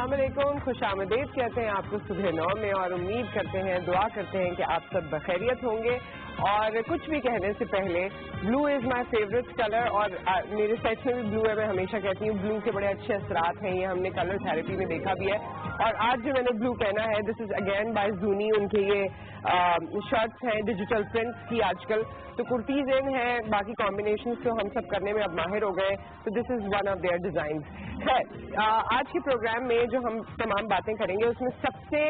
अस्सलाम वालेकुम, खुश आमदीद कहते हैं आपको सुबह 9 में और उम्मीद करते हैं, दुआ करते हैं कि आप सब बखैरियत होंगे। और कुछ भी कहने से पहले blue is my favourite colour और मेरे सेट में भी ब्लू है। मैं हमेशा कहती हूँ ब्लू के बड़े अच्छे असरात हैं, ये हमने कलर थेरेपी में देखा भी है। और आज जो मैंने ब्लू पहना है this is again by Zooni, उनके ये शर्ट्स हैं डिजिटल प्रिंट्स की आजकल, तो कुर्तीज़ इन हैं, बाकी कॉम्बिनेशंस तो हम सब करने में अब माहिर हो गए, तो this is one of their designs है। आज के प्रोग्राम में जो हम तमाम बातें करेंगे उसमें सबसे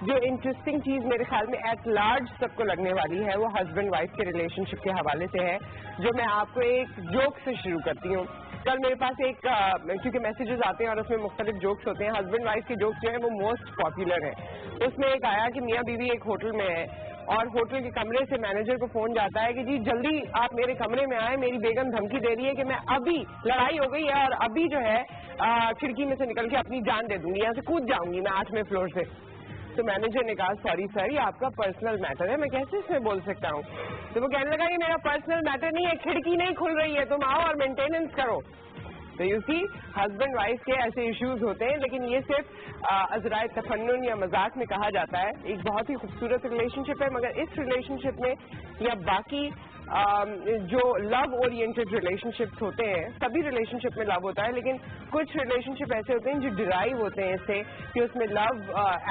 जो इंटरेस्टिंग चीज़ मेरे ख्याल में एट लार्ज सबको लगने वाली है वो हस्बैंड वाइफ के रिलेशनशिप के हवाले से है, जो मैं आपको एक जोक से शुरू करती हूँ। कल मेरे पास एक क्योंकि मैसेजेस आते हैं और उसमें मुख्तलिफ जोक्स होते हैं, हस्बैंड वाइफ के जोक्स जो है वो मोस्ट पॉपुलर है। उसमें एक आया कि मियाँ बीवी एक होटल में है और होटल के कमरे से मैनेजर को फोन जाता है कि जी जल्दी आप मेरे कमरे में आए, मेरी बेगम धमकी दे रही है कि मैं अभी लड़ाई हो गई है और अभी जो है खिड़की में से निकल के अपनी जान दे दूंगी, यहाँ से कूद जाऊंगी मैं 8वें फ्लोर से। तो मैनेजर ने कहा सॉरी सर, ये आपका पर्सनल मैटर है, मैं कैसे इसमें बोल सकता हूँ। तो वो कहने लगा ये मेरा पर्सनल मैटर नहीं है, खिड़की नहीं खुल रही है, तुम आओ और मेंटेनेंस करो। तो यू सी हस्बैंड वाइफ के ऐसे इश्यूज होते हैं, लेकिन ये सिर्फ अज़राए तफन्नुन या मजाक में कहा जाता है। एक बहुत ही खूबसूरत रिलेशनशिप है, मगर इस रिलेशनशिप में या बाकी जो लव ओरिएंटेड रिलेशनशिप्स होते हैं, सभी रिलेशनशिप में लव होता है, लेकिन कुछ रिलेशनशिप ऐसे होते हैं जो डिराइव होते हैं इससे कि उसमें लव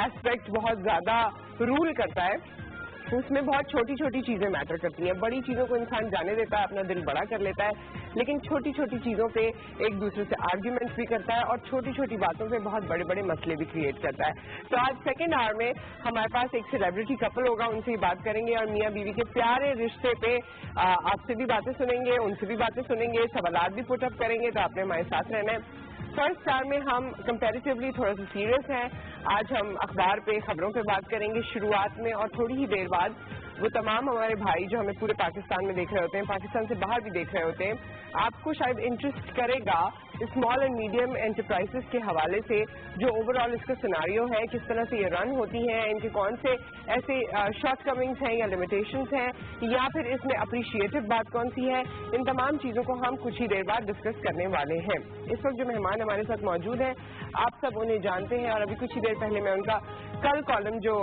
एस्पेक्ट बहुत ज़्यादा रूल करता है। उसमें बहुत छोटी छोटी चीज़ें मैटर करती हैं। बड़ी चीज़ों को इंसान जाने देता है, अपना दिल बड़ा कर लेता है, लेकिन छोटी छोटी चीज़ों पे एक दूसरे से आर्ग्यूमेंट्स भी करता है और छोटी छोटी बातों पे बहुत बड़े बड़े मसले भी क्रिएट करता है। तो आज सेकेंड आवर में हमारे पास एक सेलिब्रिटी कपल होगा, उनसे ही बात करेंगे और मियाँ बीवी के प्यारे रिश्ते पे आपसे भी बातें सुनेंगे, उनसे भी बातें सुनेंगे, सवालात भी पुटअप करेंगे, तो आपने हमारे साथ रहना है। फर्स्ट आवर में हम कंपैरेटिवली थोड़ा सा सीरियस हैं। आज हम अखबार पे खबरों पे बात करेंगे शुरुआत में, और थोड़ी ही देर बाद वो तमाम हमारे भाई जो हमें पूरे पाकिस्तान में देख रहे होते हैं, पाकिस्तान से बाहर भी देख रहे होते हैं, आपको शायद इंटरेस्ट करेगा स्मॉल एंड मीडियम एंटरप्राइजेस के हवाले से जो ओवरऑल इसका सिनारियो है, किस तरह से ये रन होती हैं, इनके कौन से ऐसे शॉर्ट कमिंग्स हैं या लिमिटेशंस हैं, या फिर इसमें अप्रिशिएटिव बात कौन सी है, इन तमाम चीज़ों को हम कुछ ही देर बाद डिस्कस करने वाले हैं। इस वक्त जो मेहमान हमारे साथ मौजूद हैं आप सब उन्हें जानते हैं, और अभी कुछ ही देर पहले मैं उनका कल कॉलम जो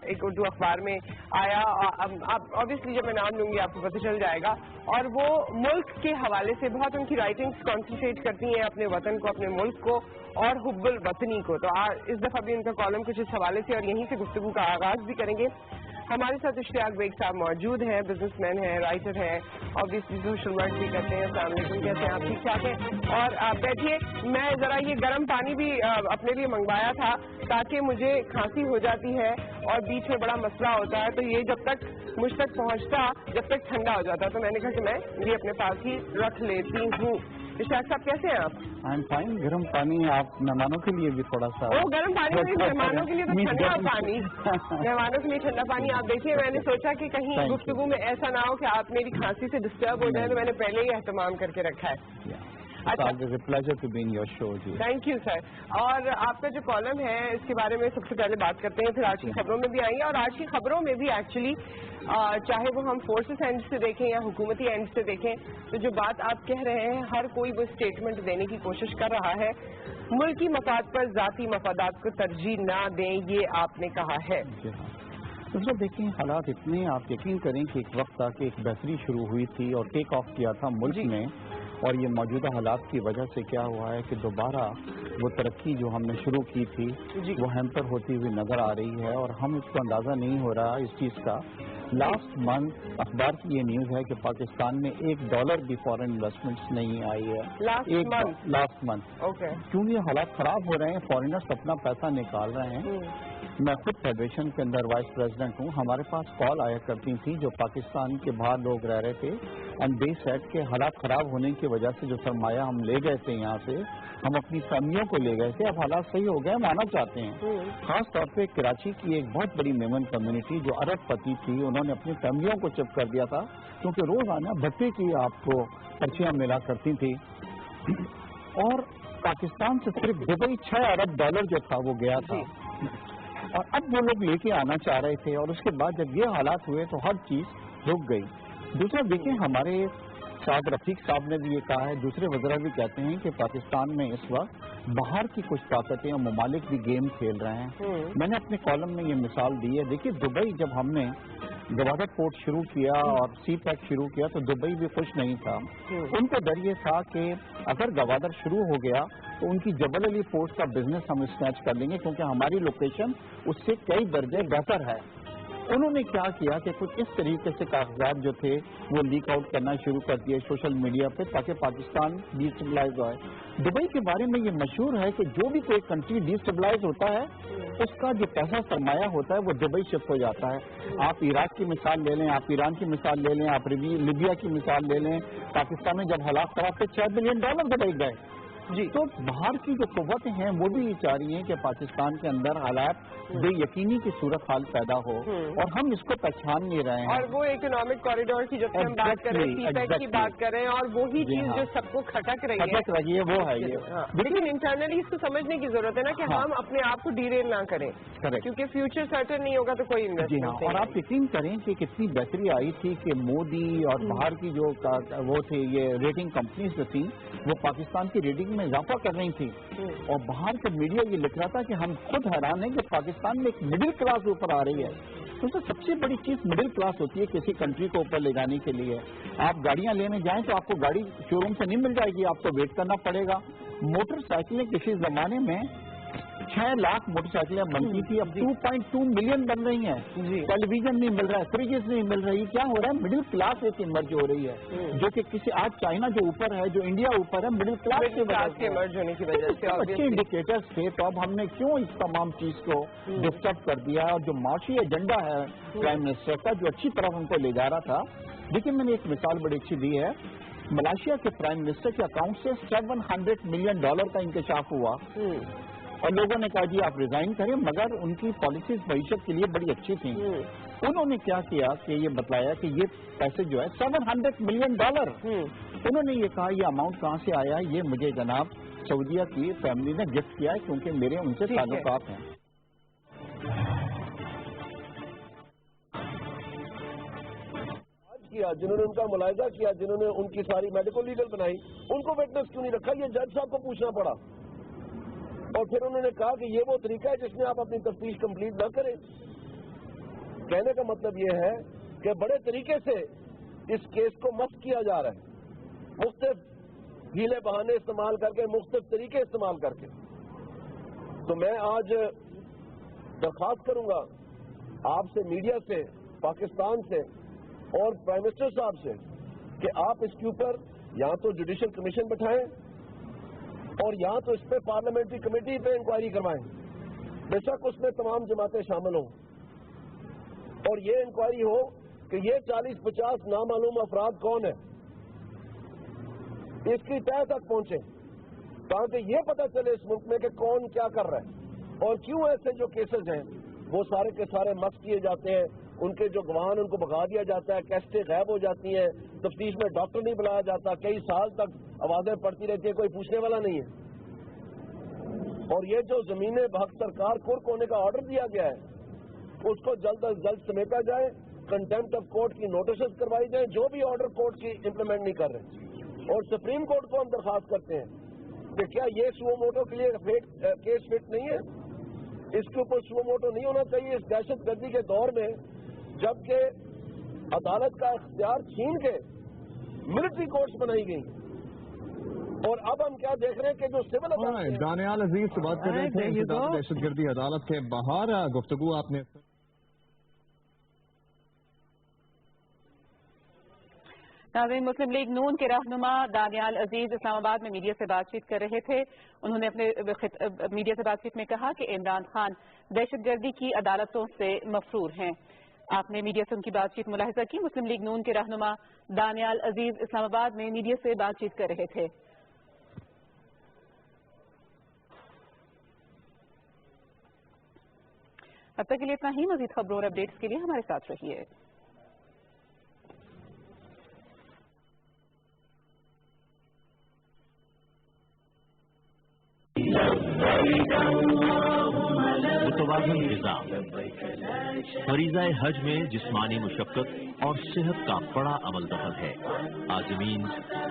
एक उर्दू अखबार में आया, अब ऑब्वियसली जब मैं नाम लूंगी आपको पता चल जाएगा, और वो मुल्क के हवाले से बहुत उनकी राइटिंग्स कॉन्सेंट्रेट करती हैं अपने वतन को, अपने मुल्क को और हुब्बुल वतनी को। तो इस दफ़ा भी उनका कॉलम कुछ इस हवाले से, और यहीं से गुफ्तगू का आगाज़ भी करेंगे। हमारे साथ इश्तियाक बेग साहब मौजूद हैं, बिजनेसमैन हैं, राइटर हैं, ऑब्वियसली सोशल वर्क भी करते हैं। अस्सलाम वालेकुम, कैसे हैं आप? ठीक ठाक हैं? और आप बैठिए, मैं ज़रा ये गर्म पानी भी अपने लिए मंगवाया था ताकि मुझे खांसी हो जाती है और बीच में बड़ा मसला होता है, तो ये जब तक मुझ तक पहुँचता जब तक ठंडा हो जाता, तो मैंने कहा कि मैं ये अपने पास ही रख लेती हूँ। इश्तियाक साहब कैसे हैं आप? I am fine. गर्म पानी आप मेहमानों के लिए भी थोड़ा सा। वो गर्म पानी नहीं, मेहमानों के लिए तो ठंडा पानी, मेहमानों के लिए ठंडा पानी। आप देखिए, मैंने सोचा कि कहीं गुफ्तगू में ऐसा ना हो कि आप मेरी खांसी से डिस्टर्ब हो जाए, तो मैंने पहले ही एहतमाम करके रखा है। अच्छा, pleasure to be in your show जी। Thank you sir. और आपका जो कॉलम है इसके बारे में सबसे पहले बात करते हैं, फिर आज की खबरों में भी आएंगे। और आज की खबरों में भी एक्चुअली चाहे वो हम फोर्सेस एंड से देखें या हुकूमती एंड से देखें, तो जो बात आप कह रहे हैं हर कोई वो स्टेटमेंट देने की कोशिश कर रहा है, मुल्की मफाद पर जाती मफादात को तरजीह ना दें, ये आपने कहा है। तो सर देखिए, हालात इतने, आप यकीन करें कि एक वक्त था कि एक बेहतरी शुरू हुई थी और टेक ऑफ किया था मुल्क में, और ये मौजूदा हालात की वजह से क्या हुआ है कि दोबारा वो तरक्की जो हमने शुरू की थी वो हैम्पर होती हुई नजर आ रही है, और हम इसको अंदाज़ा नहीं हो रहा इस चीज़ का। लास्ट मंथ अखबार की ये न्यूज़ है कि पाकिस्तान में $1 भी फॉरेन इन्वेस्टमेंट्स नहीं आई है लास्ट मंथ। ओके, क्योंकि हालात ख़राब हो रहे हैं, फॉरेनर्स अपना पैसा निकाल रहे हैं। मैं खुद फेडरेशन के अंदर वाइस प्रेसिडेंट हूँ। हमारे पास कॉल आया करती थी जो पाकिस्तान के बाहर लोग रह रहे थे, एंड दे सेड के हालात ख़राब होने की वजह से जो सरमाया हम ले गए थे यहाँ से, हम अपनी फैमिलियों को ले गए थे, अब हालात सही हो गए, हम आना चाहते हैं। खास तौर पे कराची की एक बहुत बड़ी मेमन कम्युनिटी जो अरबपति थी, उन्होंने अपनी फैमिलियों को चुप कर दिया था, क्योंकि रोज आना भट्टे की आपको पर्चियाँ मिला करती थी, और पाकिस्तान से सिर्फ दुबई $6 अरब जो था वो गया था, और अब वो लोग लेके आना चाह रहे थे, और उसके बाद जब ये हालात हुए तो हर चीज़ रुक गई। दूसरा देखिए, हमारे साथ रफीक साहब ने भी ये कहा है, दूसरे वज़रा भी कहते हैं कि पाकिस्तान में इस वक्त باہر کی کچھ طاقتیں اور ممالک بھی گیم کھیل رہے ہیں. میں نے اپنے کالم میں یہ مثال دی ہے. دیکھیے دبئی جب ہم نے گوادر پورٹ شروع کیا اور سی پیک شروع کیا تو دبئی بھی خوش نہیں تھا. ان کو ڈر یہ تھا کہ اگر گوادر شروع ہو گیا تو ان کی جبل علی پورٹ کا بزنس ہم اسنیچ کر لیں گے کیونکہ ہماری لوکیشن اس سے کئی درجے بہتر ہے. انہوں نے کیا کیا کہ کچھ اس طریقے سے کاغذات جو تھے وہ لیک آؤٹ کرنا شروع کر دیے سوشل میڈیا پہ تاکہ پاکستان ڈیسٹیبلائز ہوئے. دبئی کے بارے میں یہ مشہور ہے کہ جو بھی کوئی کنٹری ڈیسٹیبلائز ہوتا ہے اس کا جو پیسہ سرمایہ ہوتا ہے وہ دبئی شفٹ ہو جاتا ہے. آپ عراق کی مثال لے لیں, آپ ایران کی مثال لے لیں, آپ لیبیا کی مثال لے لیں. پاکستان میں جب حالات خراب تھے $6 بلین دبئی گئے. جی تو باہر کی جو قوتیں ہیں وہ بھی یہ چاہ رہی ہیں کہ پاکستان کے اندر حالات بے یقینی کی صورتحال پیدا ہو اور ہم اس کو پہچان نہیں رہے ہیں. اور وہ اکنامک کوریڈور کی جب ہم بات کر رہے ہیں, سی پیک کی بات کر رہے ہیں, اور وہی چیز جو سب کو کھٹک رہی ہے وہ ہے یہ. لیکن انٹرنلی اس کو سمجھنے کی ضرورت ہے نا کہ ہم اپنے آپ کو ڈیریل نہ کریں کیونکہ فیوچر سرٹن نہیں ہوگا تو کوئی انویسٹمنٹ نہیں. اور آپ یقین کریں کہ کتنی بہتری آئی تھی کہ مودی اور باہر کی جو وہ تھے یہ ریٹنگ کمپنیز جو تھیں وہ پاکستان کی ریٹنگ میں اضافہ کر رہی تھی اور باہر کا میڈیا یہ لکھ رہا تھا کہ ہم خود حیران ہیں کہ پاکستان میں ایک مڈل کلاس اوپر آ رہی ہے. تو سب سے بڑی چیز مڈل کلاس ہوتی ہے کسی کنٹری کو اوپر لے جانے کے لیے. آپ گاڑیاں لینے جائیں تو آپ کو گاڑی شو روم سے نہیں مل جائے گی, آپ کو ویٹ کرنا پڑے گا. موٹر سائیکلیں کسی زمانے میں 6 لاکھ موٹر سائیکلیں بنتی تھی, اب 2.2 ملین بن رہی ہیں. ٹیلی ویژن نہیں مل رہا ہے, فریجز نہیں مل رہی. کیا ہو رہا ہے؟ مڈل کلاس ایک ایمرج ہو رہی ہے جو کہ کسی آج چائنا جو اوپر ہے, جو انڈیا اوپر ہے, مڈل کلاس کے ایمرج ہونے کی وجہ سے اچھے انڈیکیٹرز تھے. تو اب ہم نے کیوں اس تمام چیز کو ڈسٹرب کر دیا اور جو معاشی ایجنڈا ہے پرائم منسٹر کا جو اچھی طرف ان کو لے جا رہا تھا. لیکن میں نے ایک مثال بڑی اچھی دی ہے. ملائیشیا کے پرائم منسٹر کے اکاؤنٹ سے $700 ملین کا انکشاف ہوا اور لوگوں نے کہا جی آپ ریزائن کریں, مگر ان کی پالیسیز معیشت کے لیے بڑی اچھی تھیں. انہوں نے کیا کیا کہ یہ بتلایا کہ یہ پیسے جو ہے $700 ملین, انہوں نے یہ کہا یہ اماؤنٹ کہاں سے آیا, یہ مجھے جناب سعودیہ کی فیملی نے گفٹ کیا ہے کیونکہ میرے ان سے تعلقات ہیں. جنہوں نے ان کا ملاحظہ کیا, جنہوں نے ان کی ساری میڈیکل لیگل بنائی, ان کو وٹنس کیوں نہیں رکھا؟ یہ جج صاحب کو پوچھنا پڑا. اور پھر انہوں نے کہا کہ یہ وہ طریقہ ہے جس میں آپ اپنی تفتیش کمپلیٹ نہ کریں. کہنے کا مطلب یہ ہے کہ بڑے طریقے سے اس کیس کو مست کیا جا رہا ہے, مختلف ہیلے بہانے استعمال کر کے, مختلف طریقے استعمال کر کے. تو میں آج درخواست کروں گا آپ سے, میڈیا سے, پاکستان سے اور پرائم منسٹر صاحب سے کہ آپ اس کے اوپر یا تو جوڈیشل کمیشن بٹھائیں اور یا تو اس پہ پارلیمنٹری کمیٹی پہ انکوائری کروائیں. بے شک اس میں تمام جماعتیں شامل ہوں اور یہ انکوائری ہو کہ یہ 40-50 نامعلوم افراد کون ہیں, اس کی تہہ تک پہنچے تاکہ یہ پتہ چلے اس ملک میں کہ کون کیا کر رہا ہے اور کیوں ایسے جو کیسز ہیں وہ سارے کے سارے مس کیے جاتے ہیں. ان کے جو گواہان ان کو بھگا دیا جاتا ہے, کیسٹیں غائب ہو جاتی ہیں, تفتیش میں ڈاکٹر نہیں بلایا جاتا, کئی سال تک آوازیں پڑتی رہتی ہیں, کوئی پوچھنے والا نہیں ہے. اور یہ جو زمینیں بحق سرکار کورک ہونے کا آرڈر دیا گیا ہے اس کو جلد از جلد سمیٹا جائے, کنٹمپٹ آف کورٹ کی نوٹسز کروائی جائیں جو بھی آرڈر کورٹ کی امپلیمنٹ نہیں کر رہے. اور سپریم کورٹ کو ہم درخواست کرتے ہیں کہ کیا یہ سو موٹو کے لیے کیس فٹ نہیں ہے, اس کے اوپر سو موٹو نہیں ہونا چاہیے اس دہشت گردی کے دور میں جبکہ عدالت کا اختیار چھین کے ملٹری کورٹس بنائی گئی. اور اب ہم کیا دیکھ رہے ہیں کہ جو سول عدالت دانیال عزیز سے بات کر رہے تھے دہشت گردی عدالت کے باہر گفتگو آپ نے. ناظرین, مسلم لیگ نون کے رہنما دانیال عزیز اسلام آباد میں میڈیا سے بات چیت کر رہے تھے. انہوں نے اپنے میڈیا سے بات چیت میں کہا کہ عمران خان دہشت گردی کی عدالتوں سے مفرور ہیں. آپ نے میڈیا سے ان کی بات چیت ملاحظہ کی. مسلم لیگ نون کے رہنما دانیال عزیز اسلام آباد میں میڈیا سے بات چیت کر رہے تھے. اب تک کے لیے اتنا ہی. مزید خبروں اور اپڈیٹس کے لیے ہمارے ساتھ رہیے. متوازن غذا فریضہ حج میں جسمانی مشقت اور صحت کا بڑا عمل دخل ہے. عازمین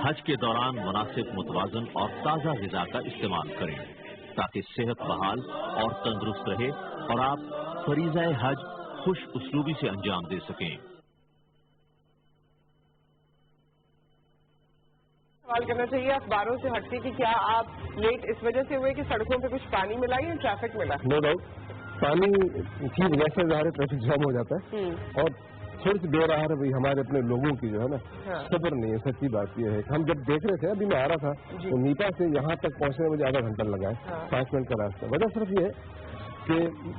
حج کے دوران مناسب, متوازن اور تازہ غذا کا استعمال کریں. ताकि सेहत बहाल और तंदुरुस्त रहे और आप फरीज़ाए हज खुश उसलूबी से अंजाम दे सकें। सवाल करना चाहिए अखबारों से हटके कि क्या आप लेट इस वजह से हुए कि सड़कों पे कुछ पानी मिला या ट्रैफिक मिला? नो डाउट पानी की वजह से ज़ाहिर ट्रैफिक जाम हो जाता है और थोड़ी सी देर आ रहा है हमारे अपने लोगों की जो है ना सब्र नहीं है। सच्ची बात यह है हम जब देख रहे थे अभी मैं आ रहा था तो नीपा से यहाँ तक पहुँचने में मुझे आधा घंटा लगा है 5 मिनट का रास्ता। वजह सिर्फ ये है कि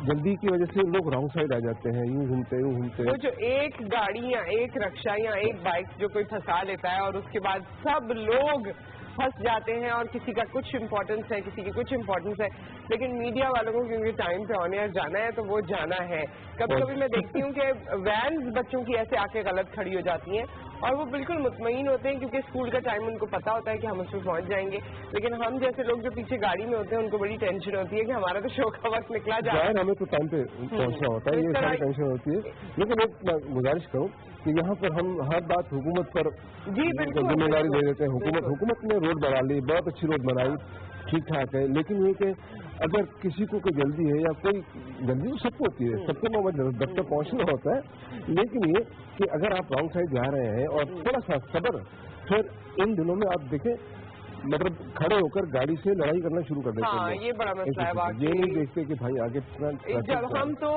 जल्दी की वजह से लोग रॉन्ग साइड आ जाते हैं यूं घूमते तो जो एक गाड़ी या एक रक्षा या एक बाइक जो कोई फंसा लेता है और उसके बाद सब लोग फंस जाते हैं और किसी का कुछ इम्पोर्टेंस है किसी की कुछ इम्पोर्टेंस है, लेकिन मीडिया वालों को क्योंकि टाइम पे ऑन एयर जाना है तो वो जाना है। कभी कभी मैं देखती हूँ कि वैन्स बच्चों की ऐसे आके गलत खड़ी हो जाती हैं और वो बिल्कुल मुतमईन होते हैं क्योंकि स्कूल का टाइम उनको पता होता है कि हम उसमें पहुंच जाएंगे, लेकिन हम जैसे लोग जो पीछे गाड़ी में होते हैं उनको बड़ी टेंशन होती है कि हमारा तो शो का वक्त निकला जाए। हमें तो टाइम पे पहुंचना होता है, ये सारी टेंशन होती है। लेकिन एक मैं गुजारिश करूँ कि यहाँ पर हम हर बात हुकूमत पर जिम्मेदारी दे देते हैं। हुकूमत ने रोड बना ली, बहुत अच्छी रोड बनाई, ठीक ठाक है, लेकिन ये कि अगर किसी को कोई जल्दी है या कोई जल्दी तो सबको होती है, सबको दफ्तर पहुंचना होता है, लेकिन ये कि अगर आप रॉन्ग साइड जा रहे हैं और थोड़ा सा सब्र, फिर इन दिनों में आप देखें मतलब खड़े होकर गाड़ी से लड़ाई करना शुरू कर देते हैं। ये बड़ा मसला है। ये नहीं देखते कि भाई आगे जब हम तो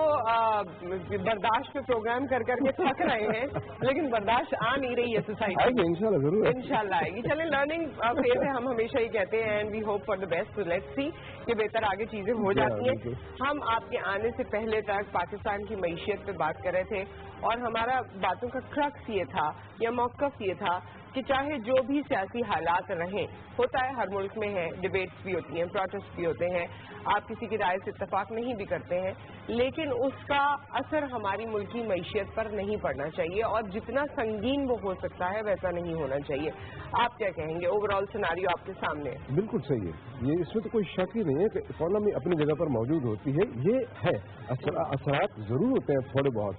बर्दाश्त पे प्रोग्राम कर करके थक रहे हैं, लेकिन बर्दाश्त आ नहीं रही है सोसाइटी। आएगी इंशाल्लाह, जरूर इंशाल्लाह आएगी। चलें लर्निंग फेज है, हम हमेशा ही कहते हैं and we hope for the best, so let's see कि बेहतर आगे चीजें हो जाती हैं। हम आपके आने से पहले तक पाकिस्तान की मईशियत पे बात कर रहे थे और हमारा बातों का क्रक्स ये था या मौक़िफ़ ये था कि चाहे जो भी सियासी हालात रहें, होता है हर मुल्क में है, डिबेट्स भी होती हैं, प्रोटेस्ट भी होते हैं, आप किसी की राय से इत्तेफाक नहीं भी करते हैं, लेकिन उसका असर हमारी मुल्की मईशियत पर नहीं पड़ना चाहिए और जितना संगीन वो हो सकता है वैसा नहीं होना चाहिए। आप क्या कहेंगे? ओवरऑल सिनारियो आपके सामने है। बिल्कुल सही है, ये इसमें तो कोई शक ही नहीं है कि इकोनॉमी अपनी जगह पर मौजूद होती है, ये है असरात जरूर होते हैं थोड़े बहुत,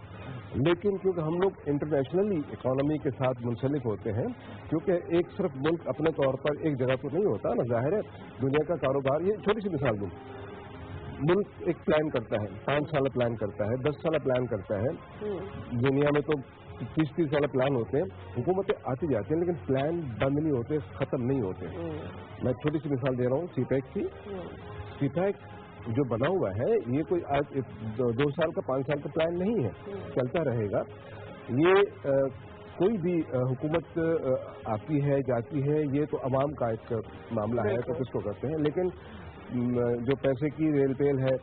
लेकिन क्योंकि हम लोग इंटरनेशनली इकोनॉमी के साथ मुंसलिक होते हैं, क्योंकि एक सिर्फ मुल्क अपने तौर पर एक जगह पर नहीं होता ना, जाहिर है दुनिया का कारोबार, ये छोटी सी मिसाल दूँ, मुल्क एक प्लान करता है, 5 साल प्लान करता है, 10 साल प्लान करता है, दुनिया में तो 30-30 साल प्लान होते हैं, हुकूमतें आती जाती हैं, लेकिन प्लान बंद नहीं होते, खत्म नहीं होते। मैं छोटी सी मिसाल दे रहा हूँ सीपैक की। सीपैक जो बना हुआ है ये कोई आज 2 साल का 5 साल का प्लान नहीं है, चलता रहेगा। ये कोई भी हुकूमत आती है जाती है, ये तो अवाम का एक मामला है, तो किसको करते हैं, लेकिन जो पैसे की रेल पेल है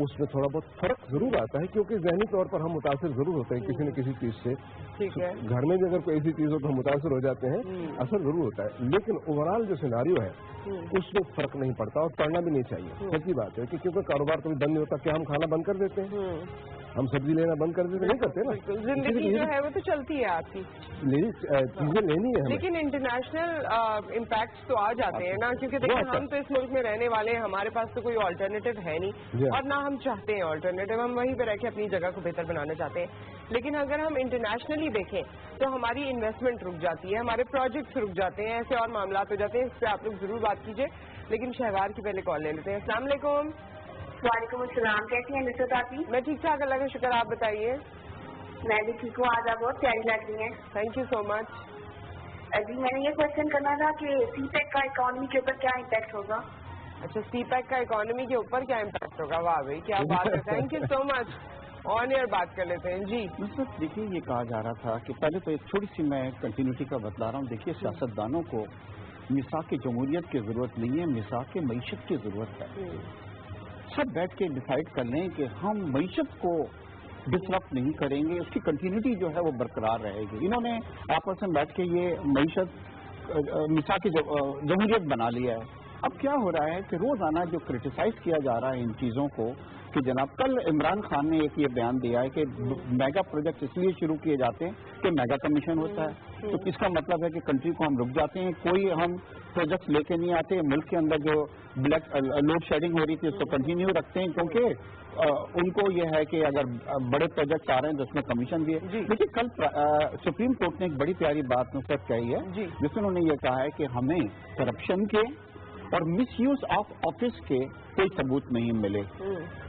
उसमें थोड़ा बहुत फर्क जरूर आता है, क्योंकि जहनी तौर पर हम मुतासिर जरूर होते हैं किसी न किसी चीज से। ठीक है, घर में भी अगर कोई ऐसी चीज हो तो हम मुतासिर हो जाते हैं, असर जरूर होता है, लेकिन ओवरऑल जो सिनारियो है उसमें फर्क नहीं पड़ता और पड़ना भी नहीं चाहिए। सच्ची बात है कि क्योंकि कारोबार कभी बंद नहीं होता, क्या हम खाना बंद कर देते हैं, हम सब्जी लेना बंद कर देते नहीं करते ना, जिंदगी जो है वो तो चलती है आपकी, चीजें लेनी है, लेकिन इंटरनेशनल इम्पैक्ट्स तो आ जाते हैं ना, क्योंकि देखिए हम तो इस मुल्क में रहने वाले हैं, हमारे पास तो कोई ऑल्टरनेटिव है नहीं और ना हम चाहते हैं ऑल्टरनेटिव, हम वहीं पे रह के अपनी जगह को बेहतर बनाना चाहते हैं। लेकिन अगर हम इंटरनेशनली देखें तो हमारी इन्वेस्टमेंट रुक जाती है, हमारे प्रोजेक्ट्स रुक जाते हैं, ऐसे और मामला हो जाते हैं, इस पर आप लोग जरूर बात कीजिए। लेकिन शहवार की पहले कॉल ले लेते हैं। अस्सलाम वालेकुम। वालेकुम अस्सलाम, कैसी हैं नुसरत आपकी? मैं ठीक ठाक, अल्लाह का शुक्र, आप बताइए। मैं भी ठीक हूँ, आज आप बहुत प्यारी लग रही हैं। Thank you so much. जी मैंने ये क्वेश्चन करना था कि सीपैक का इकोनॉमी के ऊपर क्या इम्पैक्ट होगा? अच्छा, सीपैक का इकोनॉमी के ऊपर क्या इम्पैक्ट होगा? वाह भाई क्या बात है, thank you so much. On air बात कर लेते हैं जी। मतलब देखिए ये कहा जा रहा था कि पहले तो एक थोड़ी सी मैं कंटिन्यूटी का बतला रहा हूँ। देखिए सियासतदानों को मिसाक जमहूरियत की जरूरत नहीं है, मिसाक मईशत की जरूरत है। सब बैठ के डिसाइड कर लें कि हम मईशत को डिसरप्ट नहीं करेंगे, उसकी कंटिन्यूटी जो है वो बरकरार रहेगी। इन्होंने आपस में बैठ के ये मईशत मिसाक जमहूरियत बना लिया है। अब क्या हो रहा है कि रोजाना जो क्रिटिसाइज किया जा रहा है इन चीजों को, कि जनाब कल इमरान खान ने एक ये बयान दिया है कि मेगा प्रोजेक्ट इसलिए शुरू किए जाते हैं कि मेगा कमीशन होता है, तो इसका मतलब है कि कंट्री को हम रुक जाते हैं, कोई हम प्रोजेक्ट लेके नहीं आते, मुल्क के अंदर जो ब्लैक लोड शेडिंग हो रही थी उसको कंटिन्यू रखते हैं, क्योंकि उनको ये है कि अगर बड़े प्रोजेक्ट आ रहे हैं तो उसमें कमीशन भी है। देखिए कल सुप्रीम कोर्ट ने एक बड़ी प्यारी बात नुसरत कही है, जिसमें उन्होंने ये कहा है कि हमें करप्शन के और मिस यूज ऑफ ऑफिस के कोई सबूत नहीं मिले।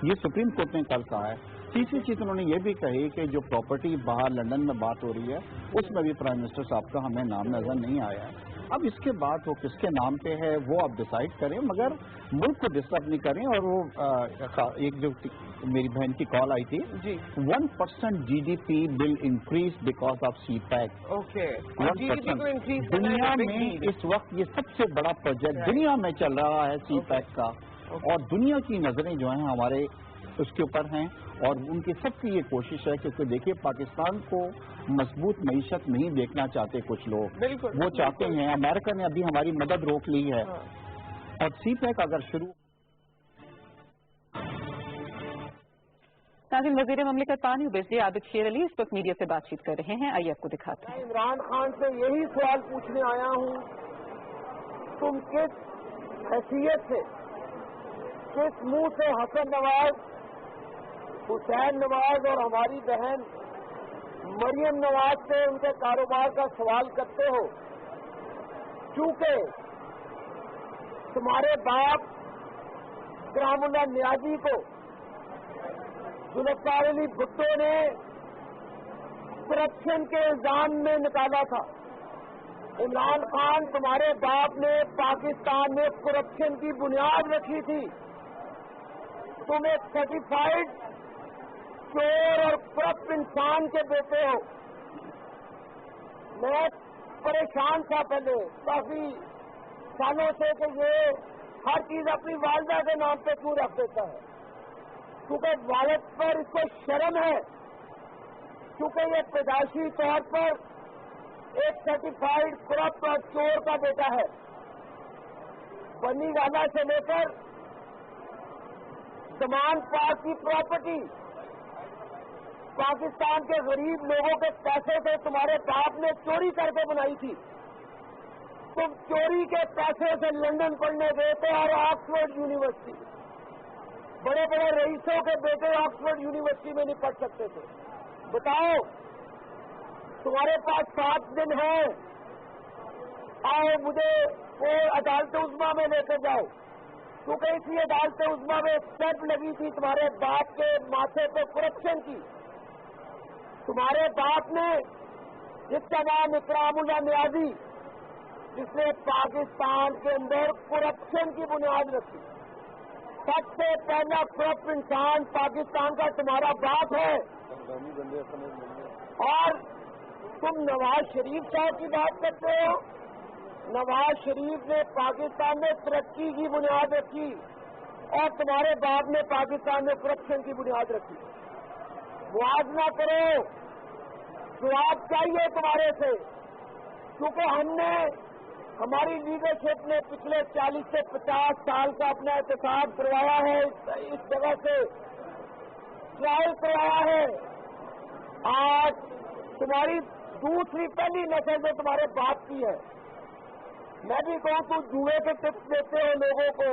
ये सुप्रीम कोर्ट ने कल कहा है। तीसरी चीज उन्होंने ये भी कही कि जो प्रॉपर्टी बाहर लंदन में बात हो रही है उसमें भी प्राइम मिनिस्टर साहब का हमें नाम नजर नहीं आया है। अब इसके बाद वो किसके नाम पे है वो आप डिसाइड करें, मगर मुल्क को डिस्टर्ब नहीं करें। और वो एक जो मेरी बहन की कॉल आई थी, 1% GDP will increase because of CPEC। Okay, 1% दुनिया में इस वक्त ये सबसे बड़ा प्रोजेक्ट दुनिया में चल रहा है CPEC का, और दुनिया की नजरें जो हैं हमारे उसके ऊपर हैं, और उनकी सबकी ये कोशिश है क्योंकि देखिए पाकिस्तान को मजबूत मईशत नहीं देखना चाहते कुछ लोग, वो चाहते हैं। अमेरिका ने अभी हमारी मदद रोक ली है, और CPEC अगर शुरू। नाज़रीन, वज़ीर ममलिकत पानी और बिजली आबिद शेर अली इस वक्त मीडिया से बातचीत कर रहे हैं, आइए आपको दिखाते हैं। इमरान खान से यही सवाल पूछने आया हूँ, तुम किस हैसियत से, किस मुंह से हसन नवाज, हुसैन नवाज और हमारी बहन मरियम नवाज से उनके कारोबार का सवाल करते हो? क्योंकि तुम्हारे बाप इकरामुल्लाह नियाज़ी को जुल्फ़िकार अली भुट्टो ने करप्शन के इल्जाम में निकाला था। इमरान खान तुम्हारे बाप ने पाकिस्तान में करप्शन की बुनियाद रखी थी। तुम एक सर्टिफाइड चोर और करप्ट इंसान के बेटे हो। मैं परेशान था पहले काफी सालों से कि ये हर चीज अपनी वालदा के नाम पे क्यों रख देता है, क्योंकि वालिद पर इसको शर्म है, क्योंकि ये पैदाइशी तौर पर एक सर्टिफाइड करप्ट और चोर का बेटा है। बनी वाला से लेकर समान पास की प्रॉपर्टी पाकिस्तान के गरीब लोगों के पैसे से तुम्हारे बाप ने चोरी करके बनाई थी। तुम चोरी के पैसे से लंदन पढ़ने गए थे और ऑक्सफोर्ड यूनिवर्सिटी, बड़े बड़े रईसों के बेटे ऑक्सफोर्ड यूनिवर्सिटी में नहीं पढ़ सकते थे। बताओ, तुम्हारे पास 7 दिन है, आओ मुझे वो अदालत उज़्मा में लेकर जाओ, क्योंकि इसी अदालत उज़्मा में स्टेप लगी थी तुम्हारे बाप के माथे पे करप्शन की। तुम्हारे बाप ने, जिसका नाम इकरामुल्लाह नियाज़ी, जिसने पाकिस्तान के अंदर करप्शन की बुनियाद रखी, सबसे पहला करप्ट इंसान पाकिस्तान का तुम्हारा बाप है। और तुम नवाज शरीफ साहब की बात करते हो। नवाज शरीफ ने पाकिस्तान में तरक्की की बुनियाद रखी, और तुम्हारे बाप ने पाकिस्तान में करप्शन की बुनियाद रखी। मुआवजा करो, जवाब चाहिए तुम्हारे से, क्योंकि हमने, हमारी लीडरशिप ने पिछले 40 से 50 साल का अपना एहतसाब करवाया है, इस जगह से ट्रायल करवाया है। आज तुम्हारी दूसरी पहली नस्ल जो तुम्हारे बाप की है। मैं भी कहूँ तो जुए के टिप्स देते हो लोगों को,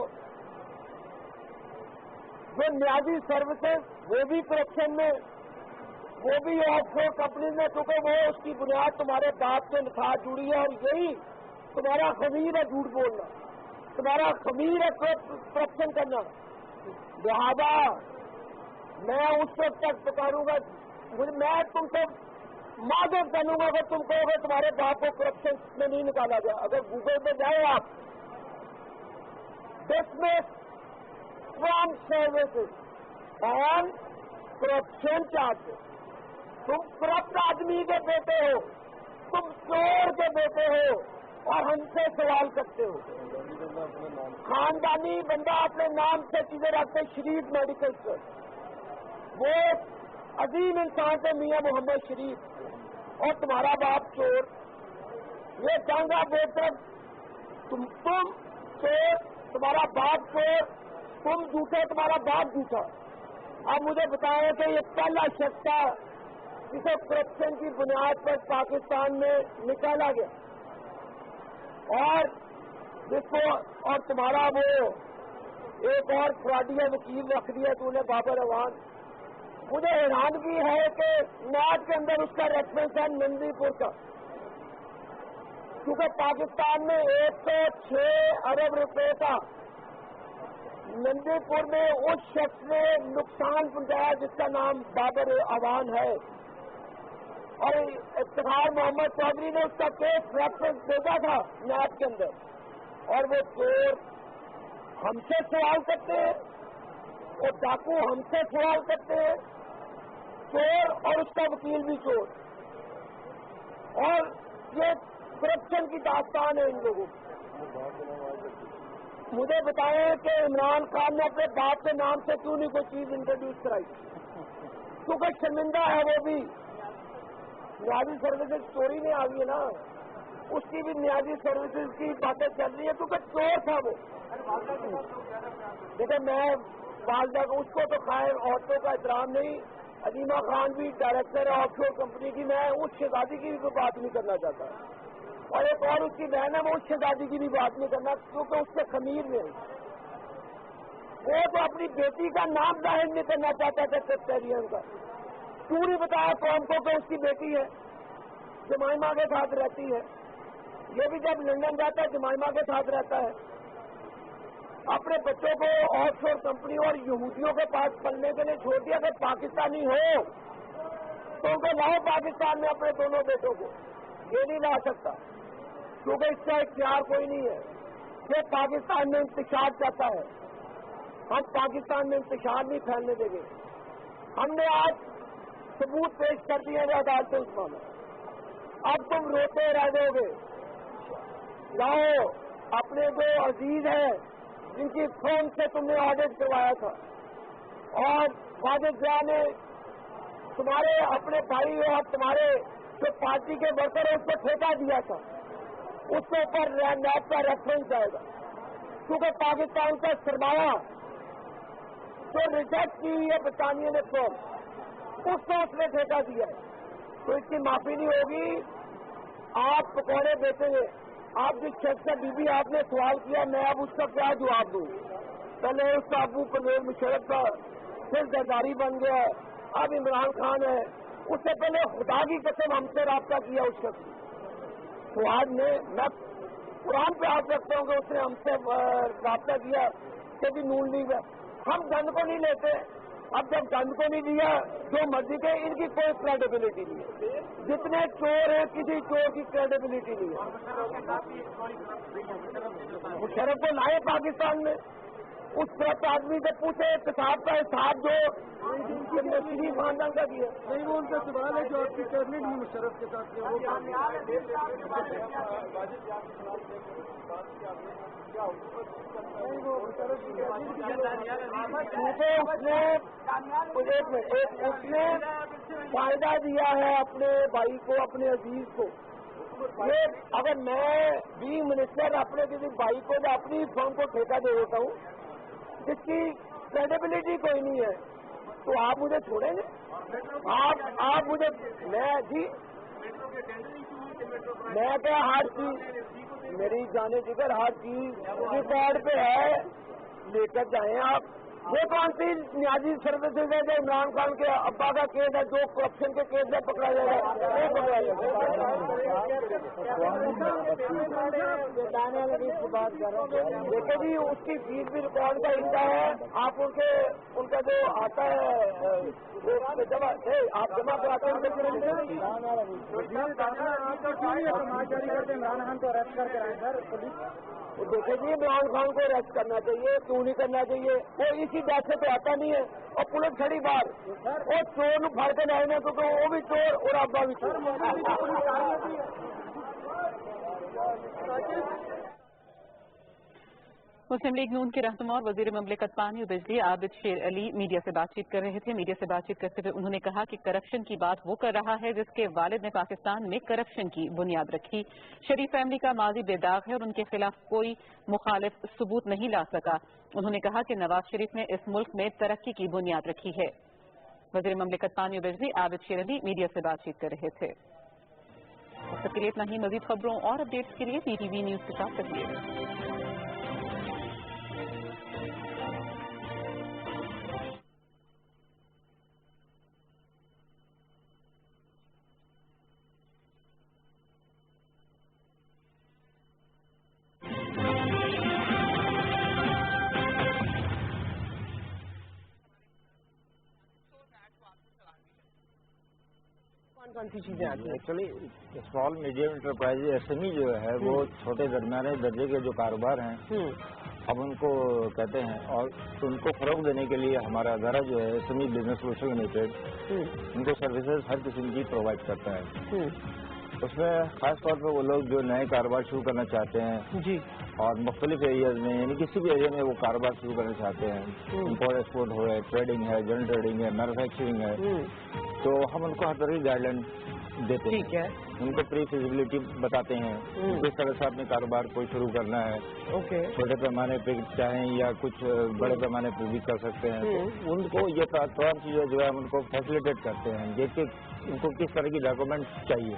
जो नियाज़ी सर्विसेज वो भी करप्शन में, वो भी ऑफशोर कंपनी में, क्योंकि वो उसकी बुनियाद तुम्हारे बाप से साथ जुड़ी है। और यही तुम्हारा खमीर है झूठ बोलना, तुम्हारा खमीर है करप्शन करना। लिहाजा मैं उस वक्त तक पुकारूंगा, मैं तुमसे माजूर करूंगा अगर तुम कहोगे तुम्हारे बाप को करप्शन में नहीं निकाला गया। अगर गूगल पे जाए आप, dismiss from services on corruption charges. तुम करप्ट आदमी के बेटे हो, तुम चोर के बेटे हो, और हमसे सवाल करते हो। खानदानी बंदा अपने नाम से चीजें रखते, शरीफ मेडिकल स्टोर, वो अजीम इंसान थे मियां मोहम्मद शरीफ, और तुम्हारा बाप चोर। ये चांगा बेहतर, तुम चोर, तुम्हारा बाप चोर, तुम झूठे, तुम्हारा बाप झूठा। अब मुझे बताओ कि ये पहला शख्स था जिसे करप्शन की बुनियाद पर पाकिस्तान में निकाला गया, और जिसको, और तुम्हारा वो एक और फ्रॉडिया वकील रख दिया तूने, बाबर अवान। मुझे हैरानगी है कि नाट के अंदर उसका रेफरेंस है नंदीपुर का। क्योंकि पाकिस्तान में 106 अरब रुपए का नंदीपुर में उस शख्स ने नुकसान पहुंचाया जिसका नाम बाबर अवान है, और इफ्तिखार मोहम्मद चौधरी ने उसका केस रेफरेंस भेजा था नैब के अंदर, और वो चोर हमसे सवाल करते हैं, वो डाकू हमसे सवाल करते हैं, चोर और उसका वकील भी चोर, और ये करप्शन की दास्तान है इन लोगों की। मुझे बताएं कि इमरान खान ने अपने बाप के नाम से क्यों नहीं कोई चीज इंट्रोड्यूस कराई, क्योंकि शर्मिंदा है वो भी। न्याजी सर्विसेज स्टोरी में आ गई है ना, उसकी भी न्याजी सर्विसेज की बातें चल रही है, क्योंकि चोर था वो। देखिए मैं वालदा को, उसको तो खैर औरतों का एहतराम नहीं, अजीमा खान भी डायरेक्टर है ऑफशोर कंपनी की, मैं उस शहजादी की भी बात नहीं करना चाहता, और एक और उसकी बहन है, मैं उस शहजादी की भी बात नहीं करना, क्योंकि उससे खमीर में वो तो अपनी बेटी का नाम जाहिर नहीं करना चाहता था सेक्रेटेरियन का। क्यों नहीं बताया कौम को कि उसकी बेटी है, जमाइमा के साथ रहती है, ये भी जब लंदन जाता है जमाइमा के साथ रहता है। अपने बच्चों को ऑफशोर कंपनी और यहूदियों के पास पढ़ने के लिए छोड़ दिया। अगर पाकिस्तानी हो तो उनको लाओ पाकिस्तान में अपने दोनों बेटों को, ये नहीं ला सकता क्योंकि इसका इख्तियार कोई नहीं है। ये पाकिस्तान में इंतशार चाहता है, हम पाकिस्तान में इंतशार नहीं फैलने देंगे। हमने आज सबूत पेश कर दिए हैं अदालत उस्मा में, अब तुम रोते रह जाओगे। लाओ अपने जो अजीज है जिनकी फोन से तुमने ऑडिट करवाया था, और वाजिद जिया ने तुम्हारे अपने भाई और तुम्हारे जो पार्टी के वर्कर है उसको ठेका दिया था, उसके ऊपर नैब का रेफरेंस आएगा, क्योंकि पाकिस्तान का सरमाया जो रिजेक्ट की हुई है बरतानिया ने फॉर्म, उसको उसने ठेका दिया है, तो इसकी माफी नहीं होगी। आप पकौड़े बेचेंगे। आप जिस शख्स से बीबी आपने सवाल किया, मैं अब उसका क्या जवाब दूं? पहले उसका अबू परवेज मुशर्रफ का फिर जरदारी बन गया, अब इमरान खान है, उससे पहले खुदा की कसम हमसे राब्ता किया उस शख्स। तो आज मैं कुरान पे हाथ रखता हूँ कि उसने हमसे राब्ता किया कि भी नून लीग है। हम गंद को नहीं लेते, अब जब गंद को नहीं लिया जो मर्जी के, इनकी कोई क्रेडिबिलिटी नहीं है। जितने चोर हैं किसी चोर की क्रेडिबिलिटी नहीं है। मुशर्रफ को लाए पाकिस्तान में, उस करप्ट आदमी से पूछे किताब का हिसाब जो नसीरी खानदान का किया नहीं, वो उनका सवाल है जो आपकी कैबिनेट में मुशर्रफ के साथ किया उसने फायदा दिया है अपने भाई को, अपने अजीज को। ये अगर मैं भी मिनिस्टर अपने किसी भाई को या अपनी फर्म को ठेका दे देता हूँ जिसकी क्रेडिबिलिटी कोई नहीं है, तो आप मुझे छोड़ेंगे? आप मुझे, मैं क्या हर चीज मेरी जाने जिगर हर चीज रिकॉर्ड पे है, लेकर जाएं आप। वो कौन सी न्याजी सर्विसेज है जो इमरान खान के अब्बा का केस है, जो करप्शन के केस में पकड़ा जाएगा, वो पकड़ा जाएगा। देखिए जी, उसकी फीस भी रिकॉर्ड का हिस्सा है। आप उनका जो आता है जमा, आप जमा कराते हैं इमरान खान को अरेस्ट करके आए सर पुलिस। देखिए जी, इमरान खान को अरेस्ट करना चाहिए, क्यों नहीं करना चाहिए? वो इसी बात से तो आता नहीं है, और पुलिस खड़ी बार वो चोर फड़ के लाए ना, क्योंकि वो भी चोर और अब्बा भी चोर। मुस्लिम लीग नून के रहनुमा और वजीर ममलिकत पानी और बिजली आबिद शेर अली मीडिया से बातचीत कर रहे थे। मीडिया से बातचीत करते हुए उन्होंने कहा कि करप्शन की बात वो कर रहा है जिसके वालिद ने पाकिस्तान में करप्शन की बुनियाद रखी। शरीफ फैमिली का माजी बेदाग है और उनके खिलाफ कोई मुखालिफ सबूत नहीं ला सका। उन्होंने कहा कि नवाज शरीफ ने इस मुल्क में तरक्की की बुनियाद रखी है। वजीर ममलिकत पानी और बिजली आबिद शेर अली मीडिया से बातचीत कर रहे थे। अब तक के लिए इतना ही। मजीद खबरों और अपडेट्स के लिए PTV न्यूज के साथ रहिए। कौन कौन सी चीजें आती हैं? Actually small medium enterprise SME जो है वो छोटे दरमियाने दर्जे के जो कारोबार हैं हम उनको कहते हैं, और उनको फरोग देने के लिए हमारा अदारा जो है SME बिजनेस सोशल लिमिटेड उनको सर्विसेज हर किस्म की प्रोवाइड करता है। उसमें खास तौर पर वो लोग जो नए कारोबार शुरू करना चाहते हैं जी, और मुख्तलिफ एरियाज में, यानी किसी भी एरिया में वो कारोबार शुरू करना चाहते हैं, इम्पोर्ट एक्सपोर्ट हो है, ट्रेडिंग है, जनरल ट्रेडिंग है, मैन्युफैक्चरिंग है, तो हम उनको हर तरह की गाइडलाइन देते हैं। ठीक है, उनको प्री फिजिबिलिटी बताते हैं किस तरह से अपने कारोबार को शुरू करना है। ओके, छोटे पैमाने पे चाहें या कुछ बड़े पैमाने पे भी कर सकते हैं। तो उनको ये तमाम चीजें जो है हम उनको फैसिलिटेट करते हैं, जैसे उनको किस तरह की डॉक्यूमेंट चाहिए।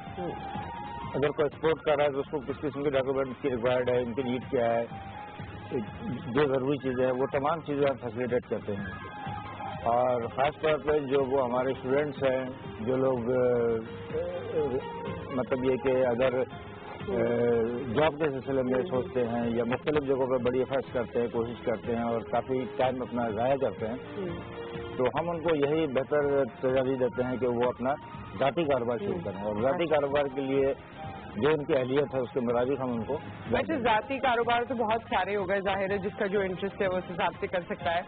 अगर कोई एक्सपोर्ट कर रहा है तो उसको किस किस्म के डॉक्यूमेंट की रिक्वायर्ड है, उनकी नीड क्या है, जो जरूरी चीजें हैं वो तमाम चीजें हम फैसिलिटेट करते हैं। और ख़ास तौर पर जो वो हमारे स्टूडेंट्स हैं, जो लोग मतलब ये कि अगर जॉब के सिलसिले में सोचते हैं या मुख्तलिफ जगहों पर बड़ी एफर्ट्स करते हैं, कोशिश करते हैं और काफ़ी टाइम अपना ज़ाया करते हैं, तो हम उनको यही बेहतर तजवीज़ देते हैं कि वो अपना ज़ाती कारोबार शुरू करें। और ज़ाती कारोबार के लिए जो उनकी अहलियत है उसके मुताबिक हम उनको। वैसे ज़ाती कारोबार तो बहुत सारे हो गए, जाहिर है जिसका जो इंटरेस्ट है वो उस हिसाब से कर सकता है,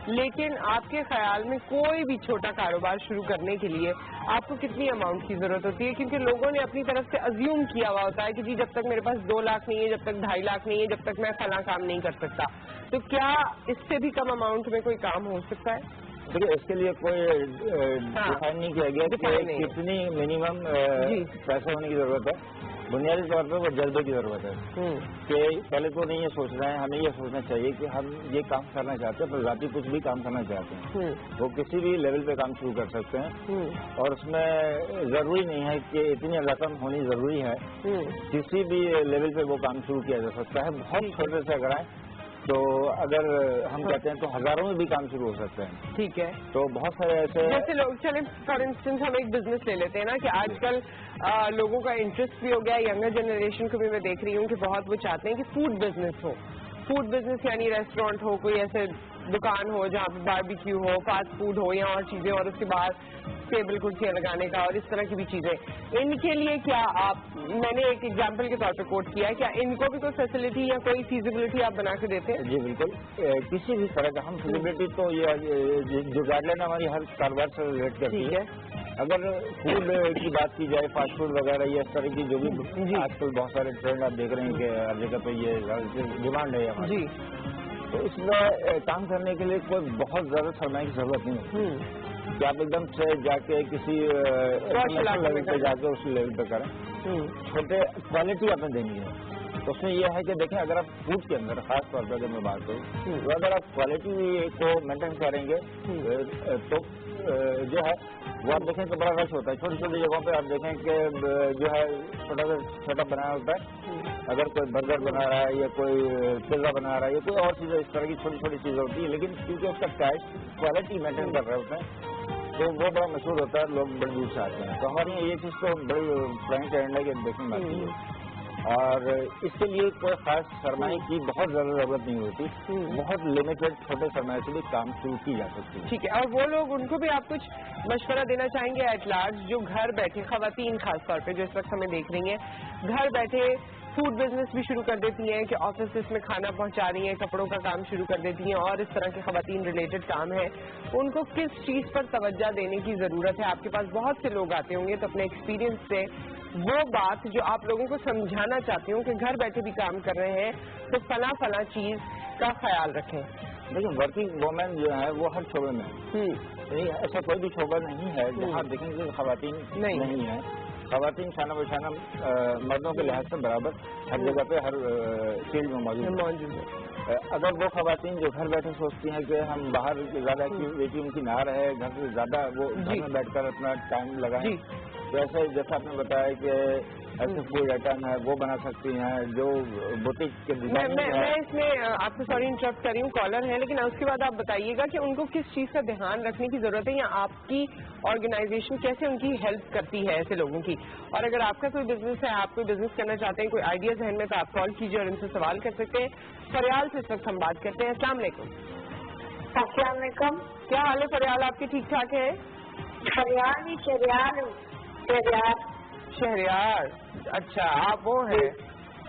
लेकिन आपके ख्याल में कोई भी छोटा कारोबार शुरू करने के लिए आपको कितनी अमाउंट की जरूरत होती है? क्योंकि लोगों ने अपनी तरफ से अज्यूम किया हुआ होता है कि जी जब तक मेरे पास 2 लाख नहीं है, जब तक 2.5 लाख नहीं है, जब तक मैं फला काम नहीं कर सकता। तो क्या इससे भी कम अमाउंट में कोई काम हो सकता है? देखिए, इसके लिए कोई डिफाइन नहीं किया गया कि कितनी मिनिमम पैसे होने की जरूरत है। बुनियादी तौर पर वो जज्बे की जरूरत है कि पहले तो नहीं ये सोचना है, हमें ये सोचना चाहिए कि हम ये काम करना चाहते हैं, तो ज़ाती कुछ भी काम करना चाहते हैं, वो किसी भी लेवल पे काम शुरू कर सकते हैं। और उसमें ज़रूरी नहीं है कि इतनी रकम होनी ज़रूरी है, किसी भी लेवल पे वो काम शुरू किया जा सकता है। बहुत छोटे से अगर आए तो अगर हम कहते हैं तो हजारों में भी काम शुरू हो सकते हैं। ठीक है, तो बहुत सारे ऐसे जैसे लोग, चले फॉर इंस्टेंस हम एक बिजनेस ले लेते हैं ना कि आजकल लोगों का इंटरेस्ट भी हो गया, यंगर जनरेशन को भी मैं देख रही हूँ कि बहुत वो चाहते हैं कि फूड बिजनेस हो। फूड बिजनेस यानी रेस्टोरेंट हो, कोई ऐसे दुकान हो जहाँ पे बारबेक्यू हो, फास्ट फूड हो या और चीजें, और उसके बाद टेबल कुर्सियां लगाने का और इस तरह की भी चीजें। इनके लिए क्या आप, मैंने एक एग्जांपल के तौर पे कोट किया है, क्या इनको भी कोई फैसिलिटी या कोई फीजिबिलिटी आप बना के देते हैं? जी बिल्कुल, किसी भी तरह का हम फीजिबिलिटी तो ये जो गाइडलाइन हमारी हर कारोबार से रिलेट करती है। अगर फूड की बात की जाए, फास्ट फूड वगैरह ये इस तरह की जो भी आजकल बहुत सारे ट्रेंड आप देख रहे हैं कि हर जगह पे ये डिमांड है हमारी, तो इसमें काम करने के लिए कोई बहुत ज्यादा सरमाए की जरूरत नहीं है कि आप एकदम से जाके किसी लेवल पे जाके उस लेवल पे करें। छोटे क्वालिटी आपने देनी है, तो उसमें यह है कि देखें, अगर आप फूड के अंदर खास तौर पर अगर मैं बात करूँ तो अगर आप क्वालिटी को मेंटेन करेंगे तो जो है वो आप देखें तो बड़ा रश होता है। छोटी छोटी जगहों पे आप देखें कि जो है छोटा सा सेटअप बनाया होता है, अगर कोई बर्गर बना रहा है या कोई पिज्जा बना रहा है या कोई और चीज़ें, इस तरह की छोटी छोटी चीज़ें होती है, लेकिन क्योंकि उसका टेस्ट क्वालिटी मेंटेन कर रहे होते हैं तो वो बड़ा मशहूर होता है, लोग बड़ी दूर से आते हैं। तो हमारे यहाँ ये चीज़ तो बड़ी फ्रैंक एंड है कि देखने में आती है, और इसके लिए कोई खास सरमाए की बहुत ज़्यादा जरूरत नहीं होती, बहुत लिमिटेड छोटे सरमाए से भी काम शुरू की जा सकती है। ठीक है, और वो लोग, उनको भी आप कुछ मशवरा देना चाहेंगे एट लार्ज, जो घर बैठे खवातीन खास तौर पे जो इस वक्त हमें देख रही हैं, घर बैठे फूड बिजनेस भी शुरू कर देती हैं कि ऑफिस में खाना पहुंचा रही हैं, कपड़ों का काम शुरू कर देती हैं और इस तरह के खवातीन रिलेटेड काम है, उनको किस चीज़ पर तवज्जो देने की ज़रूरत है? आपके पास बहुत से लोग आते होंगे, तो अपने एक्सपीरियंस से वो बात जो आप लोगों को समझाना चाहती हूँ कि घर बैठे भी काम कर रहे हैं तो फला चीज़ का ख्याल रखें। देखिए, वर्किंग वुमेन जो है वो हर शोबे में है, ऐसा कोई भी शोबा नहीं है जहाँ देखेंगे खवातीन नहीं है। खवातीन शाना बशाना मर्दों के लिहाज से बराबर हर जगह पे हर फील्ड में मौजूद है। अगर वो खवातीन जो घर बैठे सोचती हैं कि हम बाहर ज़्यादा एक्टिविटी उनकी ना रहे, घर से ज़्यादा वो घर में बैठकर अपना टाइम लगाएं, तो ऐसे जैसा आपने बताया कि ऐसे फूड आइटम है वो बना सकती हैं, जो बुटीक के डिजाइन मैं इसमें आपसे सॉरी इंटरप्ट कर रही हूँ, कॉलर है, लेकिन उसके बाद आप बताइएगा कि उनको किस चीज़ का ध्यान रखने की जरूरत है या आपकी ऑर्गेनाइजेशन कैसे उनकी हेल्प करती है ऐसे लोगों की। और अगर आपका कोई बिजनेस है, आप कोई बिजनेस करना चाहते हैं, कोई आइडिया जहन में, तो आप कॉल कीजिए और इनसे सवाल कर सकते हैं। फरियाल से इस वक्त हम बात करते हैं। अस्सलाम वालेकुम। क्या हाल है फरियाल, आपके ठीक ठाक है? फरियाल ही शरियाल शहरयार, अच्छा आप वो हैं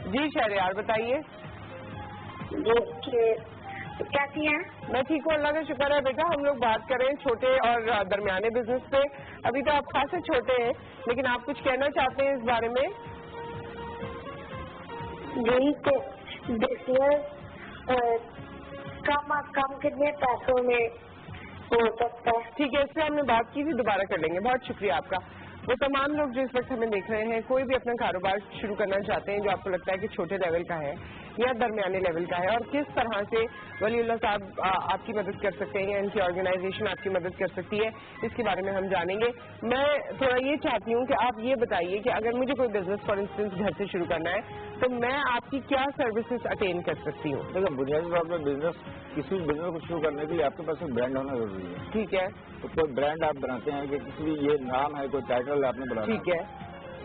जी। शहरयार बताइए। कैसी हैं? मैं ठीक हूँ, अल्लाह का शुक्र है बेटा। हम लोग बात कर रहे हैं छोटे और दरमियाने बिजनेस पे। अभी तो आप खासे छोटे हैं, लेकिन आप कुछ कहना चाहते हैं इस बारे में? यही तो बिजनेस कम कितने पैसों में हो सकता है? ठीक है, इससे हमने बात की थी, दोबारा कर लेंगे। बहुत शुक्रिया आपका। वो तमाम लोग जो इस वक्त हमें देख रहे हैं, कोई भी अपना कारोबार शुरू करना चाहते हैं जो आपको लगता है कि छोटे लेवल का है या दरमियाने लेवल का है, और किस तरह से वलीउल्लाह साहब आपकी मदद कर सकते हैं या इनकी ऑर्गेनाइजेशन आपकी मदद कर सकती है, इसके बारे में हम जानेंगे। मैं थोड़ा ये चाहती हूँ कि आप ये बताइए कि अगर मुझे कोई बिजनेस फॉर इंस्टेंस घर से शुरू करना है तो मैं आपकी क्या सर्विसेज अटेन कर सकती हूँ? देखो, बुनियादी तौर पर बिजनेस, किसी भी बिजनेस को शुरू करने के लिए आपके पास एक ब्रांड होना जरूरी है। ठीक है। तो कोई ब्रांड आप बनाते हैं कि किसी भी, ये नाम है, कोई टाइटल आपने बनाना, ठीक है,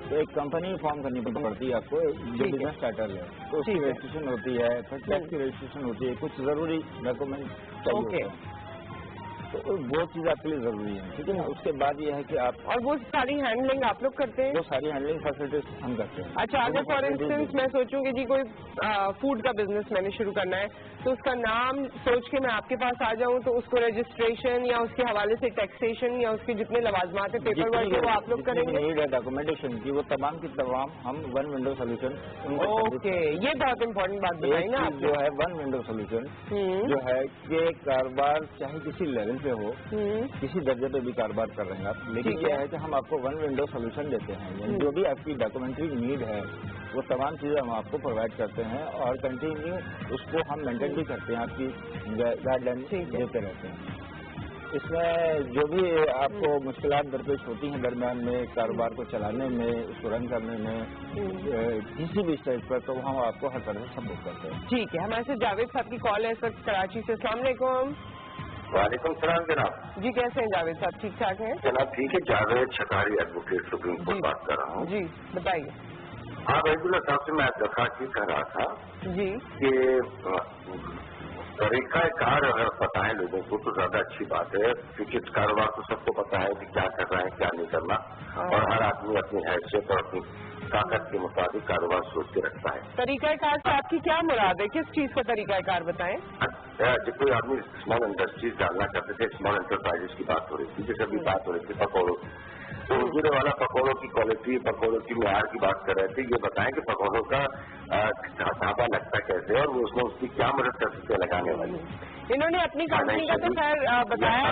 तो एक कंपनी फॉर्म करनी पड़ती है आपको, जो बिजनेस टाइटल है, तो उसकी रजिस्ट्रेशन होती है, फिर टैक्स की रजिस्ट्रेशन होती है, कुछ जरूरी डॉक्यूमेंट चाहिए होते हैं। तो वो चीज आपके लिए जरूरी है, ठीक है ना। उसके बाद ये है कि आप, और वो सारी हैंडलिंग आप लोग करते हैं? वो सारी हैंडलिंग फैसिलिटीज हम करते हैं। अच्छा, अगर फॉर इंस्टेंस मैं सोचूं कि जी कोई फूड का बिजनेस मैंने शुरू करना है, तो उसका नाम सोच के मैं आपके पास आ जाऊं, तो उसको रजिस्ट्रेशन या उसके हवाले से टैक्सेशन या उसके जितने लवाजमात है, पेपर वर्क है, वो आप लोग करेंगे? नीड है डॉक्यूमेंटेशन की, वो तमाम की तमाम हम वन विंडो सोल्यूशन। ओके, ये बहुत इंपॉर्टेंट बात बताई ना आप। जो है वन विंडो सोल्यूशन, जो है कि कारोबार चाहे किसी लेवल पे हो, किसी दर्जे पे भी कारोबार कर रहे हैं आप, लेकिन यह है कि हम आपको वन विंडो सोल्यूशन देते हैं। यानी जो भी आपकी डॉक्यूमेंट्री नीड है, वो तमाम चीजें हम आपको प्रोवाइड करते हैं, और कंटिन्यू उसको हम मेंटेन भी करते हैं, आपकी गाइडलाइन देते रहते हैं। इसमें जो भी आपको मुश्किलात दरपेश होती हैं दरमियान में कारोबार को चलाने में, उसको रन करने में, किसी भी स्टेज पर, तो हम आपको हर तरह से सपोर्ट करते हैं। ठीक है, हमारे साथ जावेद साहब की कॉल है इस वक्त कराची से। अस्सलाम वालेकुम। वालेकुम सलाम जनाब। जी, कैसे हैं जावेद साहब? ठीक ठाक हैं जनाब? ठीक है। जावेद शकारी एडवोकेट सुप्रीम कोर्ट बात कर रहा हूँ। जी बताइए। आप अब्दुल्ला साहब से मैं दरखास्त कर रहा था जी कि तरीका कार अगर बताएं लोगों को तो ज्यादा अच्छी बात है, क्योंकि कारोबार तो सबको पता है कि क्या करना है क्या नहीं करना, और हर आदमी अपनी हैसियत और अपनी ताकत के मुताबिक कारोबार सोच के रखता है। तरीका कार से आपकी क्या मुराद है? किस चीज का तरीका कार बताएं? जब कोई आदमी स्मॉल इंडस्ट्रीज डालना चाहते थे, स्मॉल एंटरप्राइजेस की बात हो रही थी, जैसे अभी बात हो रही थी पकौड़ों की, तो उजरे वाला पकौड़ों की क्वालिटी, पकौड़ों की मियार की बात कर रहे थे। ये बताएं कि पकौड़ों का ढाबा लगता कैसे, और वो उसमें उसकी क्या मदद कर सकते हैं लगाने वाली। इन्होंने अपनी कंपनी का तो खैर बताया,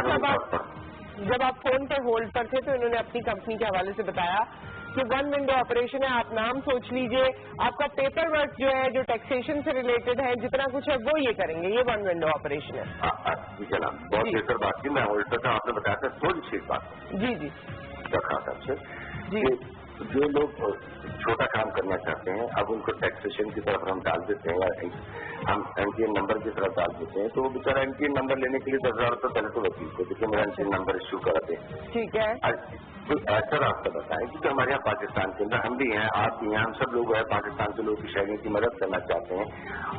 जब आप फोन पर होल्ड पर थे तो इन्होंने अपनी कंपनी के हवाले से बताया कि वन विंडो ऑपरेशन है। आप नाम सोच लीजिए, आपका पेपर वर्क जो है, जो टैक्सेशन से रिलेटेड है, जितना कुछ है वो ये करेंगे, ये वन विंडो ऑपरेशन है। जी जनाब, बहुत बेहतर बात की। मैं होल्ड पर था, आपने बताया था, थोड़ी सी बात जी जी रखा था आपसे जी। जो लोग छोटा काम करना चाहते हैं, अब उनको टैक्सेशन की तरफ हम डाल देते हैं, या हम एनटीएन नंबर की तरफ डाल देते हैं, तो वो बेचारा एनटीएन नंबर लेने के लिए 10,000 रुपये पहले तो वकील को देखिए मेरा एनटीएन नंबर इश्यू करा दें। ठीक है। कोई ऐसा रास्ता बताएं, क्योंकि हमारे यहाँ पाकिस्तान के अंदर हम भी हैं, आप भी हैं, हम सब लोग हैं, पाकिस्तान के लोग की शहरी की मदद करना चाहते हैं,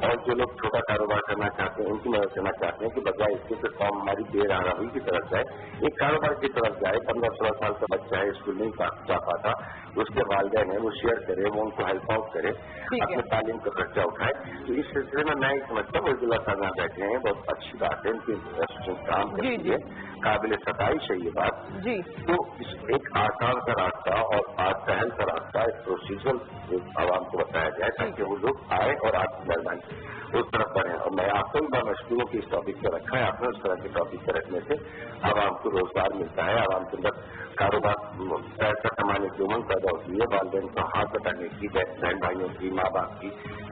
और जो लोग छोटा कारोबार करना चाहते हैं उनकी मदद करना चाहते हैं, कि बजाय इसके कि कौम हमारी बेराहवी की तरफ जाए, एक कारोबार की तरफ जाए। 15-16 साल का बच्चा है, स्कूल नहीं जा पाता, उसके वालिदैन है, वो शेयर करे, वो उनको हेल्प आउट करे, अपने तालीम का खर्चा उठाए। तो इस सिलसिले में मैं ये समझता हूँ अब्दुल्ला साहब यहाँ बैठे हैं, बहुत अच्छी बात है, इनकी एसोसिएशन काम करती है, काबिल सताइश है ये बात जी। तो एक आसान का रास्ता और पहल का रास्ता, एक प्रोसीजर आवाम को बताया जाए, ताकि वो लोग आए और आपकी मेहरबानी उस तरफ बढ़े। और मैं आपको भी मैं मशहूरों की इस टॉपिक पर रखा है, आपने उस तरह के टॉपिक पर रखने से आवाम को रोजगार मिलता है, आवाम के अंदर कारोबार, पैसा कमाने की उमंग पैदा होती है, वालिदैन का हाथ बटाने की, बहन भाइयों की, माँ बाप की,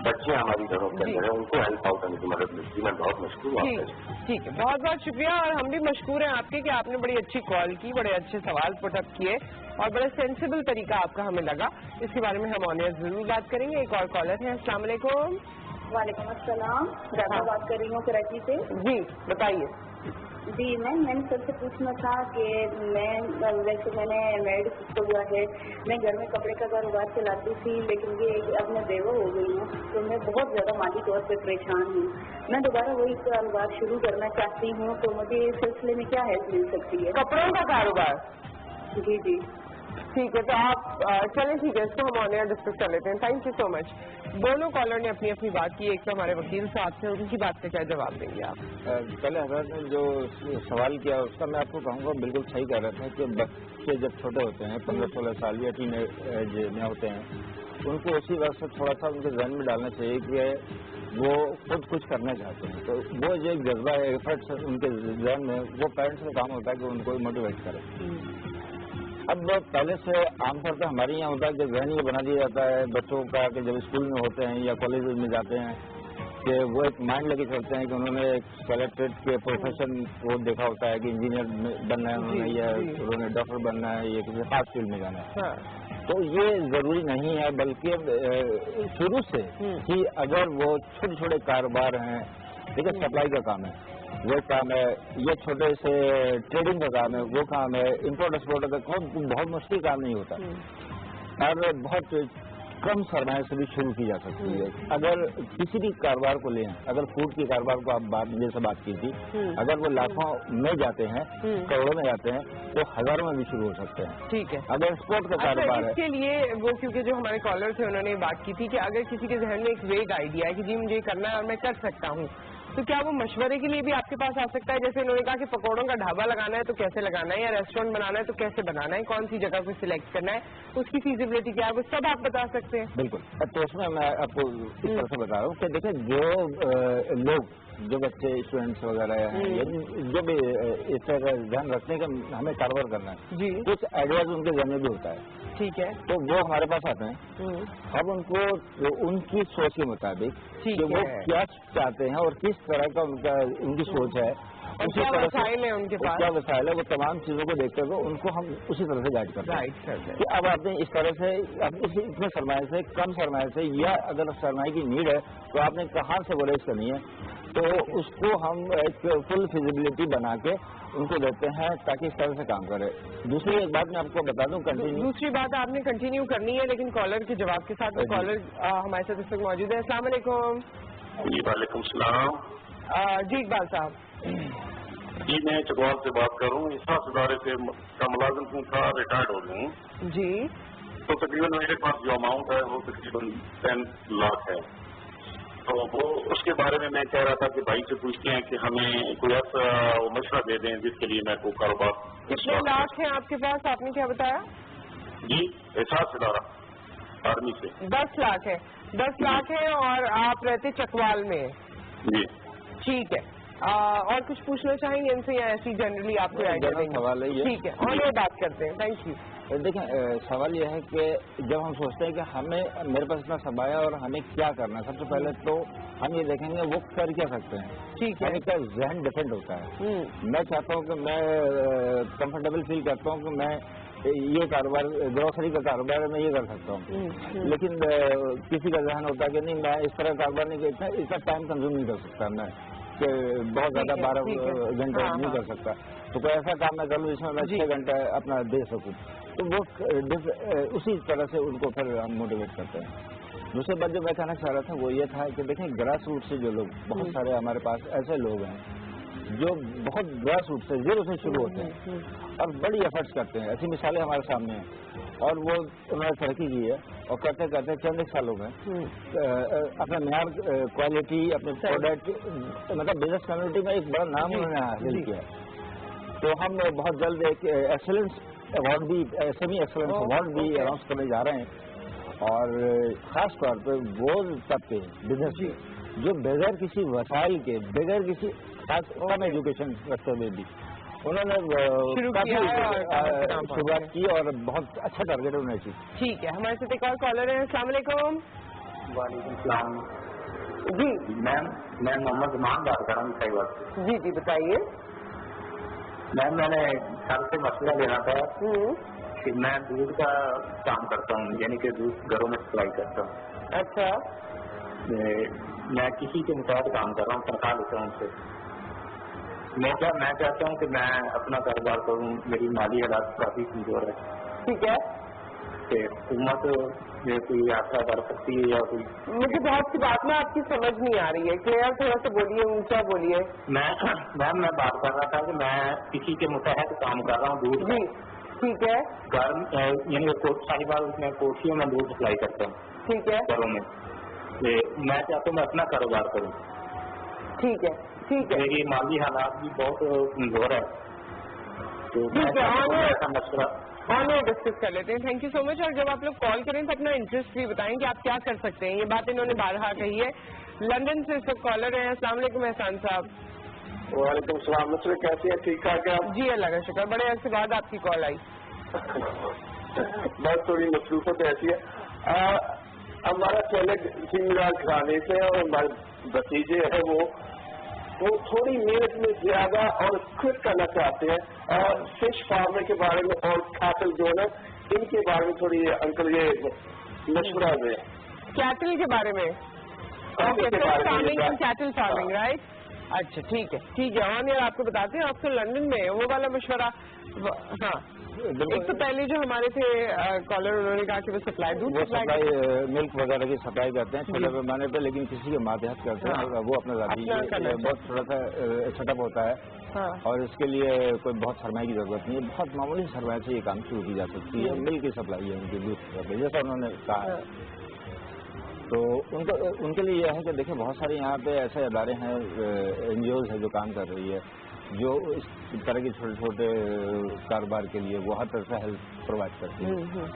बच्चे हमारी घरों के अंदर है, उनको हेल्प आउट होने की मदद मिलती है। मैं बहुत मशहूर हूँ आपका। ठीक है, बहुत बहुत शुक्रिया। और हम भी मशहूर हैं आपके कि आपने बड़ी अच्छी कॉल की, बड़े अच्छे सवाल पुटअप किए, और बड़ा सेंसिबल तरीका आपका हमें लगा। इसके बारे में हम ऑनियर जरूर बात करेंगे। एक और कॉलर है। अस्सलाम वालेकुम। वालेकुम अस्सलाम, राधा बात कर रही हूँ कराची से। जी बताइए। जी मैंने सबसे पूछना था कि मैंने मेड को जो है, मैं घर में कपड़े का कारोबार चलाती थी, लेकिन ये अब मैं बेवा हो गई हूँ, तो मैं बहुत ज़्यादा माली तौर पे परेशान हूँ। मैं दोबारा वही कारोबार शुरू करना चाहती हूँ, तो मुझे इस सिलसिले में क्या हेल्प मिल सकती है? कपड़ों का कारोबार? जी जी। ٹھیک ہے، تو آپ چلیں ٹھیک ہے، اس کو ہم آن ایئر ڈسکس کر لیتے ہیں. تھینک یو سو مچ. دونوں کالر نے اپنی اپنی بات کی. ایک تو ہمارے وکیل صاحب سے، ان کی بات کا کیا جواب دیں گے آپ؟ پہلے حضرت نے جو سوال کیا اس کا میں آپ کو کہوں گا بالکل صحیح کہہ رہا تھا کہ بچے جب چھوٹے ہوتے ہیں 15-16 سال یا ٹین ایج میں ہوتے ہیں، ان کو اسی وقت سے تھوڑا سا ان کے ذہن میں ڈالنا چاہیے کہ وہ خود کچھ کرنا چاہتے ہیں. تو وہ جو ایک جذبہ ہے، ایفرٹس ان کے ذہن میں، وہ پیرنٹس کا کام ہوتا ہے کہ ان کو موٹیویٹ کرے. اب پہلے سے عام طور پہ ہمارے یہاں ہوتا ہے کہ ذہن یہ بنا دیا جاتا ہے بچوں کا کہ جب اسکول میں ہوتے ہیں یا کالج میں جاتے ہیں کہ وہ ایک مائنڈ لے کے چلتے ہیں کہ انہوں نے ایک سلیکٹڈ کے پروفیشن کو دیکھا ہوتا ہے کہ انجینئر بننا ہے انہوں نے، یا انہوں نے ڈاکٹر بننا ہے، یا کسی خاص فیلڈ میں جانا ہے. تو یہ ضروری نہیں ہے، بلکہ شروع سے ہی اگر وہ چھوٹے چھوٹے کاروبار ہیں، ٹھیک ہے، سپلائی کا کام ہے وہ کام ہے، یہ چھوٹے سے ٹریڈنگ کا کام ہے وہ کام ہے، امپورٹ ایکسپورٹ کا بہت مشکل کام نہیں ہوتا، اور بہت کم سرمایہ سے بھی شروع کی جا سکتی ہے. اگر کسی بھی کاروبار کو لیں، اگر فوڈ کے کاروبار کو آپ جیسے بات کی تھی، اگر وہ لاکھوں میں جاتے ہیں، کروڑوں میں جاتے ہیں، تو ہزاروں میں بھی شروع ہو سکتے ہیں. ٹھیک ہے. اگر ایکسپورٹ کا کاروبار ہے، اس کے لیے وہ کیونکہ جو ہمارے کالر تھے انہوں نے بات کی تھی کہ اگر کسی کے ذہن میں ایک ویگ آئیڈیا ہے کہ جی مجھے کرنا ہے اور میں کر سکتا ہوں، تو کیا وہ مشورے کے لیے بھی آپ کے پاس آ سکتا ہے؟ جیسے انہوں نے کہا کہ پکوڑوں کا ڈھابا لگانا ہے تو کیسے لگانا ہے، یا ریسٹورینٹ بنانا ہے تو کیسے بنانا ہے، کون سی جگہ کو سلیکٹ کرنا ہے، اس کی فیزیبلٹی کیا ہے، وہ سب آپ بتا سکتے ہیں. بالکل. تو اس میں آپ کو اس طرح سے بتا رہا ہوں کہ دیکھیں جو لوگ، جو بچے اسٹوڈینٹس وغیرہ ہیں، جو بھی اس طرح کا دھیان رکھنے کا ہمیں کاروبار کرنا ہے، کچھ آئیڈیاز ان کے ذہن میں بھی ہوتا ہے. ٹھیک ہے. تو وہ ہمارے پاس آتے ہیں. اب ان کو ان کی سوچ کے مطابق کہ وہ کیا چاہتے ہیں اور کس طرح کا ان کی سوچ ہے، کیا وسائل ہے ان کے پاس، کیا وسائل ہے، وہ تمام چیزوں کو دیکھتے ہوئے ان کو ہم اسی طرح سے گائڈ کرتے ہیں کہ اب آپ نے اس طرح سے اتنے سرمایہ سے، کم سرمایہ سے، یا اگر سرمایہ کی نیڈ ہے تو آپ نے کہاں سے وہ ریز کرنی ہے، تو اس کو ہم ایک فل فیزیبلٹی بنا کے ان کو دیتے ہیں تاکہ اس طرح سے کام کرے. دوسری ایک بات میں آپ کو بتا دوں، دوسری بات آپ نے کنٹینیو کرنی ہے لیکن کالر کے جواب کے ساتھ. کالر ہمارے ساتھ اس وقت موجود ہے. السلام علیکم. جی وعلیکم السلام. جی اقبال صاحب. جی میں چکوال سے بات کر رہا ہوں. احساس ادارے سے کا ملازم ہوں تھا، ریٹائرڈ ہو گیا ہوں. جی. تو تقریباً میرے پاس جو اماؤنٹ ہے وہ تقریباً 10 لاکھ ہے. تو وہ اس کے بارے میں کہہ رہا تھا کہ بھائی سے پوچھتے ہیں کہ ہمیں کوئی ایسا مشورہ دے دیں جس کے لیے میں کوئی کاروبار. کتنے لاکھ ہیں آپ کے پاس؟ آپ نے کیا بتایا؟ جی احساس ادارہ آرمی سے 10 لاکھ ہے. 10 لاکھ ہے اور آپ رہتے چکوال میں؟ جی. ٹھیک ہے. اور کچھ پوچھنا چاہیں گے ان سے یا ایسی جنرلی آپ کو سوال ہے؟ ٹھیک ہے، اور یہ بات کرتے ہیں. Thank you. دیکھیں سوال یہ ہے کہ جب ہم سوچتے ہیں کہ ہمیں میرے پاس اتنا سرمایہ اور ہمیں کیا کرنا ہے، سب سے پہلے تو ہم یہ دیکھیں گے وہ کر کیا سکتے ہیں. ٹھیک ہے. کا ذہن ڈیفرنٹ ہوتا ہے. میں چاہتا ہوں کہ میں کمفرٹیبل فیل کرتا ہوں کہ میں یہ کاروبار، گروسری کا کاروبار میں یہ کر سکتا ہوں، لیکن کسی کا ذہن ہوتا ہے کہ نہیں میں اس طرح کاروبار نہیں کرتا، اتنا ٹائم کنزیوم نہیں کر سکتا میں کہ بہت زیادہ 12 گھنٹے نہیں کر سکتا. تو کوئی ایسا کام میں کر لوں جس میں میں 6 گھنٹے اپنا دے سکوں. تو وہ اسی طرح سے ان کو پھر ہم موٹیویٹ کرتے ہیں. دوسری بات جو میں کہنا چاہ رہا تھا وہ یہ تھا کہ دیکھیں گراس روٹ سے جو لوگ، بہت سارے ہمارے پاس ایسے لوگ ہیں جو بہت گراس روٹ سے، زیرو سے شروع ہوتے ہیں اور بڑی ایفرٹس کرتے ہیں. ایسی مثالیں ہمارے سامنے ہیں اور وہ انہوں نے ترقی کی ہے اور کرتے کرتے چند ایک سالوں میں اپنا معیار، کوالٹی، اپنے پروڈکٹ، مطلب بزنس کمیونٹی میں ایک بڑا نام انہوں نے حاصل کیا. تو ہم بہت جلد ایک ایکسلنس ایوارڈ بھی، سیمی ایکسلنس ایوارڈ بھی اناؤنس کرنے جا رہے ہیں. اور خاص طور پہ وہ طبقے بزنس جو بغیر کسی وسائل کے، بغیر کسی کم ایجوکیشن رکھتے ہوئے بھی انہوں نے شروعات کی اور بہت اچھا ٹارگیٹ انہوں نے اچیو. ٹھیک ہے. ہمارے ساتھ ایک اور کالر ہے. السلام علیکم. وعلیکم السلام. جی میم میں محمد زمان بات کر رہا ہوں خیبر. جی جی بتائیے. میم میں نے سب سے مشورہ لینا تھا کہ میں دودھ کا کام کرتا ہوں، یعنی کہ دودھ گھروں میں سپلائی کرتا ہوں. اچھا. میں کسی کے متحد کام کر رہا ہوں، تنخواہ لیتا ہوں ان سے. میں چاہتا ہوں کہ میں اپنا کاروبار کروں. میری مالی حالات کافی کمزور ہے. ٹھیک ہے. کہ حکومت کوئی آسرا کر سکتی ہے یا کوئی. مجھے بہت سی بات میں آپ کی سمجھ نہیں آ رہی ہے. کلیئر تھوڑا سا بولیے، اونچا بولیے. میں بات کر رہا تھا کہ میں کسی کے متحد کام کر رہا ہوں دودھ. ठीक है। यानी साहिवाल उसमें कोशियों में दूध सप्लाई करता हूँ। ठीक है। घरों में मैं चाहता हूँ मैं अपना कारोबार करूँ। ठीक है, ठीक है। मेरी माली हालात भी बहुत कमजोर है, तो मशवरा ऑनलाइन डिस्कस कर लेते हैं। Thank you so much. और जब आप लोग कॉल करें तो अपना इंटरेस्ट भी बताएं कि आप क्या कर सकते हैं। ये बात इन्होंने बारहा कही है। लंदन से सब कॉलर हैं। अस्सलाम वालेकुम एहसान साहब। वालेकुम सलाम। मुझसे कैसी है? ठीक ठाक है आप? जी अल्लाह का शुक्र। बड़े अर्से बाद आपकी कॉल आई। बस थोड़ी मसरूफत ऐसी है। हमारा चैलेंज इमरान खाने से और हमारे भतीजे है वो थोड़ी मेहनत में ज्यादा और क्विक करना चाहते हैं और फिश फार्मिंग के बारे में और कैटल जो है ना इनके बारे में थोड़ी अंकल ये मशवरा दें। कैटल के बारे में? Farming and cattle farming, right? अच्छा ठीक है, ठीक है। हाँ यार आपको बताते हैं, आप तो लंदन में वो वाला मशवरा। हाँ, एक तो पहले जो हमारे थे कॉलर उन्होंने कहा कि वो सप्लाई दूध सप्लाई मिल्क वगैरह की सप्लाई करते हैं छोटे पैमाने पे, लेकिन किसी के मातहत करते हैं वो अपना बहुत थोड़ा सा सेटअप होता है। हाँ। और इसके लिए कोई बहुत सरमाई की जरूरत नहीं है, बहुत मामूली सरमाई से ये काम शुरू की जा सकती है। मिल्क की सप्लाई है उनकी दूध सप्लाई, जैसा उन्होंने कहा। तो उनके लिए यह है कि देखिए बहुत सारे यहाँ पे ऐसे अदारे हैं, NGOs है जो काम कर रही है, जो इस तरह के छोटे छोटे कारोबार के लिए वो हर तरह से हेल्प प्रोवाइड करती है।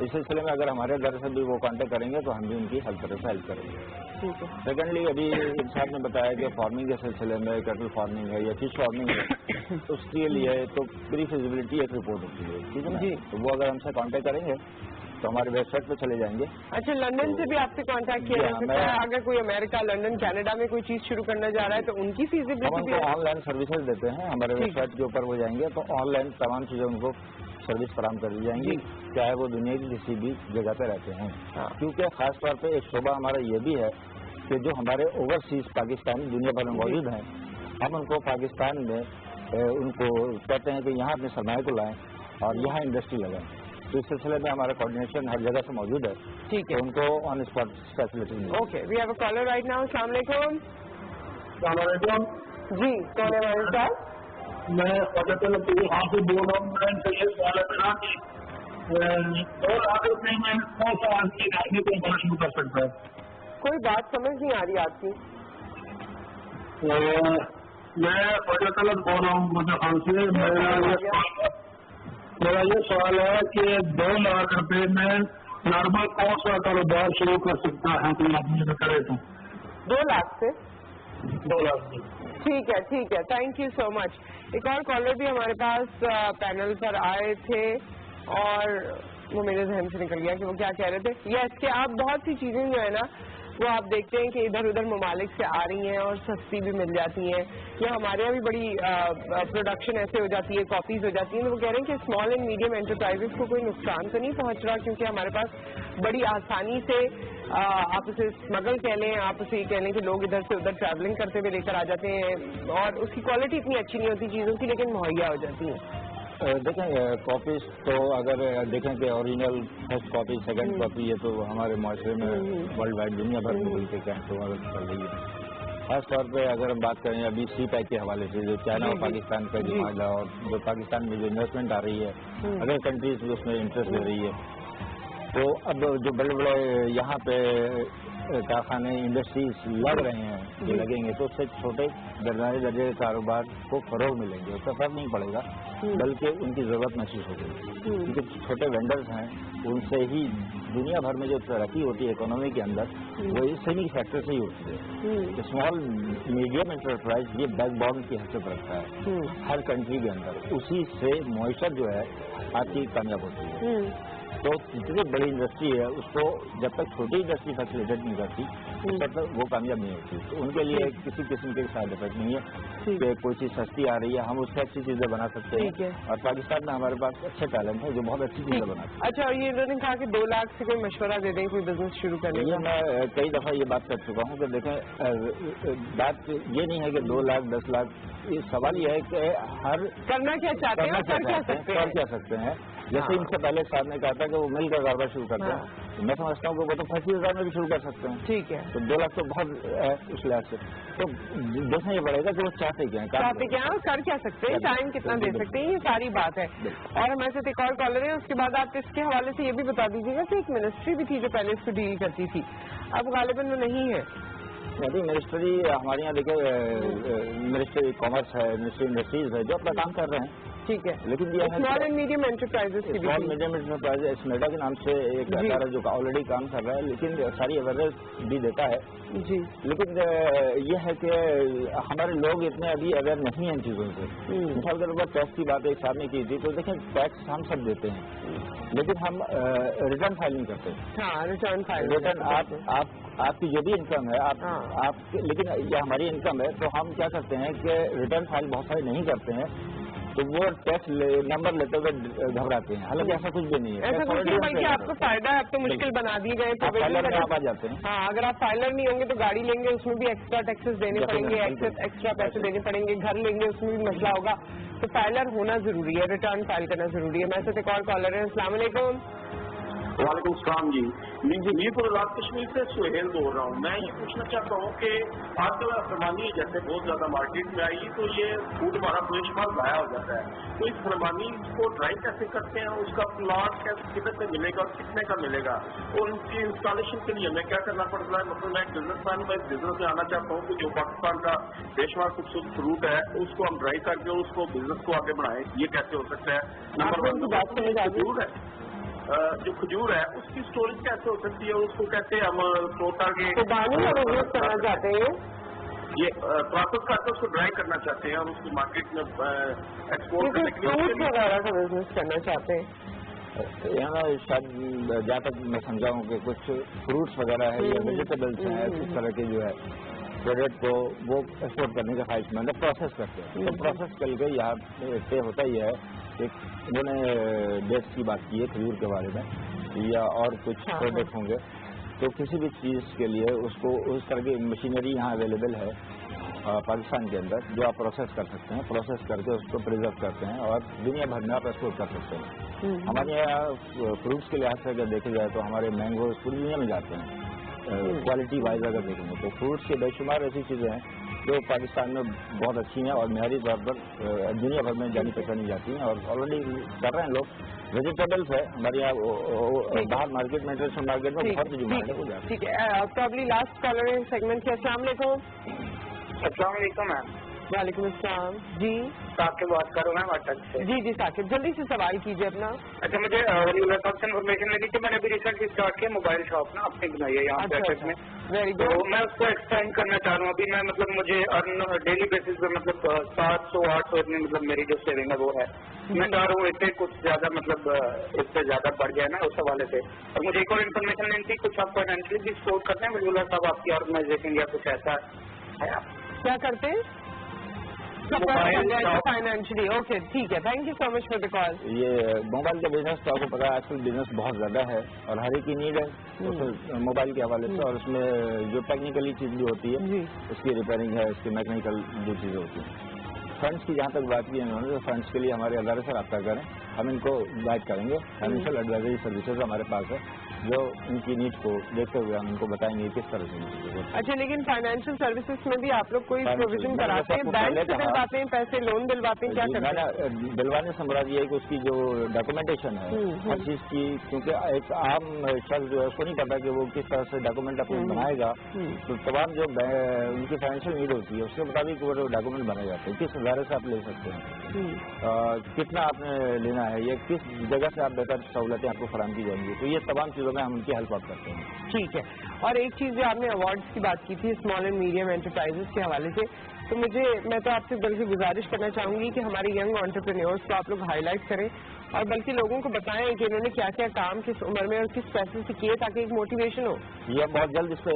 इस सिलसिले में अगर हमारे दर से भी वो कांटेक्ट करेंगे तो हम भी उनकी हर तरह से हेल्प करेंगे। सेकेंडली अभी साहब ने बताया कि फार्मिंग के सिलसिले में कैटल फार्मिंग है या फिश फार्मिंग है, उसके लिए तो प्री फिजिबिलिटी एक रिपोर्ट होती है, ठीक है ना? तो वो अगर हमसे कांटेक्ट करेंगे तो हमारे वेबसाइट पे चले जाएंगे। अच्छा, लंदन से भी आपसे कांटेक्ट किया जा सकता है? अगर कोई अमेरिका, लंदन, कनाडा में कोई चीज शुरू करना चाह रहा है तो उनकी फीजिबिलिटी ऑनलाइन सर्विसेज देते हैं। हमारे वेबसाइट के ऊपर वो जाएंगे तो ऑनलाइन तमाम चीजें उनको सर्विस फराहम कर दी जाएंगी, चाहे वो दुनिया की किसी भी जगह पे रहते हैं। क्योंकि खास तौर पे एक शोबा हमारा ये भी है कि जो हमारे ओवरसीज पाकिस्तानी दुनिया भर में मौजूद हैं, हम उनको पाकिस्तान में उनको कहते हैं कि यहाँ अपने सरमाए को लाएं और यहाँ इंडस्ट्री लगाएं। तो इस सिलसिले में हमारा कोऑर्डिनेशन हर जगह से मौजूद है। ठीक है, तो उनको ऑन स्पॉट फैसिलिटी मिलेगी। Okay, we have a caller right now. अस्सलाम वालेकुम। जी, कौन है हमारे साथ? मैं आपसे बोल रहा हूँ। मैं ये सवाल है कि 2 लाख रुपये में कौन सा आदमी आदमी को बड़ा शुरू कर सकता है? कोई बात समझ नहीं आ रही आपकी। मैं फजल बोल रहा हूँ मुझे खान से। मेरा ये सवाल है कि 2 लाख रुपए में नॉर्मल कौन सा कारोबार शुरू कर सकता है कोई आदमी अगर करे तो? 2 लाख से? 2 लाख से। ठीक है, ठीक है, थैंक यू सो मच। एक और कॉलर भी हमारे पास पैनल पर आए थे और वो मेरे जहन से निकल गया कि वो क्या कह रहे थे। यस, कि आप बहुत सी चीजें जो है ना वो आप देखते हैं कि इधर उधर ममालिक से आ रही हैं और सस्ती भी मिल जाती हैं, या हमारे यहाँ भी बड़ी प्रोडक्शन ऐसे हो जाती है, कॉपीज हो जाती हैं। तो वो कह रहे हैं कि स्मॉल एंड मीडियम एंटरप्राइजेस को कोई नुकसान तो नहीं पहुंच रहा, क्योंकि हमारे पास बड़ी आसानी से आप उसे स्मगल कह लें, आप उसे ये कह लें कि लोग इधर से उधर ट्रैवलिंग करते हुए लेकर आ जाते हैं और उसकी क्वालिटी इतनी अच्छी नहीं होती चीज़ों की, लेकिन मुहैया हो जाती है। देखें कॉपीज तो अगर देखें कि original first copy, second copy, ये तो हमारे माशरे में वर्ल्ड वाइड दुनिया भर में मिलते कैंप चल रही है। खास तौर पे अगर हम बात करें अभी सी पैक के हवाले से जो चाइना और पाकिस्तान का डिमांड है और जो पाकिस्तान में जो इन्वेस्टमेंट आ रही है, अगर कंट्रीज भी उसमें इंटरेस्ट ले रही है, तो अब जो बड़े बड़े यहाँ पे कारखाने इंडस्ट्रीज लग रहे हैं जो लगेंगे तो उससे छोटे दर्जाई दर्जे के कारोबार को फरोग मिलेंगे, उसका फर्क नहीं पड़ेगा, बल्कि उनकी जरूरत महसूस होगी। क्योंकि छोटे वेंडर्स हैं, उनसे ही दुनिया भर में जो तरक्की होती है इकोनॉमी के अंदर वो इस सेमी सेक्टर से ही होती है। स्मॉल मीडियम एंटरप्राइज ये बैकबोन की हैसियत रखता है हर कंट्री के अंदर, उसी से मुआशरत जो है आपकी कामयाब होती है। तो जितनी बड़ी इंडस्ट्री है उसको जब तक छोटी इंडस्ट्री फैसिलिटेट नहीं करती तब तक वो कामयाब नहीं होती। तो उनके लिए किसी किस्म के साइड इफेक्ट नहीं है कि कोई चीज़ सस्ती आ रही है, हम उससे अच्छी चीज़ें बना सकते हैं। और पाकिस्तान में हमारे पास अच्छे टैलेंट है जो बहुत अच्छी चीज़ें बनाते हैं। अच्छा, ये इन्होंने कहा कि 2 लाख से कोई मशवरा दे दें कोई बिजनेस शुरू करने का। मैं कई दफ़ा ये बात कर चुका हूँ कि देखें बात ये नहीं है कि 2 लाख 10 लाख, ये सवाल ये है कि हर करना क्या चाहते हैं, कर क्या सकते हैं। जैसे इनसे पहले साहब ने कहा था कि वो मिल का कारोबार शुरू करते हैं, मैं समझता हूँ कि वो तो 25,000 में भी शुरू कर सकते हैं। ठीक है, तो 2 लाख तो बहुत है उस लिहाज से। तो देखना ये पड़ेगा कि वो चाहते क्या है और कर क्या सकते हैं, टाइम कितना दे सकते हैं, ये सारी बात है। और हमारे साथ एक और कॉलर है, उसके बाद आप इसके हवाले से ये भी बता दीजिएगा कि एक मिनिस्ट्री भी थी जो पहले इसको डील करती थी, अब गालिबन वो नहीं है। नहीं, मिनिस्ट्री हमारे यहाँ देखिए मिनिस्ट्री कॉमर्स है, मिनिस्ट्री इंडस्ट्रीज है जो अपना काम कर रहे हैं। ठीक है, लेकिन ये स्मॉल एंड मीडियम एंटरप्राइजेस की स्मॉल मीडियम एंटरप्राइज एस्मेडा के नाम से एक अदारा जो ऑलरेडी काम कर रहा है, लेकिन सारी अवेयरनेस भी देता है जी। लेकिन ये है कि हमारे लोग इतने अभी अवेयर नहीं हैं इन चीज़ों से। मिसाल के तौर पर टैक्स की बात एक साहब ने की थी, तो देखें टैक्स हम सब देते हैं लेकिन हम रिटर्न फाइल नहीं करते। हाँ, रिटर्न फाइल, रिटर्न आपकी जो भी इनकम है आप लेकिन ये हमारी इनकम है, तो हम क्या करते हैं कि रिटर्न फाइल बहुत सारे नहीं करते हैं, तो वो टैक्स नंबर लेते हुए घबराते हैं, हालांकि ऐसा कुछ भी नहीं है। ऐसा कुछ नहीं, बल्कि आपको फायदा है, अब तो मुश्किल बना दिए गए तो आप आ जाते हैं। हाँ, अगर आप फाइलर नहीं होंगे तो गाड़ी लेंगे उसमें भी एक्स्ट्रा टैक्सेस देने पड़ेंगे, एक्स्ट्रा पैसे देने पड़ेंगे, घर लेंगे उसमें भी मसला होगा, तो फाइलर होना जरूरी है, रिटर्न फाइल करना जरूरी है। मैं एक और कॉलर है, अस्सलाम वालेकुम। वालेकुम सलाम जी, मीरपुर आजाद कश्मीर से सुहेल बोल रहा हूँ। मैं ये पूछना चाहता हूँ कि आजकल फरमानी जैसे बहुत ज्यादा मार्केट में आई, तो ये फूड हमारा बेशुमार ज़ाया हो जाता है, तो इस फरमानी को ड्राई कैसे करते हैं, उसका प्लाट कितने से मिलेगा और कितने का मिलेगा, और उसकी इंस्टॉलेशन के लिए हमें क्या करना पड़ता है। मतलब मैं एक बिजनेसमैन, मैं इस बिजनेस में आना चाहता हूँ कि जो पाकिस्तान का बेशुमार खूबसूरत फ्रूट है उसको हम ड्राई करके उसको बिजनेस को आगे बढ़ाएं, ये कैसे हो सकता है। नंबर 1 खजूर है, जो खजूर है उसकी स्टोरेज कैसे हो सकती है, उसको कैसे हम स्टोर करके करना चाहते हैं, ये प्रोसेस करके उसको ड्राई करना चाहते हैं और उसको मार्केट में एक्सपोर्ट करने के लिए वगैरह का बिजनेस करना चाहते हैं। यहाँ शायद जहाँ तक मैं समझाऊँ कि कुछ फ्रूट्स वगैरह है या वेजिटेबल्स हैं, इस तरह के जो है प्रोडक्ट को वो एक्सपोर्ट करने का ख्वाहिश में प्रोसेस करते हैं। तो प्रोसेस करके यहाँ पे होता ही है कि उन्होंने डेट्स की बात की है खजूर के बारे में या और कुछ प्रोडक्ट होंगे, तो किसी भी चीज़ के लिए उसको उस तरह की मशीनरी यहाँ अवेलेबल है पाकिस्तान के अंदर जो आप प्रोसेस कर सकते हैं, प्रोसेस करके उसको प्रिजर्व करते हैं और दुनिया भर में आप एक्सपोर्ट कर सकते हैं। हमारे यहाँ फ्रूट्स के लिहाज से अगर देखे जाए तो हमारे मैंगोज पूरी दुनिया में जाते हैं, क्वालिटी वाइज अगर देखेंगे तो फ्रूट्स के बेशुमार ऐसी चीज़ें हैं जो पाकिस्तान में बहुत अच्छी हैं और मेहरी तौर पर दुनिया भर में जानी पहचानी जाती हैं और ऑलरेडी कर रहे हैं लोग। वेजिटेबल्स है हमारे यहाँ बाहर मार्केट में, इंटरनेशनल मार्केट में बहुत डिमांड है, वो जाती है। ठीक है, प्रॉब्ली लास्ट कॉलर है सेगमेंट के। अस्सलाम वालेकुम। अस्सलाम वालेकुम मैम। वालेकुम अस्सलाम जी। साकिब बात कर रहा हूँ मैं अटक से। जी जी साकिब, जल्दी से सवाल कीजिए अपना। अच्छा, मुझे वलीउल्लाह साहब से इन्फॉर्मेशन मिली कि मैंने अभी रिसेंटली स्टार्ट किया मोबाइल शॉप ना अपनी बनाई है यहाँ पे में, तो मैं उसको एक्सटेंड करना चाह रहा हूँ। अभी मैं मतलब मुझे डेली बेसिस पे मतलब 700-800 इतनी मतलब मेरी जो सेविंग है वो है। मैं चाह रहा हूँ इससे कुछ ज्यादा मतलब इससे ज्यादा बढ़ जाए ना उस हवाले से। और मुझे एक और इन्फॉर्मेशन लेनी थी, कुछ आप फाइनेंशियली भी सपोर्ट करते हैं वलीउल्लाह साहब आपकी ऑर्गेनाइजेशन या कुछ ऐसा है? आप क्या करते हैं? फाइनेंशियली। ओके, ठीक है, thank you so much for the call. ये मोबाइल का बिजनेस तो आपको पता है आजकल बिजनेस बहुत ज्यादा है और हर एक की नीड है मोबाइल के हवाले से, और उसमें जो टेक्निकली चीज भी होती है उसकी रिपेयरिंग है, उसकी मैकेनिकल जो चीजें होती हैं। फंड्स की जहाँ तक बात की इन्होंने, तो फंड्स के लिए हमारे अदारे से रब्ता करें, हम इनको गाइड करेंगे। फाइनेंशियल एडवाइजरी सर्विसेज हमारे पास है जो इनकी नीड को देखते हुए हम इनको बताएंगे किस तरह से। अच्छा, लेकिन फाइनेंशियल सर्विसेज में भी आप लोग कोई प्रोविजन कराते हैं? बैंक से दिलवाते हैं पैसे, लोन दिलवाते हैं, क्या करते हैं? दिलवाने से मुराद ये है कि उसकी जो डॉक्यूमेंटेशन है हर चीज की, क्योंकि एक आम शख्स जो है उसको नहीं पता कि वो किस तरह से डॉक्यूमेंट अपने बनाएगा, तो तमाम जो उनकी फाइनेंशियल नीड होती है उसके मुताबिक वो डॉक्यूमेंट बनाए जाते हैं। किस अदारे से आप ले सकते हैं, कितना आपने लेना है, ये किस जगह से आप बेहतर सहूलतें आपको फराहम की जाएंगी, तो ये तमाम चीजों में हम उनकी हेल्प आप करते हैं। ठीक है, और एक चीज जो आपने अवार्ड्स की बात की थी स्मॉल एंड मीडियम एंटरप्राइजेस के हवाले से, तो मैं तो आपसे दिल से गुजारिश करना चाहूंगी कि हमारे यंग एंटरप्रेन्योर्स को आप लोग हाईलाइट करें और बल्कि लोगों को बताएं कि इन्होंने क्या क्या काम किस उम्र में और किस पैसे से किए, ताकि एक मोटिवेशन हो। ये बहुत जल्द इस पे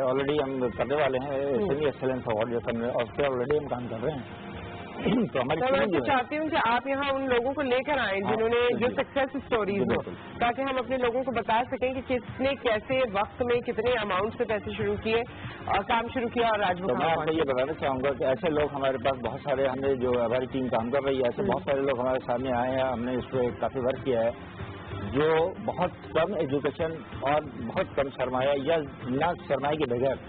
ऑलरेडी हम करने वाले हैं, सेमी एक्सेलेंस अवार्ड जैसा, और उस पर ऑलरेडी हम काम कर रहे हैं। तो हमारी मैं चाहती हूँ कि आप यहाँ उन लोगों को लेकर आएं जिन्होंने जो सक्सेस स्टोरीज हो, ताकि हम अपने लोगों को बता सकें कि किसने कैसे वक्त में कितने अमाउंट से पैसे शुरू किए और काम शुरू किया और आज तो मैं आपको ये बताना चाहूँगा कि ऐसे लोग हमारे पास बहुत सारे, हमने जो हमारी टीम काम कर रही है, ऐसे बहुत सारे लोग हमारे सामने आए हैं, हमने इस पर काफ़ी वर्क किया है, जो बहुत कम एजुकेशन और बहुत कम सरमाया या ना सरमाए के बगैर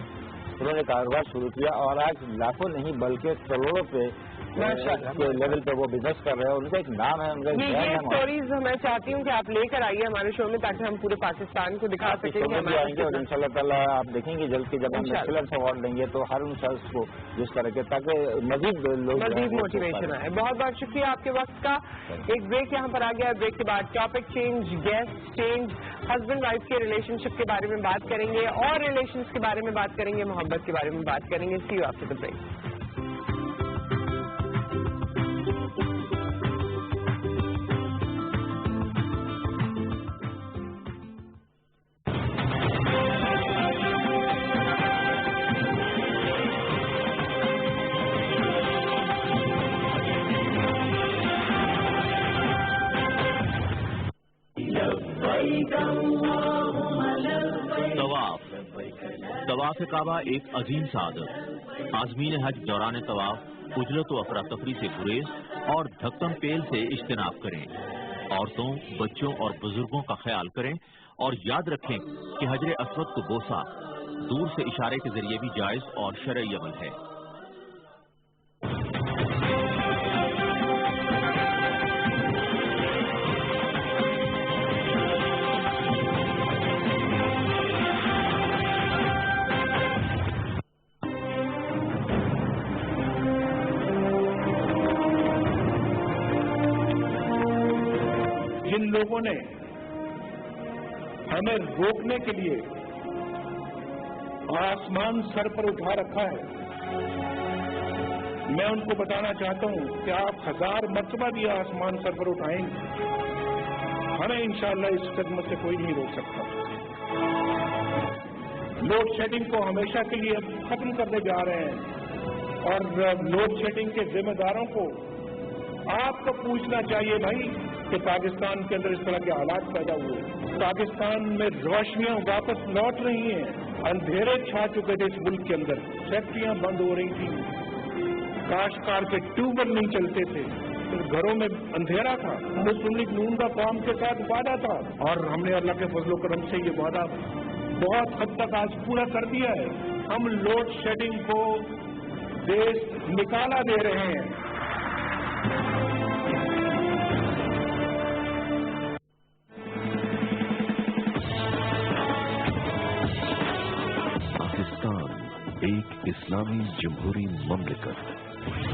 उन्होंने कारोबार शुरू किया और आज लाखों नहीं बल्कि करोड़ों पे के लेवल पे वो बिजनेस कर रहे हैं। उनका एक नाम है, उनका ये स्टोरीज मैं चाहती हूँ कि आप लेकर आइए हमारे शो में, ताकि हम पूरे पाकिस्तान को दिखा सकें। आएंगे और इंशाल्लाह ताला आप देखेंगे जल्द कि जब हम एक्सीलेंस अवार्ड देंगे तो हर उन शख्स को जिस तरह के, ताकि मजीद लोग मजीद मोटिवेशन आए। बहुत बहुत शुक्रिया आपके वक्त का। एक ब्रेक यहाँ पर आ गया, ब्रेक के बाद topic change, guest change, husband wife के रिलेशनशिप के बारे में बात करेंगे और रिलेशंस के बारे में बात करेंगे, मोहब्बत के बारे में बात करेंगे। सी यू आफ्टर द ब्रेक। तवाफ काबा एक अजीम सादत। आज़मीन हज दौरान तवाफ उजलत व अफरा तफरी से गुरेज और ढक्कन पेल से इज्तनाब करें। औरतों, बच्चों और बुजुर्गों का ख्याल करें और याद रखें कि हजर अस्वद को बोसा दूर से इशारे के जरिए भी जायज और शरई अमल है। जिन लोगों ने हमें रोकने के लिए आसमान सर पर उठा रखा है, मैं उनको बताना चाहता हूं कि आप 1000 मर्तबा भी आसमान सर पर उठाएंगे, हमें इंशाअल्लाह इस कदम से कोई नहीं रोक सकता। लोड शेडिंग को हमेशा के लिए खत्म करने जा रहे हैं और लोड शेडिंग के जिम्मेदारों को आपको पूछना चाहिए भाई कि पाकिस्तान के अंदर इस तरह के हालात पैदा हुए, पाकिस्तान में रोशनियां वापस लौट रही हैं, अंधेरे छा चुके थे इस मुल्क के अंदर, फैक्ट्रियां बंद हो रही थी, काश्तकार के ट्यूबवेल नहीं चलते थे, फिर घरों में अंधेरा था। मुस्लिम लीग नून का कौम के साथ वादा था और हमने अल्लाह के फजल करम से ये वादा बहुत हद तक आज पूरा कर दिया है। हम लोड शेडिंग को देश निकाला दे रहे हैं। एक इस्लामी जमहूरी ममलिकत,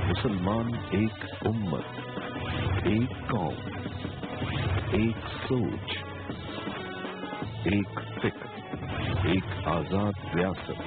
मुसलमान एक उम्मत, एक कौम, एक सोच, एक फिक्र, एक आजाद रियासत।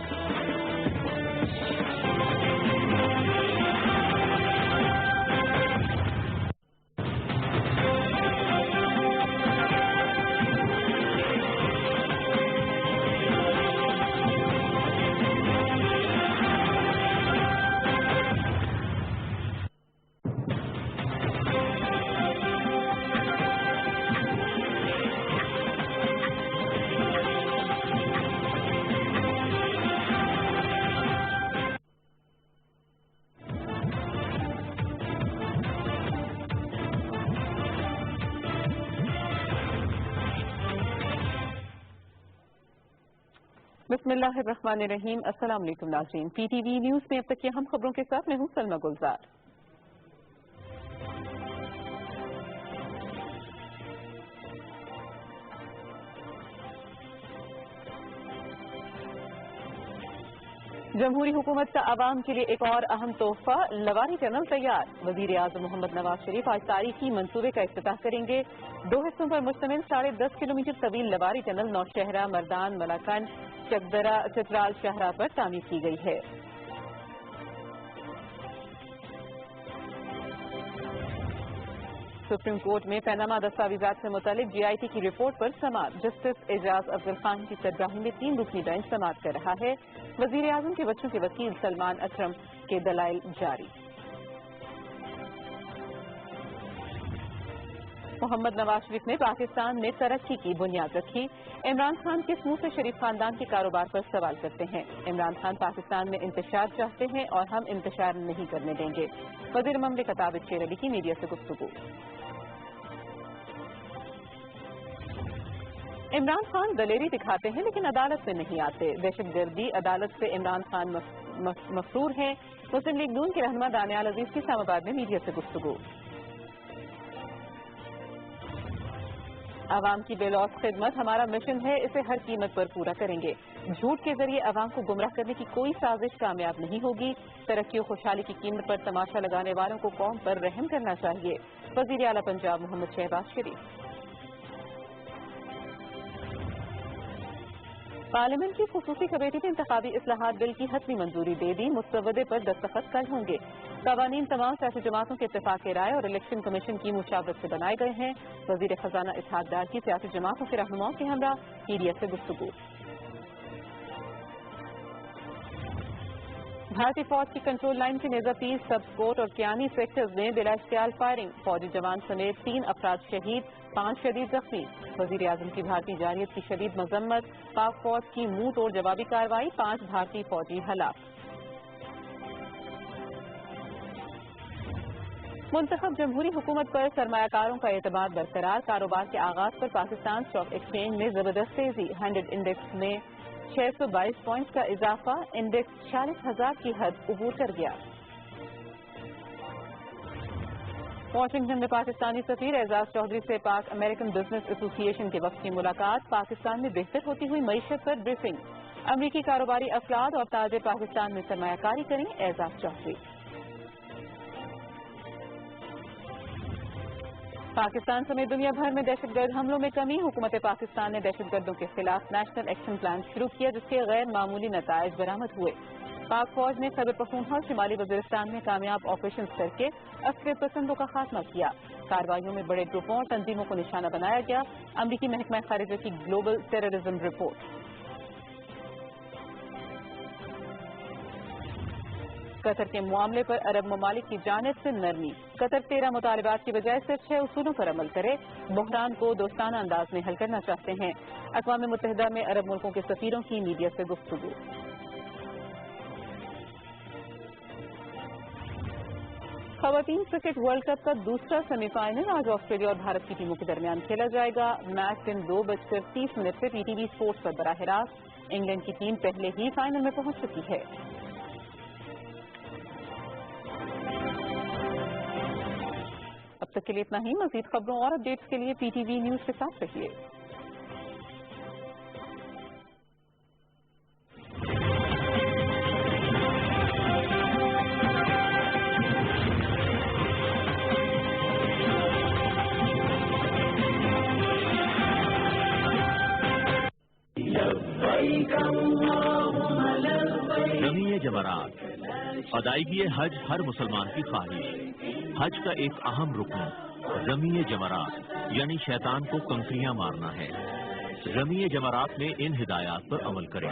बिस्मिल्लाहिर्रहमानिर्रहीम। अस्सलाम वालेकुम नाज़रीन। PTV न्यूज़ में अब तक की अहम खबरों के साथ मैं हूं सलमा गुलजार। जमहूरी हुकूमत का आवाम के लिए एक और अहम तोहफा, लवारी टनल तैयार। वजीर आज़म मोहम्मद नवाज शरीफ आज तारीखी मंसूबे का इफ्तिताह करेंगे। 2 हिस्सों पर मुश्तमिल 10.5 किलोमीटर तवील लवारी टनल नौशहरा, मर्दान, मलाकन, चकदरा, चित्राल शाहरा पर तामीर की गई है। सुप्रीम कोर्ट में पैनामा दस्तावेजात से मुतालिक GIT की रिपोर्ट पर समाअत। जस्टिस एजाज अफजल खान की सरबराही में 3 रुकनी बेंच समाअत कर रहा है। वजीर आजम के बच्चों के वकील सलमान अकरम के दलाइल जारी। محمد نواز شریف نے پاکستان میں ترقی کی بنیاد رکھی. عمران خان کس منہ سے شریف خاندان کے کاروبار پر سوال کرتے ہیں. عمران خان پاکستان میں انتشار چاہتے ہیں اور ہم انتشار نہیں کرنے دیں گے. وزیر مملکت عابد شیر علی کی میڈیا سے گفتگو. عمران خان دلیری دکھاتے ہیں لیکن عدالت میں نہیں آتے. دہشت گردی عدالت سے عمران خان مفرور ہیں. مسلم لیگ نون کے رہنما دانیال عزیز کی اسلام آباد میں میڈیا سے گفتگو. عوام کی بے لوث خدمت ہمارا مشن ہے, اسے ہر قیمت پر پورا کریں گے. جھوٹ کے ذریعے عوام کو گمراہ کرنے کی کوئی سازش کامیاب نہیں ہوگی. ترقی و خوشحالی کی قیمت پر تماشا لگانے والوں کو قوم پر رحم کرنا چاہیے. وزیر اعلیٰ پنجاب محمد شہباز شریف. پارلیمنٹ کی خصوصی کمیٹی نے انتخابی اصلاحات بل کی حتمی منظوری دے دی. مسودے پر دستخط کل ہوں گے. قوانین تمام سیاسی جماعتوں کے اتفاق رائے اور الیکشن کمیشن کی مشاورت سے بنائے گئے ہیں. وزیر خزانہ اسحاق ڈار کی سیاسی جماعتوں کے رہنماؤں کے ہمراہ میڈیا سے گفتگو. بھارتی فوج کی کنٹرول لائن کے نیزہ پیر سب اسپورٹ اور کیانی سیکٹرز میں بلا اشتعال فائرنگ. فوجی جوان سمیت 3 افراد شہید, 5 شدید زخمی. وزیر اعظم کی بھارتی جارحیت کی شدید مذمت. پاک فوج کی منہ توڑ جوابی کارروائی, 5 بھارتی فوجی ہلاک. منتخب جمہوری حکومت پر سرمایہ کاروں کا اعتماد برقرار. کاروبار کے آغاز پر پاکستان اسٹاک ایکسچینج میں زبردست تیزی. 100 انڈیکس میں 622 پوائنٹس کا اضافہ. انڈیکس 46,000 کی حد عبور کر گیا. واشنگٹن میں پاکستانی سفیر اعزاز چودھری سے پاک امریکن بزنس ایسوسی ایشن کے وفد کی ملاقات. پاکستان میں بہتر ہوتی ہوئی معیشت پر بریفنگ. امریکی کاروباری افراد اور تاجر پاکستان میں سرمایہ کاری کریں, اعزاز چودھری. پاکستان سمیت دنیا بھر میں دہشت گرد حملوں میں کمی. حکومت پاکستان نے دہشت گردوں کے خلاف نیشنل ایکشن پلان شروع کیا جس کے غیر معمولی نتائج برآمد ہوئے. پاک فوج نے خیبر پختونخوا اور شمالی وزیرستان میں کامیاب آپریشنز کر کے عسکریت پسندوں کا خاتمہ کیا. کارروائیوں میں بڑے گروپوں اور تنظیموں کو نشانہ بنایا گیا. امریکی محکمہ خارجہ کی گلوبل ٹیررزم رپورٹ. قطر کے معاملے پر عرب ممالک کی جانب سے نرمی. قطر 13 مطالبات کی بجائے صرف 6 اصولوں پر عمل کرے. بحران کو دوستانہ انداز میں حل کرنا چاہتے ہیں. اقوام متحدہ میں عرب ملکوں کے سفیروں کی میڈیا سے گفتگو. خواتین کرکٹ ورلڈ کپ کا دوسرا سیمی فائنل آج آسٹریلیا اور بھارت کی ٹیموں کے درمیان کھیلا جائے گا. میچ دن 2:30 سے پی ٹی وی اسپورٹس پر براہ راست. انگلینڈ کی ٹیم پہلے ہی فائنل میں پہنچ چکی ہے. اب تک کے لیے اتنا ہی. مزید خبروں اور اپڈیٹس کے لیے پی ٹی وی نیوز کے ساتھ رہیے. جمیع جمرات. ادائیگی حج ہر مسلمان کی خواہش. حج کا ایک اہم رکن جمیع جمرات یعنی شیطان کو کنکریاں مارنا ہے. جمیع جمرات میں ان ہدایات پر عمل کریں.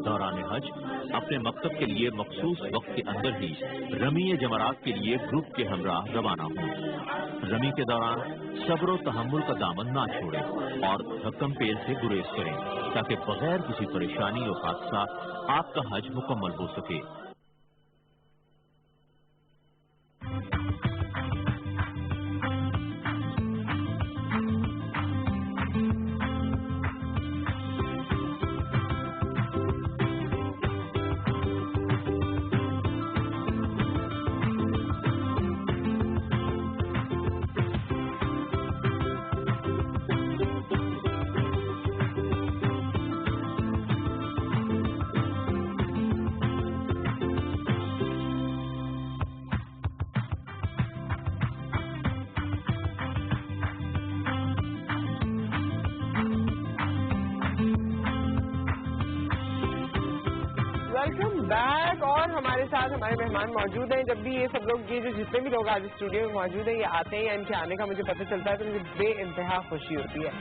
دوران حج اپنے مقصد کے لیے مخصوص وقت کے اندر ہی جمیع جمرات کے لیے گروپ کے ہمراہ روانہ ہوں. رمی کے دوران صبر و تحمل کا دامن نہ چھوڑیں اور ڈھکن پیل سے گریز کریں تاکہ بغیر کسی پریشانی اور حادثہ آپ کا حج مکمل ہو سکے. Welcome back. اور ہمارے ساتھ ہمارے مہمان موجود ہیں. جب بھی یہ سب لوگ یہ جو جتنے بھی لوگ آج اسٹوڈیو میں موجود ہیں یہ آتے ہیں یا ان کے آنے کا مجھے پتہ چلتا ہے تو مجھے بے انتہا خوشی ہوتی ہے.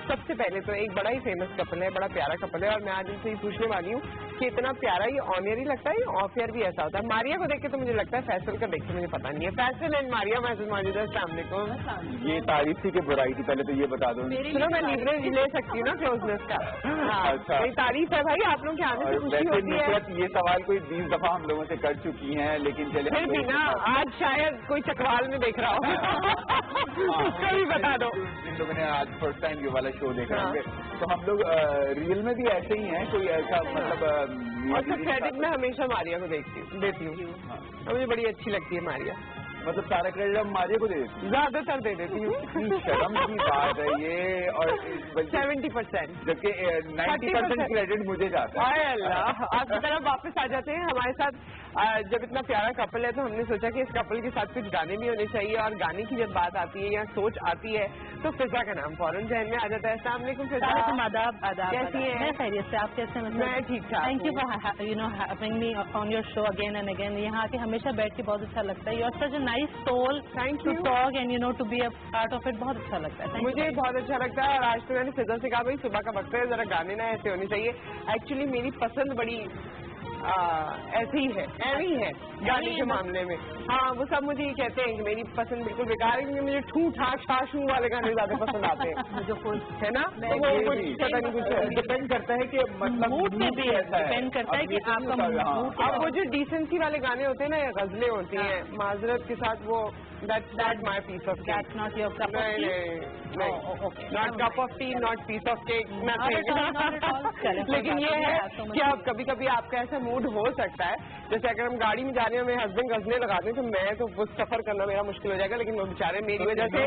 سب سے پہلے تو ایک بڑا ہی فیمس کپل ہے, بڑا پیارا کپل ہے, اور میں آج ان سے یہ پوچھنے والی ہوں کہ اتنا پیارا یہ آن ایئر ہی لگتا ہے, یہ آف ایئر بھی ایسا ہوتا ہے. ماریا کو دیکھ کے تو مجھے لگتا ہے, فیصل کا دیکھ کے مجھے پتا نہیں ہے. فیصل اینڈ ماریا محسوس موجود ہے. السلام علیکم. یہ تعریف تھی کہ برائی تھی, پہلے تو یہ بتا دو. چلو میں لیوریج لے سکتی ہوں نا کلوزنس کا. اچھا تعریف ہے بھائی, آپ لوگ کے آنے سے خوشی ہوتی ہے. یہ سوال کوئی 20 دفعہ ہم لوگوں سے کر چکی ہیں, لیکن چلے پھر بھی نا آج شاید کوئی چکوال میں دیکھ رہا ہو, اس کو بھی بتا دو. جن لوگوں نے آج فرسٹ ٹائم یہ والا شو دیکھا ہوں گے, تو ہم لوگ ریئل میں بھی ایسے ہی ہیں, کوئی ایسا مطلب. اور سب کریڈٹ میں ہمیشہ ماریا کو دیتی ہوں, مجھے بڑی اچھی لگتی ہے ماریا. مطلب سارا کریڈٹ ہم ماریا کو دے دیتی ہوں, زیادہ تر دے دیتی ہوں. شرم کی بات ہے یہ. اور 70%, جبکہ 90% کریڈٹ مجھے جاتا ہے. اللہ, آپ کی طرف واپس آ جاتے ہیں ہمارے ساتھ. جب اتنا پیارا کپل ہے تو ہم نے سوچا کہ اس کپل کے ساتھ کچھ گانے بھی ہونے چاہیے, اور گانے کی جب بات آتی ہے یا سوچ آتی ہے تو فضا کا نام فوراً ذہن میں آ جاتا ہے. السلام علیکم فضا. آداب. کیسی ہیں؟ میں خیریت سے, آپ کیسے ہیں؟ میں ٹھیک ٹھاک. Thank you for having me on your show again and again. یہاں کے ہمیشہ بیٹھ کے بہت اچھا لگتا ہے. You are such a nice soul to talk and to be a part of it. بہت اچھا لگتا ہے. مجھے بہت اچھا لگتا ہے. اور آج تو میں نے فضا سے کہا بھائی صبح کا وقت ہے, ذرا گانے نہ ایسے ہونے چاہیے. ایکچولی میری پسند بڑی ایسی ہے, ایوی ہے گانے کے معاملے میں. ہاں, وہ سب مجھے یہ کہتے ہیں کہ میری پسند بالکل بیکار ہے, کیونکہ مجھے ٹھو ٹھا شا شو والے گانے زیادہ پسند آتے ہیں, ہے نا. ڈپینڈ کرتا ہے کہ موڈ میں بھی ڈپینڈ کرتا ہے کہ آپ کا. اب وہ جو ڈیسنسی والے گانے ہوتے ہیں نا, یا غزلیں ہوتی ہیں, معذرت کے ساتھ وہ that's my piece of cake. That's not your cup of tea? Not cup of tea, not piece of cake, nothing. لیکن یہ ہے کہ اب کبھی کبھی آپ کا ایسا موڈ ہو سکتا ہے, جیسے اگر ہم گاڑی میں جانے میں ہسبینڈ غزلیں لگاتے ہیں تو میں تو وہ سفر کرنا میرا مشکل ہو جائے گا, لیکن وہ بیچارے میری وجہ سے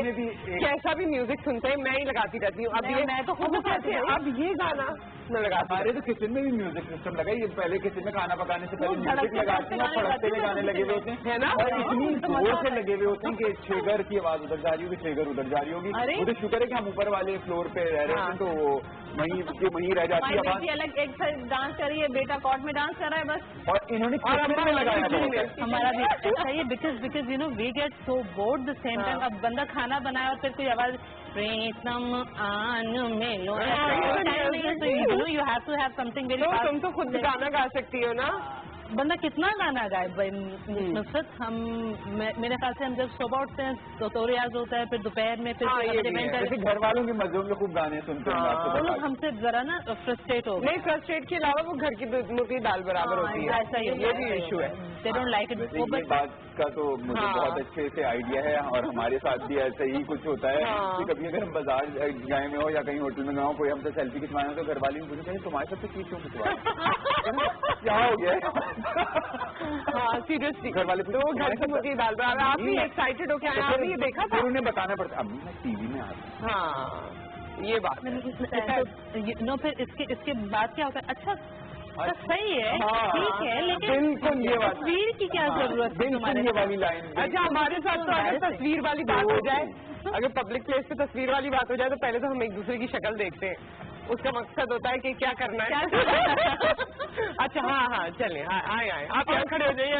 کیسا بھی میوزک سنتے ہیں میں ہی لگاتی رہتی ہوں. اب یہ میں تو خود کہتے ہیں اب یہ گانا میں لگاتی. ہمارے تو کچن میں بھی میوزک سسٹم لگا, یہ پہلے کچن میں کھانا پکانے سے پہلے میوزک لگاتے ہیں, پڑھتے ہوئے گانے لگے ہوئے ہوتے ہیں, اور اتنی زور سے لگے ہوئے ہوتے ہیں کہ چھیگر کی آواز ادھر جا رہی ہوگی, چھیگر ادھر جا رہی ہوگی. مجھے شکر ہے کہ ہم اوپر والے فلور پہ رہ رہے ہیں, تو وہ وہیں رہ جاتی ہے. الگ ایک سائڈ ڈانس کر رہی ہے, بیٹا کارٹ میں ڈانس کر رہا ہے بس, اور انہوں نے ہمارا بھی ایسا ہی. Because we get so bored the same time. اب بندہ کھانا بنایا اور پھر کوئی آواز پریتم آن میلو, you have to have something very. تم تو خود گانا گا سکتی ہو نا, بندہ کتنا گانا گائے بھائی. نصرت, ہم میرے خیال سے ہم جب صبح اٹھتے ہیں تو ریاض ہوتا ہے, پھر دوپہر میں, پھر گھر والوں کے مزوں میں خوب گانے سنتے ہیں. وہ لوگ ہم سے ذرا نا فرسٹریٹ ہو گئے. نہیں, فرسٹریٹ کے علاوہ وہ گھر کی مرغی دال برابر ہوتی ہے, ایسا یہ بھی ایشو ہے. They don't like it. یہ بات کا تو مجھے بہت اچھے سے آئیڈیا ہے, اور ہمارے ساتھ بھی ایسا ہی کچھ ہوتا ہے کہ کبھی اگر ہم بازار گئے میں ہو یا کہیں ہوٹل میں گئے ہوں, کوئی ہم سے سیلفی کھنچوانا ہو تو گھر والے پوچھتے ہیں تمہارے ساتھ تو کیوں کھنچوایا, کیا ہو گیا. ہاں سیریسلی, گھر والے تو گھر کی مرغی دال برابر. آپ بھی ایکسائٹیڈ ہو کے آئے, آپ نے یہ دیکھا تھا, انہیں بتانا پڑتا اب میں ٹی وی میں آتا. ہاں یہ بات نو. پھر اس کے بعد کیا ہوتا ہے, اچھا صحیح ہے, ٹھیک ہے, لیکن تصویر کی کیا ضرورت ہے تمہارے والی لائن. اچھا ہمارے ساتھ تو اگر تصویر والی بات ہو جائے, اگر پبلک پلیس پہ تصویر والی بات ہو جائے تو پہلے تو ہم ایک دوسرے کی شکل دیکھتے ہیں, اس کا مقصد ہوتا ہے کہ کیا کرنا ہے. اچھا ہاں چلیں, آئے آپ یہاں کھڑے ہو جائیے.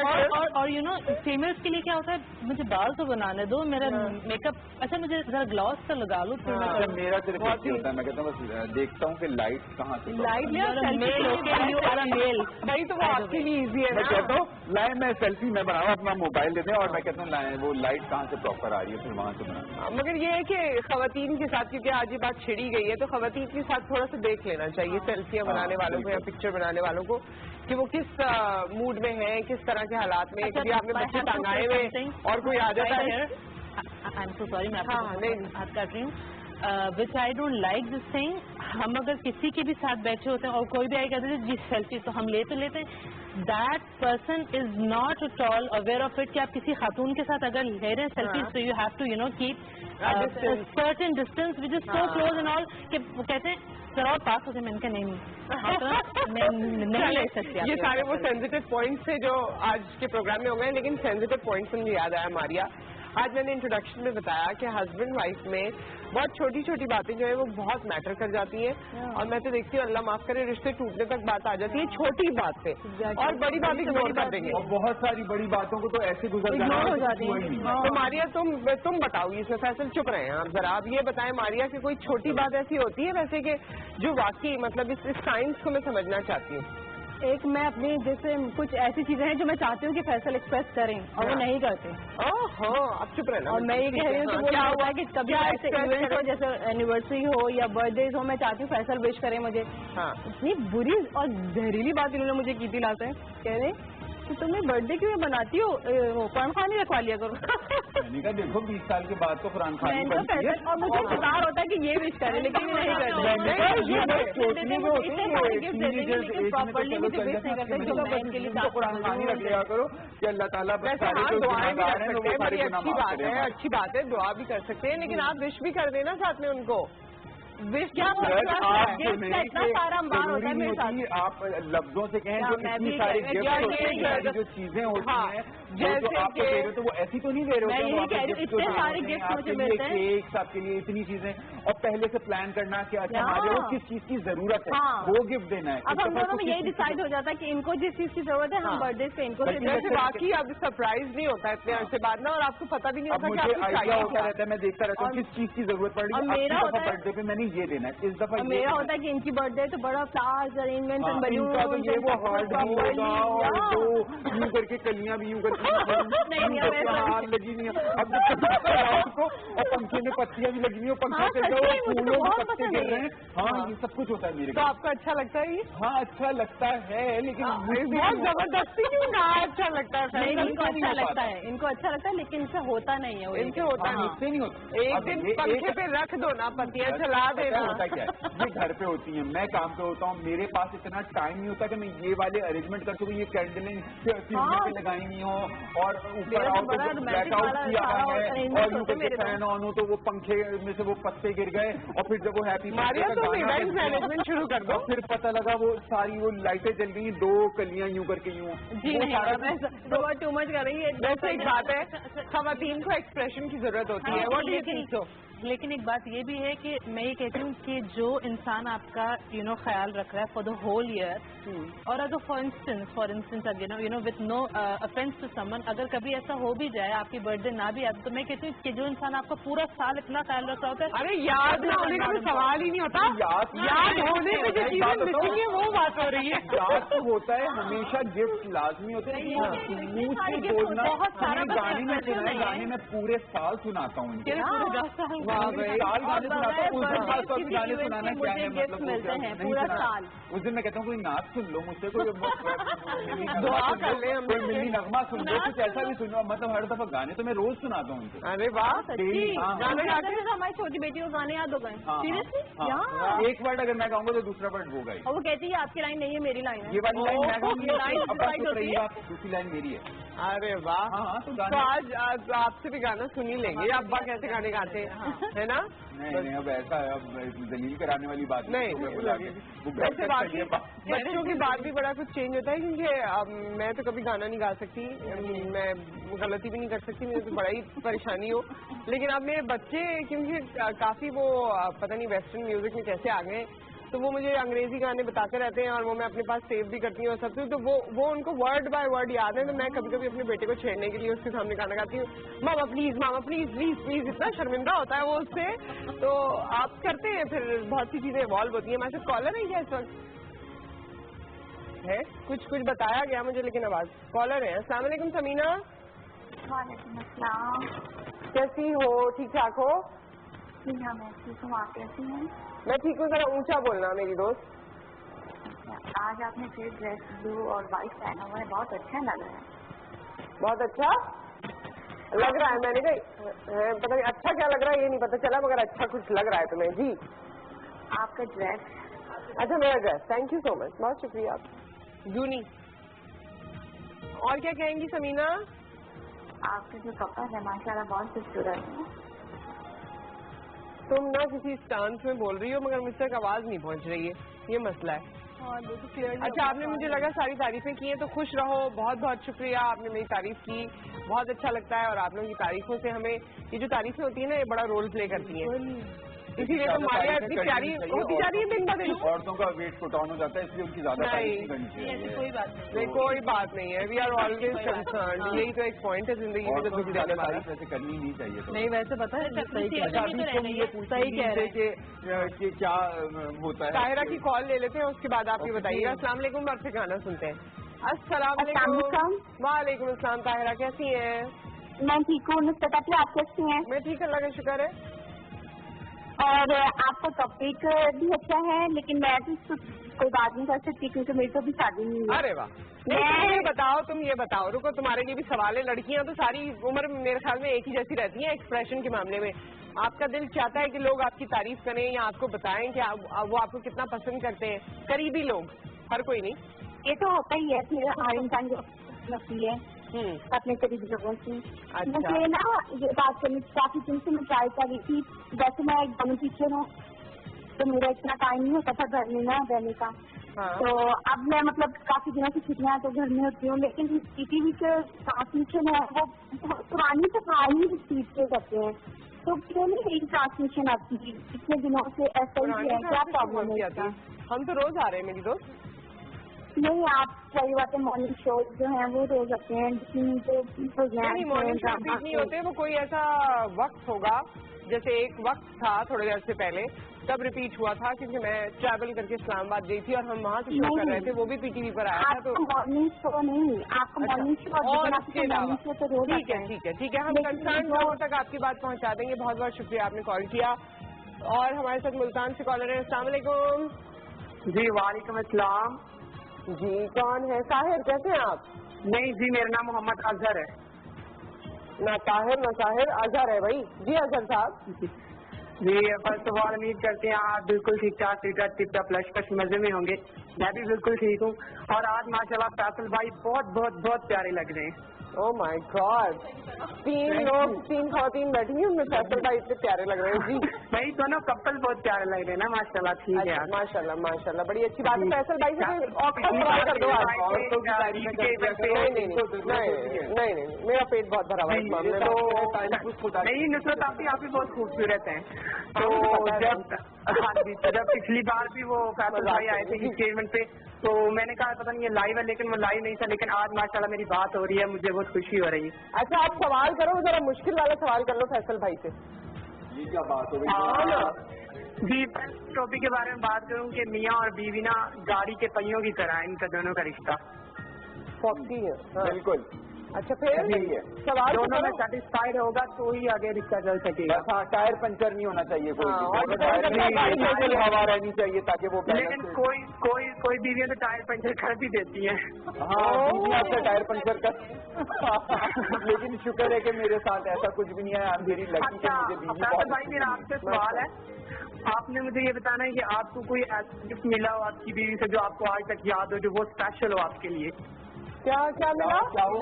اور یو نو فیمیلس کے لیے کیا ہوتا ہے, مجھے بال تو بنانے دو, میرا میک اپ, اچھا مجھے ذرا گلاس تو لگا لوں. میرا صرف ہوتا ہے, میں کہتا ہوں بس دیکھتا ہوں کہ لائٹ کہاں سے, بھائی تو وہ آپ کے لیے ایزی ہے. میں کہتا ہوں لائن میں سیلفی میں بناؤں, اپنا موبائل دیتے ہیں, اور میں کہتا ہوں وہ لائٹ کہاں سے پراپر آ رہی ہے, پھر وہاں سے بنا. مگر یہ ہے کہ خواتین کے ساتھ, کیونکہ آج یہ بات چھڑی گئی ہے, تو خواتین کے ساتھ تھوڑا سا دیکھ لینا چاہیے سیلفیاں بنانے والوں کو یا پکچر بنانے والوں کو, کہ وہ کس موڈ میں ہیں, کس طرح کے حالات میں. کبھی آپ نے بچے ٹانگائے ہوئے اور کوئی آ جاتا ہے. آئی ایم سو سوری, میں ہاتھ کاٹ رہی ہوں. Which I don't like this thing. ہم اگر کسی کے بھی ساتھ بیٹھے ہوتے ہیں اور کوئی بھی آئی کہتے ہیں جی سیلفی, تو ہم لے تو لیتے ہیں. That person is not at all aware of it کہ آپ کسی خاتون کے ساتھ اگر لے رہے ہیں سیلفی, تو you have to keep certain distance which is so close and all, کہ وہ کہتے ہیں سر اور پاس ہوتے, میں نے کہا نہیں لے سکتی. یہ سارے وہ سینسیٹیو پوائنٹس تھے جو آج کے پروگرام میں ہو گئے, لیکن سینسیٹیو پوائنٹس سے مجھے یاد آیا ماریا, آج میں نے انٹروڈکشن میں بتایا کہ ہسبینڈ وائف میں بہت چھوٹی چھوٹی باتیں جو ہیں وہ بہت میٹر کر جاتی ہیں, اور میں تو دیکھتی ہوں اللہ معاف کرے رشتے ٹوٹنے تک بات آ جاتی ہے چھوٹی بات پہ, اور بڑی باتیں اگنور کر دیں گے. بہت ساری بڑی باتوں کو تو ایسے گزر جاتی ہے. تو ماریا تم بتاؤ, اس میں فیصل چپ رہے ہیں آپ, ذرا آپ یہ بتائیں ماریا کہ کوئی چھوٹی بات ایسی ہوتی ہے ویسے کہ جو واقعی مطلب اس سائنس کو میں سمجھنا چاہتی ہوں. ایک میں اپنی جیسے کچھ ایسی چیزیں ہیں جو میں چاہتی ہوں کہ فیصل ایکسپریس کریں اور وہ نہیں کرتے. اب چپ رہنا. اور میں یہ کہہ رہی ہوں کہ وہ کیا ہوا کہ کبھی ایسے ایونٹ ہو جیسے اینیورسری ہو یا برتھ ڈیز ہو, میں چاہتی ہوں فیصل وش کریں مجھے. اتنی بری اور زہریلی بات انہوں نے مجھے کی تھی لاتے ہیں, کہہ رہے کہ تمہیں برتھ ڈے کیوں بناتی ہو, قرآن خان ہی رکھوا لیا کرو. میں نے کہا دیکھو 20 سال کے بعد تو قرآن خان اور مجھے انتظار ہوتا ہے کہ یہ وش کرے لیکن یہ نہیں کرتے. قرآن خان ہی رکھ لیا کرو کہ اللہ تعالیٰ اچھی بات ہے, دعا بھی کر سکتے ہیں لیکن آپ وش بھی کر دینا ساتھ میں ان کو. آپ لفظوں سے کہیں جو اتنی ساری جو چیزیں ہوتی ہیں جو آپ کو دے رہے تو وہ ایسی تو نہیں دے رہے ہوتے کیکس آپ کے لیے اتنی چیزیں, اور پہلے سے پلان کرنا کہ اچھا ہمارے کس چیز کی ضرورت ہے وہ گفٹ دینا ہے. اب ہم دونوں میں یہی ڈیسائیڈ ہو جاتا ہے کہ ان کو جس چیز کی ضرورت ہے ہم برتھ ڈے سے ان کو باقی اب سرپرائز نہیں ہوتا اتنے عرصے بعد نا, اور آپ کو پتہ بھی نہیں ہوتا. مجھے آئیڈیا ہوتا رہتا ہے, میں دیکھتا رہتا ہوں کس چیز کی ضرورت پڑ رہی ہے. برتھ ڈے پہ میں نے یہ دینا ہے, اس دفعہ میرا ہوتا ہے کہ ان کی برتھ ڈے تو بڑا فلارز ارینجمنٹ یوں کر کے کلیاں بھی یوں کر کے ہار لگی ہوئی ہیں, اب اور پنکھے میں پتیاں بھی لگی ہوئی ہیں, پنکھا چل رہا ہے, پھولوں میں پتے گر رہے ہیں. ہاں یہ سب کچھ ہوتا ہے میرے کو. تو آپ کو اچھا لگتا ہے یہ؟ ہاں اچھا لگتا ہے لیکن بہت زبردستی کیوں نہ اچھا لگتا ہے. ان کو اچھا لگتا ہے, ان کو اچھا لگتا ہے لیکن ان سے ہوتا نہیں ہے. ان سے ہوتا ہے, اس سے نہیں ہوتا. ایک دن پنکھے پہ رکھ دو نا, پتیاں چلا دینا. ہوتا کیا ہے, یہ گھر پہ ہوتی ہیں, میں کام پہ ہوتا ہوں, میرے پاس اتنا ٹائم نہیں ہوتا کہ میں یہ والے ارینجمنٹ کر سکوں. یہ کینڈلیں پہ لگائی ہوئی ہوں اور اوپر بلیک آؤٹ کیا ہے اور یوں کر کے فین آن ہو تو وہ پنکھے میں سے وہ پتے گر گئے, اور پھر جب وہ ہیپی مینجمنٹ شروع کر دو, پھر پتہ لگا وہ ساری وہ لائٹیں جل گئی, 2 کلیاں یوں کر کے یوں. ٹو مچ کر رہی ہے. ویسے ایک بات ہے, خواتین کو ایکسپریشن کی ضرورت ہوتی ہے. لیکن ایک بات یہ بھی ہے کہ میں یہ کہتی ہوں کہ جو انسان آپ کا خیال رکھ رہا ہے فار دا ہول ایئر, اور اگر for instance with no offence to سمن, اگر کبھی ایسا ہو بھی جائے آپ کی برتھ ڈے نہ بھی آتی, تو میں کہتی ہوں کہ جو انسان آپ کا پورا سال اتنا خیال رکھ رہا ہوتا ہے, ارے یاد نہ ہونے کا سوال ہی نہیں ہوتا, یاد ہونے میں جو چیزیں ملتی ہیں وہ بات ہو رہی ہے. یاد تو ہوتا ہے, ہمیشہ گفٹ لازمی ہوتے ہیں. بہت سارا گانے میں سنا ہے, گانے میں پورے سال سناتا ہوں, گانے سنانا کیا ہے مطلب. اس دن میں کہتا ہوں کوئی نعت سن لو مجھ سے, کوئی ملی نغمہ سن لو, کچھ ایسا بھی سن لو. مطلب ہر دفعہ گانے تو میں روز سناتا ہوں. ارے واہ, ہماری چھوٹی بیٹی کو گانے یاد ہو گئے. ایک ورڈ اگر میں کہوں گا تو دوسرا ورڈ وہ گئی, اور وہ کہتی ہے آپ کی لائن نہیں ہے میری لائن ہے, یہ والی لائن میں کہوں گی, دوسری لائن میری ہے. ارے واہ, تو آج آپ سے بھی گانا سن ہی لیں گے. ابا کیسے گانے گاتے ہیں نا. نہیں اب ایسا ہے, اب دلیل کرانے والی بات نہیں. ویسے بچوں کی بات بھی بڑا کچھ چینج ہوتا ہے, کیونکہ میں تو کبھی گانا نہیں گا سکتی, میں غلطی بھی نہیں کر سکتی, مجھے تو بڑا ہی پریشانی ہو. لیکن اب میرے بچے کیونکہ کافی وہ پتہ نہیں ویسٹرن میوزک میں کیسے آ گئے, تو وہ مجھے انگریزی گانے بتاتے رہتے ہیں اور وہ میں اپنے پاس سیو بھی کرتی ہوں اور سب سے. تو وہ ان کو ورڈ بائی ورڈ یاد ہے, تو میں کبھی کبھی اپنے بیٹے کو چھیڑنے کے لیے اس کے سامنے گانا گاتی ہوں, ماما پلیز پلیز پلیز. اتنا شرمندہ ہوتا ہے وہ اس سے. تو آپ کرتے ہیں پھر بہت سی چیزیں ایوالو ہوتی ہیں. ہمارے ساتھ کالر ہے کیا اس وقت ہے؟ کچھ بتایا گیا مجھے لیکن آواز. کالر ہے. السلام علیکم سمینا. وعلیکم السلام. کیسی ہو؟ ٹھیک ٹھاک ہو؟ جی ہاں میں ٹھیک ہوں, آپ کیسی ہیں؟ میں ٹھیک ہوں, ذرا اونچا بولنا میری دوست. آج آپ نے پھر ڈریس بلو اور وائٹ پہنا ہوا ہے, بہت اچھا لگ رہا ہے. بہت اچھا لگ رہا ہے. میں نے کہا پتہ نہیں اچھا کیا لگ رہا ہے یہ نہیں پتا چلا, مگر اچھا کچھ لگ رہا ہے تمہیں. جی آپ کا ڈریس. اچھا میرا ڈریس, تھینک یو سو مچ, بہت شکریہ آپ. جونی اور کیا کہیں گی سمینا؟ آپ کے جو کپڑا ہے ماشاء اللہ بہت خوبصورت ہے. تم نہ کسی اسٹانس میں بول رہی ہو مگر مجھ تک آواز نہیں پہنچ رہی ہے, یہ مسئلہ ہے. اچھا آپ نے مجھے لگا ساری تعریفیں کی ہیں, تو خوش رہو. بہت بہت شکریہ, آپ نے میری تعریف کی, بہت اچھا لگتا ہے. اور آپ لوگوں کی تعریفوں سے ہمیں یہ جو تعریفیں ہوتی ہیں نا یہ بڑا رول پلے کرتی ہیں. اسی لیے تو مالیہ اتنی پیاری ہوتی جا رہی ہے دن بدن. عورتوں کا ویٹ پٹ آن ہو جاتا ہے اس لیے ان کی زیادہ تعریف کرنی چاہیے. کوئی بات نہیں, کوئی بات نہیں ہے. We are always concerned. یہی تو ایک پوائنٹ ہے زندگی میں جو زیادہ تعریف ایسے کرنی نہیں چاہیے. نہیں ویسے پتا ہے صحیح کہہ رہے کہ کیا ہوتا ہے. طاہرہ کی کال لے لیتے ہیں, اس کے بعد آپ یہ بتائیے. السلام علیکم. آپ سے گانا سنتے ہیں. السلام علیکم. وعلیکم السلام. طاہرہ کیسی ہیں؟ میں ٹھیک ہوں. نصرت آپ کیسی ہیں؟ میں ٹھیک, اللہ کا شکر ہے. اور آپ کا ٹاپک بھی اچھا ہے, لیکن میں بھی کوئی بات نہیں کر سکتی کیونکہ میری تو بھی شادی نہیں ہے. ارے واہ. تم یہ بتاؤ رکو, تمہارے لیے بھی سوال ہے. لڑکیاں تو ساری عمر میرے خیال میں ایک ہی جیسی رہتی ہیں ایکسپریشن کے معاملے میں. آپ کا دل چاہتا ہے کہ لوگ آپ کی تعریف کریں یا آپ کو بتائیں کہ وہ آپ کو کتنا پسند کرتے ہیں. قریبی لوگ, ہر کوئی نہیں. یہ تو ہوتا ہی ہے پھر ہر انسان جو ہوتی ہے اپنے قریبی لوگوں سے. مجھے نا یہ بات کرنی کافی دن سے میں ٹرائی کر رہی تھی. ویسے میں ایک ڈرامہ ٹیچر ہوں تو میرا اتنا ٹائم نہیں ہوتا تھا گھر میں نہ رہنے کا. تو اب میں مطلب کافی دنوں سے چھٹیاں تو گھر میں ہوتی ہوں, لیکن ٹی وی کے ٹرانسمیشن ہے وہ پرانی سے پرانی اسپیڈ پہ کرتے ہیں. تو کیوں نہیں میری ٹرانسمیشن آتی تھی اتنے دنوں سے؟ ایسا ہی ہے, کیا پرابلم ہے؟ ہم تو روز آ رہے ہیں میری دوست. نہیں, آپ صحیح بات ہے. مارننگ شو جو ہیں وہ روز رکھتے ہیں. مارننگ شو نہیں ہوتے, وہ کوئی ایسا وقت ہوگا جیسے ایک وقت تھا تھوڑے دیر سے پہلے, تب ریپیٹ ہوا تھا کیونکہ میں ٹریول کر کے اسلام آباد گئی تھی اور ہم وہاں سے شو کر رہے تھے. وہ بھی پی ٹی وی پر آیا تھا. تو مارننگ شو نہیں, آپ کا مارننگ شو. اور اس کے علاوہ ٹھیک ہے ٹھیک ہے ٹھیک ہے, ہم کنسرن لوگوں تک آپ کی بات پہنچا دیں گے. بہت بہت شکریہ آپ نے کال کیا. اور ہمارے ساتھ ملتان سے کالر ہے. السلام علیکم. جی وعلیکم السلام. جی کون ہے؟ طاہر کیسے ہیں آپ؟ نہیں جی, میرا نام محمد اظہر ہے. نہ طاہر نہ طاہر, اظہر ہے بھائی. جی اظہر صاحب. جی فرسٹ آف آل امید کرتے ہیں آپ بالکل ٹھیک ٹھاک ٹپ ٹاپ لش کش مزے میں ہوں گے. میں بھی بالکل ٹھیک ہوں. اور آج ماشاء اللہ فیصل بھائی بہت بہت بہت پیارے لگ رہے ہیں. او مائی گاڈ, 3 لوگ 3 خواتین بیٹھی ہیں, ان میں فیصل بھائی اتنے پیارے لگ رہے ہیں. جی نہیں, دونوں کپل بہت پیارے لگ رہے ہیں نا ماشاء اللہ. ٹھیک ہے ماشاء اللہ ماشاء اللہ, بڑی اچھی بات ہے. فیصل بھائی سے کر دو. نہیں, میرا پیٹ بہت بھرا ہوا ہے. نہیں نصرت آپ بھی بہت خوبصورت ہیں. تو جب پچھلی بار بھی وہ فیصل بھائی آئے تھے انگیجمنٹ پہ, تو میں نے کہا پتہ نہیں یہ لائیو ہے, لیکن وہ لائیو نہیں تھا. لیکن آج ماشاء اللہ میری بات ہو رہی ہے, مجھے بہت خوشی ہو رہی ہے. اچھا آپ سوال کرو, ذرا مشکل والا سوال کر لو فیصل بھائی سے. یہ کیا بات ہو رہی ہے؟ جی ٹاپک کے بارے میں بات کروں کہ میاں اور بیوی نا گاڑی کے پہیوں کی طرح, ان کا دونوں کا رشتہ فوقی ہے. بالکل. اچھا پھر سوال دونوں میں سیٹسفائڈ ہوگا تو ہی آگے رشتہ چل سکے گا. ہاں, ٹائر پنچر نہیں ہونا چاہیے, کوئی ہوا رہنی چاہیے تاکہ وہ. لیکن کوئی بیویاں تو ٹائر پنچر کر بھی دیتی ہیں. ہاں آپ کا ٹائر پنچر کر, لیکن شکر ہے کہ میرے ساتھ ایسا کچھ بھی نہیں ہے. میری لڑکی سے مجھے بیوی. بھائی میرا آپ سے سوال ہے, آپ نے مجھے یہ بتانا ہے کہ آپ کو کوئی ایسا گفٹ ملا ہو آپ کی بیوی سے جو آپ کو آج تک یاد ہو, جو بہت اسپیشل ہو آپ کے لیے. کیا ملا؟ کیا ہو؟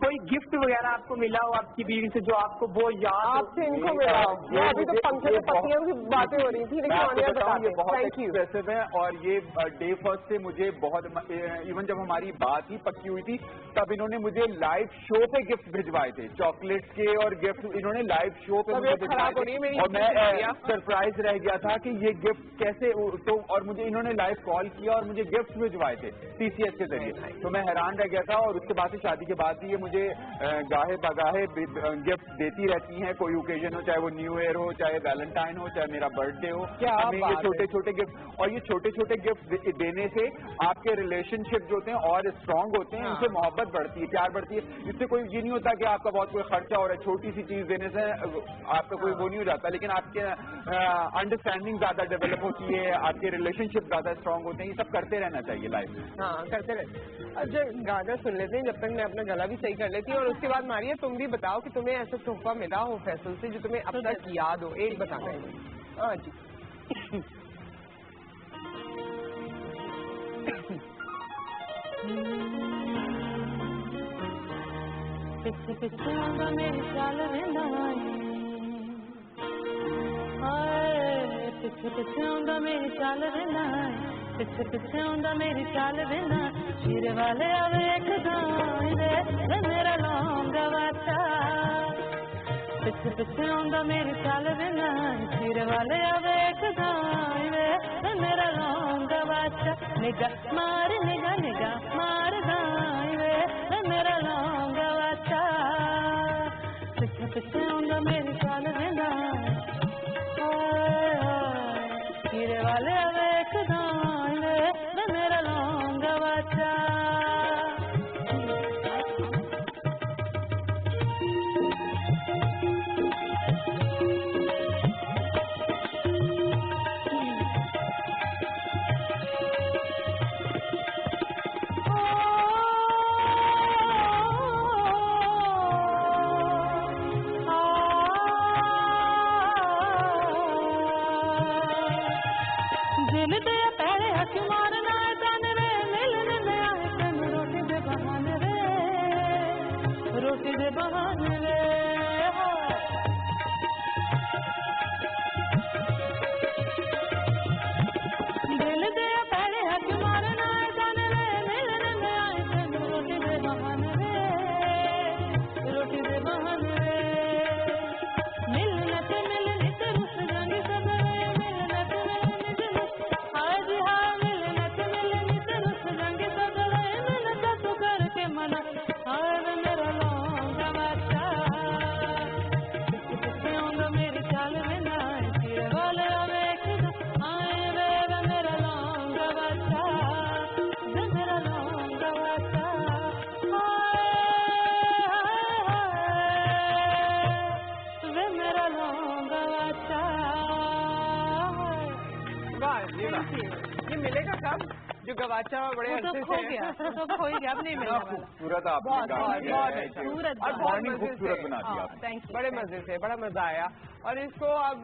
کوئی گفٹ وغیرہ آپ کو ملا ہو آپ کی بیوی سے جو آپ کو وہ یاد آپ سے ان کو ملا ہو؟ ابھی تو پنکھے کے پتیوں کی باتیں ہو رہی تھی, لیکن یہ بہت ایکسپریسو ہے. اور یہ ڈے فرسٹ سے مجھے بہت, ایون جب ہماری بات ہی پکی ہوئی تھی تب انہوں نے مجھے لائیو شو پہ گفٹ بھجوائے تھے, چاکلیٹس کے اور گفٹ انہوں نے لائیو شو پہ مجھے بھجوائے تھے. اور میں سرپرائز رہ گیا تھا کہ یہ گفٹ کیسے. تو اور مجھے انہوں نے لائیو کال کیا اور مجھے گفٹ بھجوائے تھے TCS کے ذریعے. تو میں حیران رہ گیا تھا. اور اس کے بعد شادی کے بعد بھی یہ مجھے گاہے بگاہے گفٹ دیتی رہتی ہیں. کوئی اوکیزن ہو, چاہے وہ نیو ایئر ہو, چاہے ویلنٹائن ہو, چاہے میرا برتھ ڈے ہو. ہمیں یہ چھوٹے چھوٹے گفٹ, اور یہ چھوٹے چھوٹے گفٹ دینے سے آپ کے ریلیشن شپ جو ہوتے ہیں اور اسٹرانگ ہوتے ہیں. ان سے محبت بڑھتی ہے, پیار بڑھتی ہے. اس سے کوئی یہ نہیں ہوتا کہ آپ کا بہت کوئی خرچہ ہو رہا ہے. چھوٹی سی چیز دینے سے آپ کا کوئی وہ نہیں ہو جاتا, لیکن آپ کے انڈرسٹینڈنگ زیادہ ڈیولپ ہوتی ہے, آپ کے ریلیشن شپ زیادہ اسٹرانگ ہوتے ہیں. یہ سب کرتے رہنا چاہیے لائف میں. ہاں کرتے رہتے. اچھا گانا سن لیتے ہیں جب تک میں اپنا گلا بھی صحیح کر لیتی ہوں. اور اس کے بعد ماریہ تم بھی بتاؤ کہ تمہیں ایسا تحفہ ملا ہو فیصل سے جو تمہیں اب تک یاد ہو. ایک بتانا ہے. ہاں جی میری چال پیچھے میری چال پیچھے میری چال دینا شیر والے اب ایک میرا لونگا بچہ ਪਿੱਛੇ ਆਉਂਦਾ ਮੇਰੇ ਚੱਲ ਬਿਨਾ ਸਿਰ ਵਾਲੇ ਵੇਖ ਦਾਏ ਮੇਰਾ ਲੌਂਗਾ ਵਾਚਾ ਨਿਗਾ ਮਾਰ ਦਾਏ ਮੇਰਾ ਲੌਂਗਾ ਵਾਚਾ ਪਿੱਛੇ ਆਉਂਦਾ ਮੇਰੇ ਚੱਲ ਬਿਨਾ ਸਿਰ ਵਾਲੇ ਵੇਖ ਦਾਏ ਮੇਰਾ ਲੌਂਗਾ ਵਾਚਾ ये मिलेगा कब? जो गवाचा बड़े अरसे से खो गया अब नहीं मिलेगा। खूबसूरत आपने खूबसूरत बना दिया। बड़े मजे से, बड़ा मजा आया। और इसको अब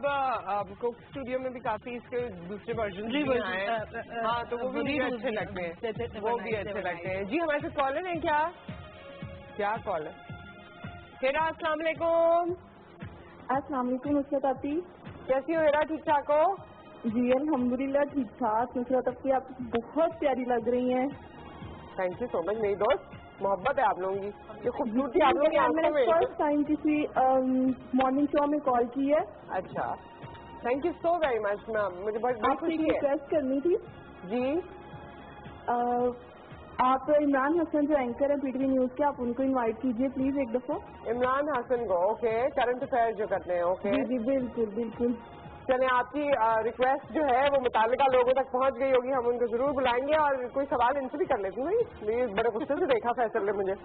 कुक स्टूडियो में भी काफी इसके दूसरे वर्जन भी आए हैं। हाँ, तो वो भी अच्छे लगते हैं, वो भी अच्छे लगते हैं। जी हमारे साथ कॉलर है क्या कॉलर? हेरा, अस्सलाम वालेकुम। अस्सलाम वालेकुम नुसरत आपी, कैसी हो हेरा? ठीक ठाक हो? जी अल्हम्दुलिल्लाह ठीक ठाक। नुसरत आपकी आप बहुत प्यारी लग रही हैं। थैंक यू सो मच मेरी दोस्त, मोहब्बत है आप लोगों की, ये खूबसूरती आप लोगों की आंखों में। मैंने फर्स्ट टाइम किसी मॉर्निंग शो में कॉल की है। अच्छा, thank you so very much ma'am, मुझे बहुत खुशी है। रिक्वेस्ट करनी थी जी। आप इमरान हसन जो एंकर है पीटीवी न्यूज के, आप उनको इनवाइट कीजिए प्लीज एक दफा। इमरान हसन को? ओके, करंट अफेयर जो करते हैं। ओके जी बिल्कुल बिल्कुल। चले, आपकी रिक्वेस्ट जो है वो मुतालिका लोगों तक पहुंच गई होगी, हम उनको जरूर बुलाएंगे। और कोई सवाल इनसे भी कर लेती हूँ। नहीं, बड़े गुस्से से देखा फैसल ने मुझे,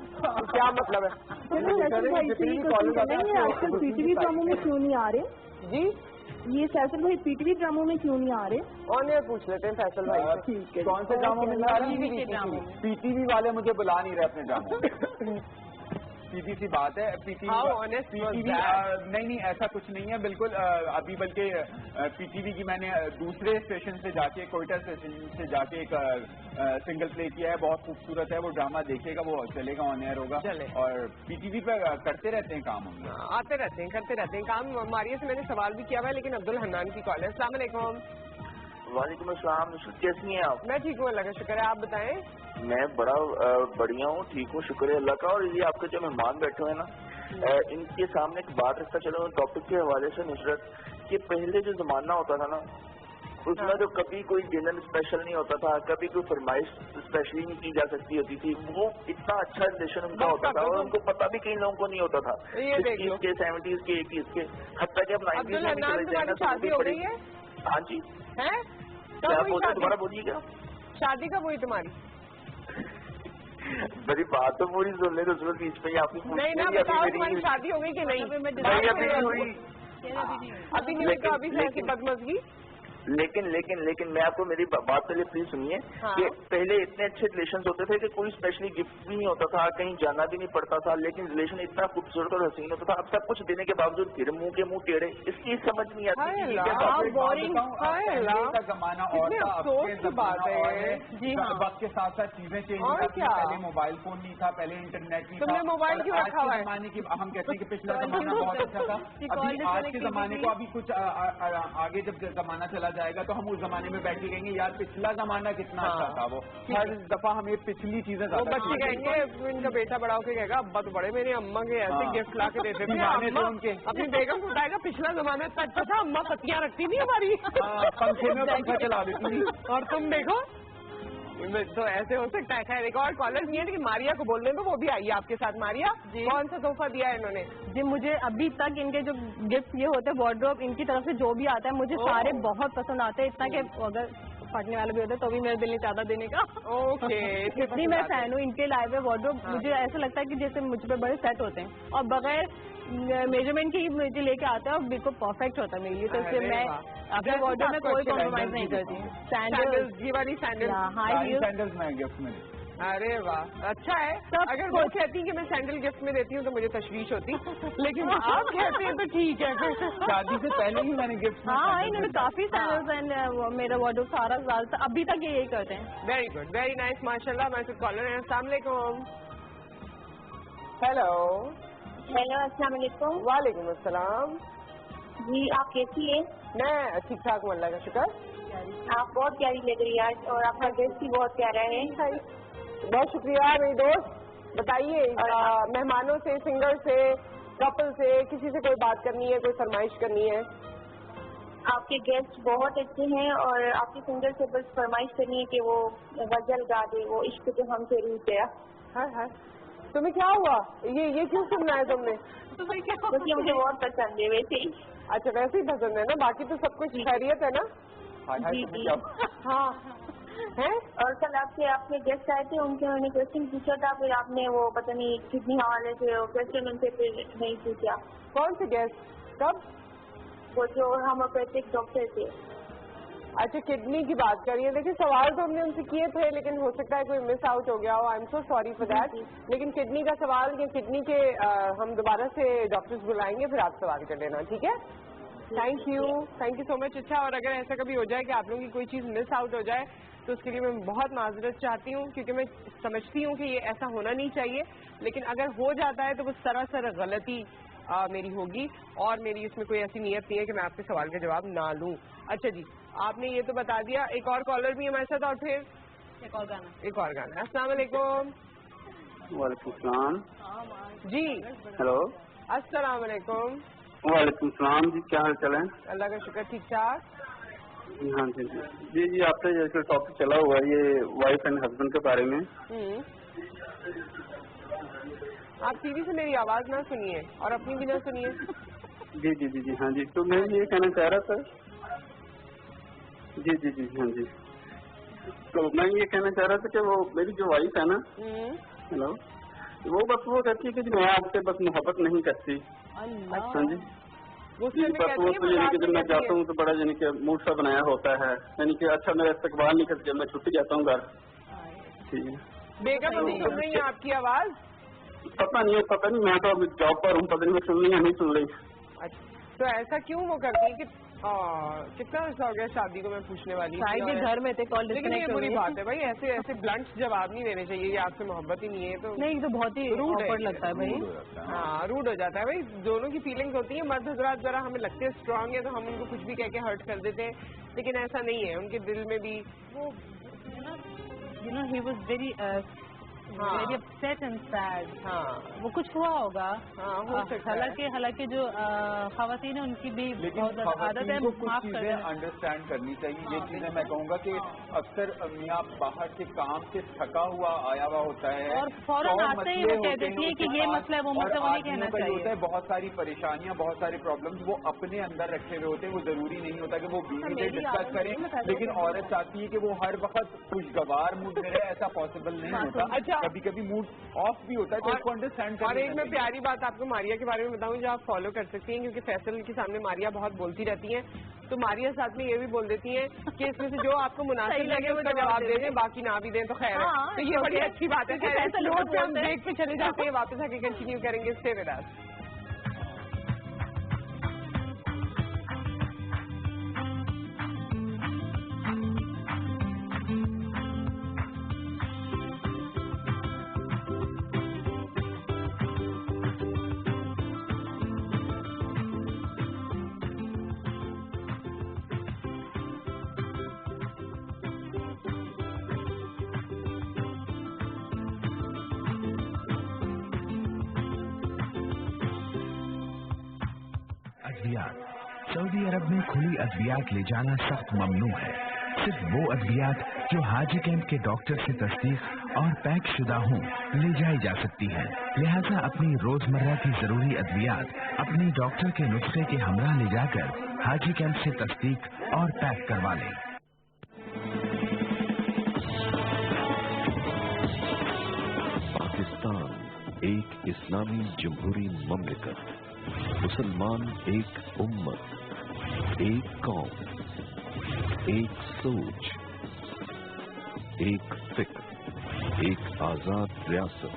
क्या मतलब है? आजकल पीटीवी ड्रामों में क्यों नहीं आ रहे? जी, ये फैसल भाई पीटीवी ड्रामों में क्यों नहीं आ रहे? ऑन एयर पूछ लेते हैं फैसल भाई। ठीक है, कौन से ड्रामों में नहीं आ रहे? पीटीवी वाले मुझे बुला नहीं रहे अपने ड्रामों। सीधी सी बात है, पीटीवी नहीं ऐसा कुछ नहीं है बिल्कुल। अभी बल्कि पीटीवी की मैंने दूसरे स्टेशन से जाके, कोयटा स्टेशन से जाके एक सिंगल प्ले किया है, बहुत खूबसूरत है। वो ड्रामा देखेगा, वो चलेगा, ऑन एयर होगा। और पीटीवी पे करते रहते हैं काम, हम आते रहते हैं, करते रहते हैं काम। मारिया से मैंने सवाल भी किया हुआ है, लेकिन अब्दुल हन्नान की कॉल है। अस्सलाम वालेकुम। वालेकुम अस्सलाम। कैसी हैं आप? मैं ठीक हूँ, अल्लाह का शुक्र है, आप बताएं। मैं बड़ा बढ़िया हूँ, ठीक हूँ, शुक्र है अल्लाह का। और ये आपके जो मेहमान बैठे हुए हैं ना, इनके सामने एक बात रखता चलो टॉपिक के हवाले से नुसरत, कि पहले जो जमाना होता था ना, उसमें तो कभी कोई डिनर स्पेशल नहीं होता था, कभी कोई फरमाइश स्पेशली नहीं की जा सकती होती थी। वो इतना अच्छा रिलेशन उनका होता था, और उनको पता भी कई लोगों को नहीं होता था। 60s के, 70s के, 80s के, हत्या के अब 90s में भी चले जाए ना। हाँ जी, है क्या बोलते, दोबारा बोलिए। क्या शादी कब हुई तुम्हारी? मेरी बात तो पूरी सुन ले, दूसरे बीच में आपकी नहीं ना, बताओ तुम्हारी शादी हो गई कि नहीं? अभी नहीं हुई, अभी नहीं हुई, तो अभी से ऐसी बदमजगी। लेकिन मैं आपको मेरी बात पहले प्लीज सुनिए। हाँ। कि पहले इतने अच्छे रिलेशन होते थे कि कोई स्पेशली गिफ्ट भी नहीं होता था, कहीं जाना भी नहीं पड़ता था, लेकिन रिलेशन इतना खूबसूरत और हसीन होता था। अब सब कुछ देने के बावजूद फिर मुंह के मुंह टेढ़े, इसकी समझ नहीं आती। का जमाना और बात है जी। वक्त के साथ साथ चीजें चेंज हो जाती हैं। पहले मोबाइल फोन नहीं था, पहले इंटरनेट नहीं था। मोबाइल क्यों रखा हुआ है? जमाने की हम कहते हैं कि पिछला जमाना बहुत अच्छा था। अभी आज के जमाने को अभी कुछ आगे जब जमाना चला چلا جائے گا تو ہم اس زمانے میں بیٹھ کے کہیں گے یار پچھلا زمانہ کتنا اچھا تھا. وہ ہر دفعہ ہمیں پچھلی چیزیں بچے کہیں گے, ان کا بیٹا بڑا ہو کے کہے گا ابا تو بڑے میرے اماں کے ایسے گفٹ لا کے دیتے تھے, اپنی بیگم کو بتائے گا پچھلا زمانہ اتنا اچھا تھا, اماں پتیاں رکھتی تھی ہماری, پنکھے میں پنکھا چلا دیتی تھی. اور تم دیکھو تو ایسے ہو سکتا ہے. خیر ایک اور کالر نہیں ہے لیکن ماریا کو بولنے تو وہ بھی آئیے آپ کے ساتھ. ماریا کون سا تحفہ دیا ہے انہوں نے؟ جی مجھے ابھی تک ان کے جو گفٹ یہ ہوتے ہیں وارڈروب, ان کی طرف سے جو بھی آتا ہے مجھے سارے بہت پسند آتے ہیں, اتنا کہ اگر پھٹنے والے بھی ہوتے تو بھی میرا دل نہیں چاہتا دینے کا. اوکے اتنی میں فین ہوں ان کے لائے ہوئے وارڈروب. مجھے ایسا لگتا ہے کہ جیسے مجھ پہ بڑے سیٹ ہوتے ہیں اور بغیر میجرمنٹ کی مجھے لے کے آتا ہے اور بالکل پرفیکٹ ہوتا ہے میرے لیے. تو اس لیے میں اپنے وارڈروب میں کوئی کمپرومائز نہیں کرتی. سینڈلز یہ والی سینڈلز میں گفٹ میں. ارے واہ اچھا ہے. اگر وہ کہتی کہ میں سینڈل گفٹ میں دیتی ہوں تو مجھے تشویش ہوتی, لیکن آپ کہتے ہیں تو ٹھیک ہے. شادی سے پہلے ہی میں نے گفٹ. ہاں انہوں نے کافی سینڈلز میرا وارڈروب سارا زیادہ ابھی تک یہی کرتے ہیں. ویری گڈ ویری نائس ماشاء اللہ. ہمارے ساتھ کالر ہیں. السلام علیکم. ہیلو السلام علیکم. وعلیکم السلام. جی آپ کیسی ہیں؟ میں ٹھیک ٹھاک ہوں اللہ کا شکر. آپ بہت پیاری لگ رہی ہے اور آپ کا گیسٹ بھی بہت پیارا ہے. بہت شکریہ میری دوست. بتائیے مہمانوں سے, سنگر سے, کپل سے, کسی سے کوئی بات کرنی ہے, کوئی فرمائش کرنی ہے؟ آپ کے گیسٹ بہت اچھے ہیں اور آپ کے سنگر سے بس فرمائش کرنی ہے کہ وہ غزل گا دے, وہ عشق جو ہم سے روٹ گیا. تمہیں کیا ہوا؟ یہ کیوں سننا ہے تم نے؟ مجھے بہت پسند ہے ویسے ہی. اچھا ویسے ہی پسند ہے نا, باقی تو سب کچھ خیریت ہے نا؟ جی جی ہاں. اور کل آپ کے گیسٹ آئے تھے, ان سے انہوں نے کوشچن پوچھا تھا, پھر آپ نے وہ پتہ نہیں کتنی حوالے سے کوشچن ان سے پھر نہیں پوچھا. کون سے گیسٹ؟ کب؟ وہ جو ہومیوپیتھک ڈاکٹر تھے. اچھا کڈنی کی بات کریے. دیکھیے سوال تو ہم نے ان سے کیے تھے لیکن ہو سکتا ہے کوئی مس آؤٹ ہو گیا ہو. I am so sorry for that. لیکن کڈنی کا سوال, یہ کڈنی کے ہم دوبارہ سے ڈاکٹرز بلائیں گے, پھر آپ سوال کر لینا. ٹھیک ہے, تھینک یو سو مچ. اچھا اور اگر ایسا کبھی ہو جائے کہ آپ لوگوں کی کوئی چیز مس آؤٹ ہو جائے تو اس کے لیے میں بہت معذرت چاہتی ہوں, کیونکہ میں سمجھتی ہوں کہ یہ ایسا ہونا نہیں چاہیے, لیکن اگر ہو جاتا ہے تو وہ سراسر غلطی میری ہوگی اور میری اس میں کوئی ایسی نیت نہیں ہے کہ میں آپ کے سوال کا جواب نہ لوں. اچھا جی آپ نے یہ تو بتا دیا. ایک اور کالر بھی ہمارے ساتھ اور پھر ایک اور گانا. السلام علیکم. وعلیکم السلام. جی ہیلو. السلام علیکم. وعلیکم السلام. جی کیا حال چال ہے؟ اللہ کا شکر ٹھیک ٹھاک. ہاں جی جی آپ سے جیسے ٹاپک چلا ہوا ہے یہ وائف اینڈ ہسبینڈ کے بارے میں. آپ ٹی وی سے میری آواز نہ سنیے اور اپنی بھی نہ سنیے. جی جی جی جی ہاں جی. تو میں یہ کہنا چاہ رہا تھا. جی جی جی ہاں جی. تو میں یہ کہنا چاہ رہا تھا کہ وہ میری جو وائف ہے نا, ہیلو, وہ بس وہ کہتی ہے کہ میں آپ سے بس محبت نہیں کرتی. ہاں جی بس وہ تو یعنی کہ جب میں جاتا ہوں تو بڑا یعنی کہ موڈ سا بنایا ہوتا ہے, یعنی کہ اچھا میرا استقبال نہیں کرتی جب میں چھٹی جاتا ہوں گھر. بیگم سن رہی ہیں آپ کی آواز؟ پتہ نہیں میں تو جاب پر ہوں, پتہ نہیں میں سن رہی یا نہیں سن رہی. اچھا تو ایسا کیوں وہ کرتی ہیں کہ کتنا عرصہ ہو گیا شادی کو میں پوچھنے والی گھر میں تھے کال, لیکن یہ بری بات ہے بھائی, ایسے بلنٹ جواب نہیں دینے چاہیے. یہ آپ سے محبت ہی نہیں ہے تو نہیں, تو بہت ہی روڈ لگتا ہے بھائی. ہاں روڈ ہو جاتا ہے بھائی. دونوں کی فیلنگز ہوتی ہیں. مرد حضرات ذرا ہمیں لگتے ہیں اسٹرانگ ہے تو ہم ان کو کچھ بھی کہہ کے ہرٹ کر دیتے ہیں, لیکن ایسا نہیں ہے. ان کے دل میں بھی he was very upset and sad. وہ کچھ ہوا ہوگا. حالانکہ جو خواتین ہیں ان کی بھی بہت عادت ہے کچھ چیزیں انڈرسٹینڈ کرنی چاہیے. یہ چیزیں میں کہوں گا کہ اکثر میاں باہر کے کام سے تھکا ہوا آیا ہوا ہوتا ہے اور فوراً آتے ہی وہ کہہ دیتی ہے کہ یہ مسئلہ ہے وہ مسئلہ, وہ نہیں کہنا چاہیے. ہوتا ہے بہت ساری پریشانیاں, بہت سارے پرابلمس وہ اپنے اندر رکھے ہوئے ہوتے ہیں. وہ ضروری نہیں ہوتا کہ وہ بیوی سے ڈسکس کریں, لیکن عورت چاہتی ہے کہ وہ ہر وقت خوشگوار موڈ میں رہے. ایسا پاسبل نہیں ہوتا. اچھا کبھی کبھی موڈ آف بھی ہوتا ہے تو اس کو انڈرسٹینڈ. اور ایک میں پیاری بات آپ کو ماریا کے بارے میں بتاؤں جو آپ فالو کر سکتی ہیں, کیونکہ فیصل کے سامنے ماریا بہت بولتی رہتی ہیں, تو ماریا ساتھ میں یہ بھی بول دیتی ہیں کہ اس میں سے جو آپ کو مناسب لگے اس کا جواب دے دیں, باقی نہ بھی دیں تو خیر ہے. تو یہ بڑی اچھی بات ہے. ہم بریک پہ چلے جاتے ہیں, واپس آ کے کنٹینیو کریں گے. Stay with us. Saudi Arab में खुली अद्वियात ले जाना सख्त ममनू है। सिर्फ वो अद्वियात जो हाजी कैंप के डॉक्टर से तस्दीक और पैक शुदा हों ले जाई जा सकती है। लिहाजा अपनी रोजमर्रा की जरूरी अद्वियात अपने डॉक्टर के नुस्खे के हमरा ले जाकर हाजी कैंप से तस्दीक और पैक करवा लें। पाकिस्तान एक इस्लामी जमहूरी ममलिकत, मुसलमान एक उम्मत, एक कौम, एक सोच, एक फिक्र, एक आजाद रियासत।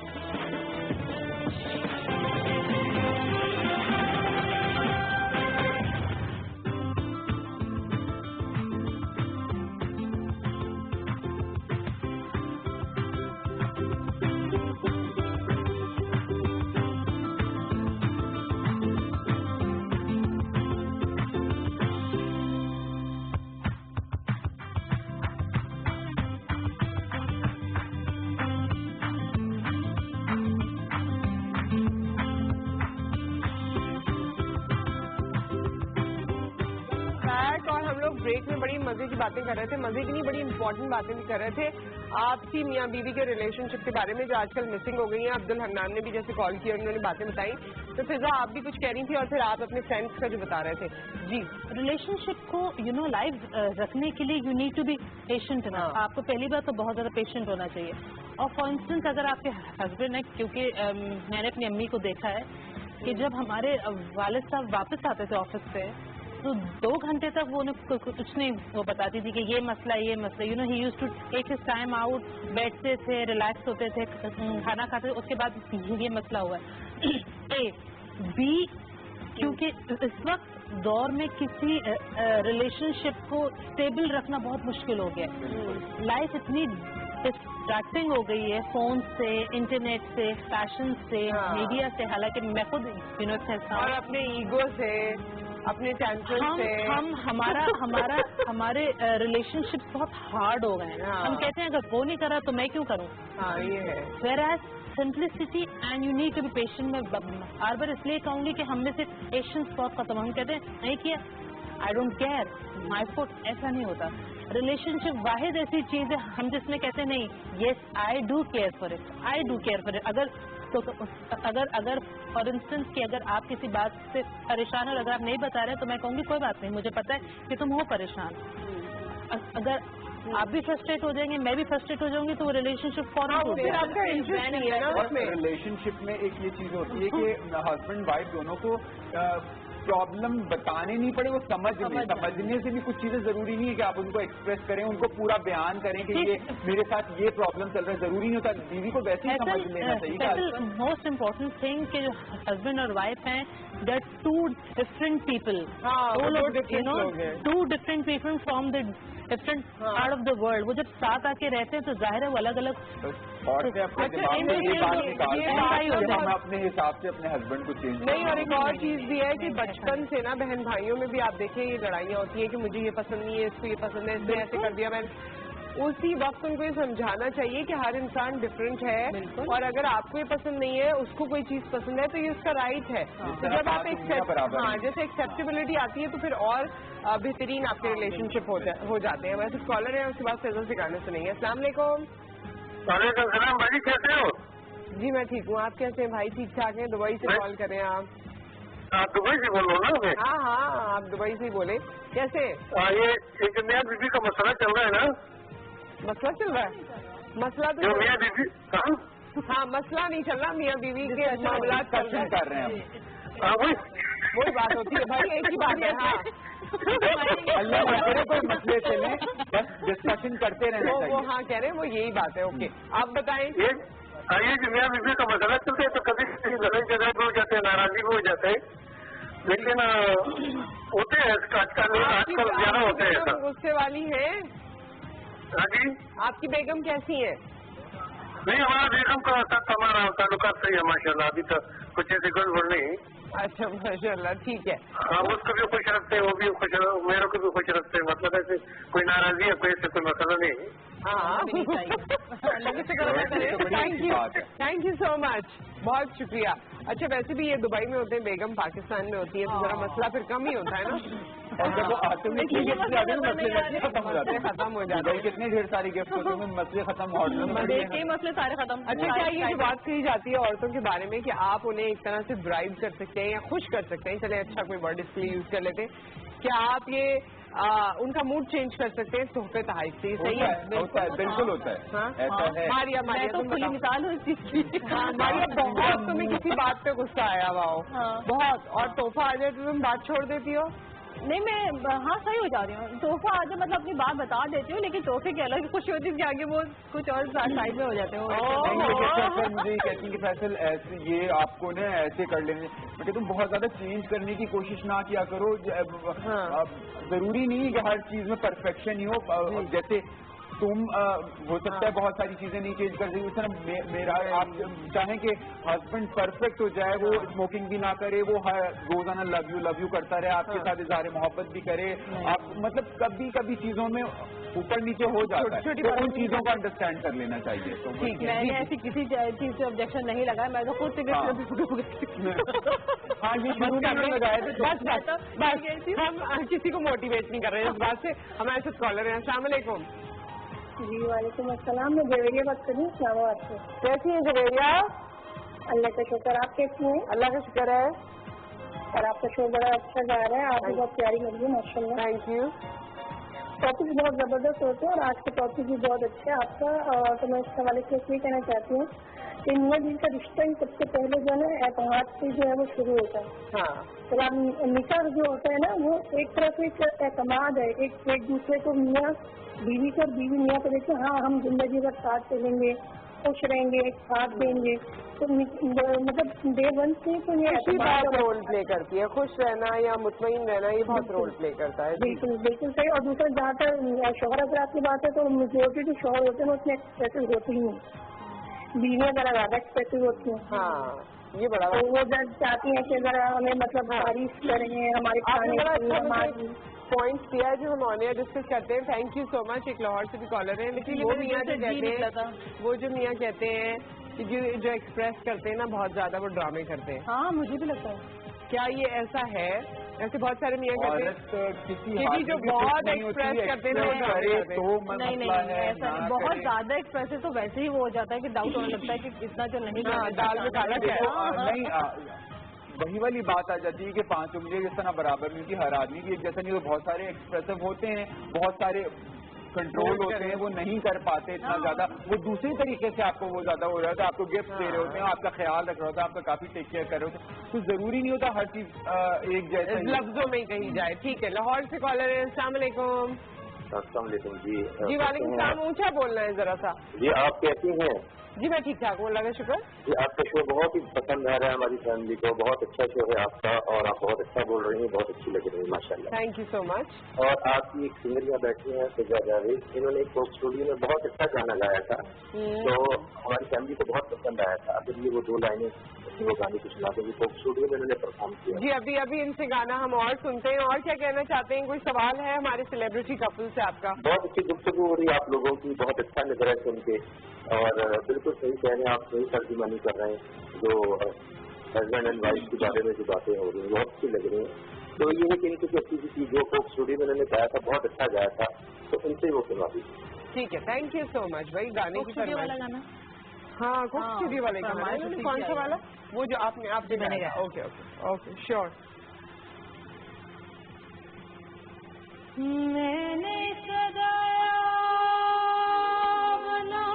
ब्रेक में बड़ी मजे की बातें कर रहे थे, मजे की नहीं बड़ी इंपॉर्टेंट बातें भी कर रहे थे आपसी मियाँ बीवी के रिलेशनशिप के बारे में जो आजकल मिसिंग हो गई हैं। अब्दुल हन्नान ने भी जैसे कॉल किया, उन्होंने बातें बताई, तो फिजा आप भी कुछ कह रही थी और फिर आप अपने फ्रेंड्स का जो बता रहे थे। जी, रिलेशनशिप को लाइव रखने के लिए you need to be patient ना। आपको पहली बात तो बहुत ज्यादा पेशेंट होना चाहिए। और फॉर इंस्टेंस अगर आपके हस्बैंड है, क्योंकि मैंने अपनी अम्मी को देखा है कि जब हमारे वालिद साहब वापस आते थे ऑफिस से तो 2 घंटे तक वो कुछ नहीं वो बताती थी कि ये मसला ही used to take his time out, बैठते थे, रिलैक्स होते थे, खाना खाते थे, उसके बाद ये मसला हुआ है। ए बी, क्योंकि इस वक्त दौर में किसी रिलेशनशिप को स्टेबल रखना बहुत मुश्किल हो गया। लाइफ इतनी डिस्ट्रैक्टिंग हो गई है, फोन से, इंटरनेट से, फैशन से, मीडिया से। हालांकि मैं खुद और अपने ईगो से, अपने टेंशन से हमारे रिलेशनशिप बहुत हार्ड हो गए हैं। हम कहते हैं अगर वो नहीं करा तो मैं क्यों करूं। ये है। Whereas simplicity and you need to be patient में बार बार इसलिए कहूंगी कि हम में से पेशेंस बहुत खत्म। हम कहते हैं नहीं किया, I don't care, my foot, ऐसा नहीं होता। रिलेशनशिप वाहिद ऐसी चीज है हम जिसमें कहते हैं नहीं, yes I do care for it, I do care for it. अगर फॉर इंस्टेंस कि अगर आप किसी बात से परेशान हो, अगर आप नहीं बता रहे तो मैं कहूँगी कोई बात नहीं, मुझे पता है कि तुम हो परेशान। अगर आप भी फ्रस्ट्रेट हो जाएंगे, मैं भी फ्रस्ट्रेट हो जाऊंगी, तो वो रिलेशनशिप फॉरन रिलेशनशिप में एक ये चीज होती है कि हस्बैंड वाइफ दोनों को प्रॉब्लम बताने नहीं पड़े, वो समझने से भी कुछ चीजें जरूरी नहीं है कि आप उनको एक्सप्रेस करें, उनको पूरा बयान करें कि ये मेरे साथ ये प्रॉब्लम चल रहा है। जरूरी नहीं होता, बीवी को वैसे ही समझ लेना चाहिए। मोस्ट इम्पोर्टेंट थिंग कि जो हस्बैंड और वाइफ हैं, they are 2 different people, 2 different people from the different part of the world. वो जब साथ आके रहते हैं तो जाहिर है वो अलग अलग अपने हिसाब से अपने हस्बैंड को चेंज नहीं। और एक और चीज भी है कि बचपन से ना बहन भाइयों में भी आप देखें ये लड़ाइयाँ होती है कि मुझे ये पसंद नहीं है, इसको ये पसंद है, इसने ऐसे कर दिया। मैं उसी वक्त उनको ये समझाना चाहिए कि हर इंसान डिफरेंट है, और अगर आपको ये पसंद नहीं है, उसको कोई चीज पसंद है, तो ये उसका राइट है। तो जब आप जैसे एक्सेप्टेबिलिटी आती है तो फिर और बेहतरीन आपके रिलेशनशिप हो जाते हैं। वैसे कॉलर है, उसके बाद फैजल से गाने सुनेंगे। अस्सलाम वालेकुम। वालेकुम सलाम भाई, कैसे हो? जी मैं ठीक हूँ, आप कैसे हैं भाई? ठीक ठाक हैं। दुबई से कॉल कर रहे हैं आप? दुबई से बोल रहे हो ना? हाँ, आप दुबई से ही बोले। कैसे? ये एक मियाँ बीवी का मसला चल रहा है ना? मसला चल रहा है? मसला तो मियाँ बीवी, हाँ मसला नहीं चल रहा, मियाँ बीवी के मामला कर रहे हैं। वही बात होती है भाई, एक ही बात है। हाँ अल्लाह करे कोई मसले चले, बस डिस्कशन करते रहना चाहिए। वो हाँ कह रहे हैं, वो यही बात है। ओके, आप बताएं। ये जो मियाँ बीवी का मसला चलता है तो कभी लड़ाई झगड़ा भी हो जाते हैं, नाराजगी भी हो जाते हैं, लेकिन होते हैं आजकल ज्यादा होते हैं। गुस्से वाली है? हाँ जी। आपकी बेगम कैसी है? नहीं, हमारा बेगम का साथ हमारा ताल्लुकात सही है माशाल्लाह, अभी तो कुछ ऐसी गड़बड़ नहीं। अच्छा माशाल्लाह, ठीक है। हम उसको भी खुश रखते हैं, वो भी खुश, मेरे को भी खुश रखते हैं। मतलब ऐसे कोई नाराजगी है, कोई ऐसे कोई मसला नहीं। थैंक यू सो मच, बहुत शुक्रिया। اچھا ویسے بھی یہ دبئی میں ہوتے ہیں, بیگم پاکستان میں ہوتی ہے, تو ذرا مسئلہ پھر کم ہی ہوتا ہے نا. اور جب وہ آتے ہیں مسئلے ختم ہو جاتے ہیں. کتنے ڈھیر ساری گفٹ ہوتے ہیں, مسئلے ختم ہو جاتے ہیں, مسئلے سارے ختم. اچھا کیا یہ جو بات کہی جاتی ہے عورتوں کے بارے میں کہ آپ انہیں ایک طرح سے برائب کر سکتے ہیں یا خوش کر سکتے ہیں, چلے اچھا کوئی ورڈ اس کے لیے یوز کر لیتے ہیں, کیا آپ یہ ان کا موڈ چینج کر سکتے ہیں تحفے تحائف سے؟ صحیح ہے, بالکل ہوتا ہے, ایسا ہے. ماریا تو کھلی مثال ہوں اس چیز کی. ماریا بہت تمہیں کسی بات پہ غصہ آیا ہوا ہو بہت, اور تحفہ آ جائے تو تم بات چھوڑ دیتی ہو. نہیں میں ہاں صحیح ہو جا رہی ہوں, تحفہ آ جائے مطلب اپنی بات بتا دیتی ہوں, لیکن تحفے کی الگ خوشی ہوتی ہے کہ آگے وہ کچھ اور سائڈ میں ہو جاتے ہیں. مجھے کہتی ہیں کہ فیصل ایسے یہ آپ کو نا ایسے کر لینے, کہ تم بہت زیادہ چینج کرنے کی کوشش نہ کیا کرو. ضروری نہیں کہ ہر چیز میں پرفیکشن ہی ہو. جیسے تم ہو سکتا ہے بہت ساری چیزیں نہیں چینج کر سکتی, اس طرح میرا آپ چاہیں کہ ہسبینڈ پرفیکٹ ہو جائے, وہ اسموکنگ بھی نہ کرے, وہ روزانہ لو یو کرتا رہے, آپ کے ساتھ اظہار محبت بھی کرے, آپ مطلب کبھی کبھی چیزوں میں اوپر نیچے ہو جاتا ہے, تو ان چیزوں کو انڈرسٹینڈ کر لینا چاہیے. تو میں نے ایسی کسی چیز سے آبجیکشن نہیں لگایا, میں تو خود سے ہاں یہ شروع میں لگائے تھے. بس ہم کسی کو موٹیویٹ نہیں کر رہے ہیں اس بات سے. ہمارے ساتھ کالر ہیں, السلام علیکم. جی وعلیکم السلام, میں جویریہ بات کر رہی ہوں اسلام آباد سے. کیسی ہیں جویریہ؟ اللہ کا شکر, آپ کیسی ہیں؟ اللہ کا شکر ہے, اور آپ کا شو بڑا اچھا جا رہا ہے, آپ بھی بہت پیاری لگ رہی ہے ماشاء اللہ. Thank you. ٹاپک بہت زبردست ہوتے ہیں اور آج کا ٹاپک بھی بہت اچھا ہے آپ کا. اور تو میں اس حوالے سے یہ کہنا چاہتی ہوں کہ میاں بیوی کا رشتہ ہی سب سے پہلے جو ہے نا اعتماد سے جو ہے وہ شروع ہوتا ہے. تو اب نکاح جو ہوتا ہے نا وہ ایک طرح سے ایک اعتماد ہے, ایک دوسرے کو میاں بیوی کو اور بیوی میاں کو دیکھیں ہاں ہم زندگی کا ساتھ چلیں گے, خوش رہیں گے, ساتھ دیں گے, تو مطلب ڈے ون سے تو یہ اچھی بات رول پلے کرتی ہے. خوش رہنا یا مطمئن رہنا یہ بہت رول پلے کرتا ہے. بالکل بالکل صحیح. اور دوسرا جہاں تک شوہر حضرات کی بات ہے تو میجورٹی جو شوہر ہوتے ہیں وہ اتنے ایکسپریسو ہوتے ہی ہیں, بیویاں ذرا زیادہ ایکسپریسو ہوتی ہیں. ہاں یہ بڑا وہ چاہتی ہیں کہ ذرا ہمیں مطلب تعریف کریں ہمارے کھانے پوائنٹس دیا ہے جو ہم آن ایئر ڈسکس کرتے ہیں. تھینک یو سو مچ. ایک لاہور سے بھی کالر ہیں, لیکن وہ میاں جو کہتے ہیں وہ جو میاں کہتے ہیں کہ جو ایکسپریس کرتے ہیں نا بہت زیادہ وہ ڈرامے کرتے ہیں. ہاں مجھے بھی لگتا ہے. کیا یہ ایسا ہے؟ ایسے بہت سارے میاں کہتے ہیں جو بہت ایکسپریس کرتے ہیں نہیں ایسا بہت زیادہ ایکسپریس تو ویسے ہی وہ ہو جاتا ہے کہ ڈاؤٹ ہونے لگتا ہے کہ اتنا جو نہیں دال میں کھانا نہیں. وہی والی بات آ جاتی ہے کہ 5 انگلیاں جس طرح برابر نہیں ہوتی, ہر آدمی بھی ایک جیسا نہیں. بہت سارے ایکسپریسو ہوتے ہیں, بہت سارے کنٹرول ہوتے ہیں, وہ نہیں کر پاتے اتنا زیادہ, وہ دوسری طریقے سے آپ کو وہ زیادہ ہو رہا تھا, آپ کو گفٹ دے رہے ہوتے ہیں, آپ کا خیال رکھ رہا ہوتا ہے, آپ کا کافی ٹیک کیئر کر رہے ہوتے ہیں. تو ضروری نہیں ہوتا ہر چیز ایک جیسے لفظوں میں ہی کہی جائے. ٹھیک ہے, لاہور سے کالر ہے, السلام علیکم. السلام علیکم. جی وعلیکم السلام. اونچا بولنا ہے ذرا سا. جی آپ کیسی ہیں؟ جی میں ٹھیک ٹھاک ہوں, اللہ کا شکر. جی آپ کا شو بہت ہی پسند آ رہا ہے ہماری فیملی کو, بہت اچھا شو ہے آپ کا, اور آپ بہت اچھا بول رہی ہیں, بہت اچھی لگ رہی ہے ماشاء اللہ. تھینک یو سو مچ. اور آپ کی ایک سنگر یہاں بیٹھی ہیں سجا جاوید, انہوں نے ایک کوک اسٹوڈیو میں بہت اچھا گانا گایا تھا, تو ہماری فیملی کو بہت پسند آیا تھا. اگر یہ وہ 2 لائنیں وہ گانے کو سنا دیں, کوک اسٹوڈیو میں انہوں نے پرفارم کیا. جی ابھی ان سے گانا ہم اور سنتے ہیں. اور کیا کہنا چاہتے ہیں؟ کوئی سوال ہے ہمارے سیلیبریٹی کپل سے آپ کا؟ بہت اچھی گفتگو ہو رہی ہے آپ لوگوں کی, بہت اچھا لگ رہا ہے سن کے, اور بالکل صحیح کہہ رہے ہیں آپ, صحیح ترجمانی کر رہے ہیں. جو ہسبینڈ اینڈ وائف کے بارے میں جو باتیں ہو رہی ہیں بہت اچھی لگ رہی ہیں. تو یہ ہے کہ ان کی اچھی چیز جو کوک اسٹوڈیو میں انہوں نے گایا تھا بہت اچھا گایا تھا, تو ان سے وہ سنا دیجیے. ٹھیک ہے, تھینک یو سو مچ. بھائی گانے کی گانا ہاں کوک اسٹوڈیو والے گانا, کون سا والا؟ وہ جو آپ نے گایا. Okay okay okay sure. میں نے سجایا بنا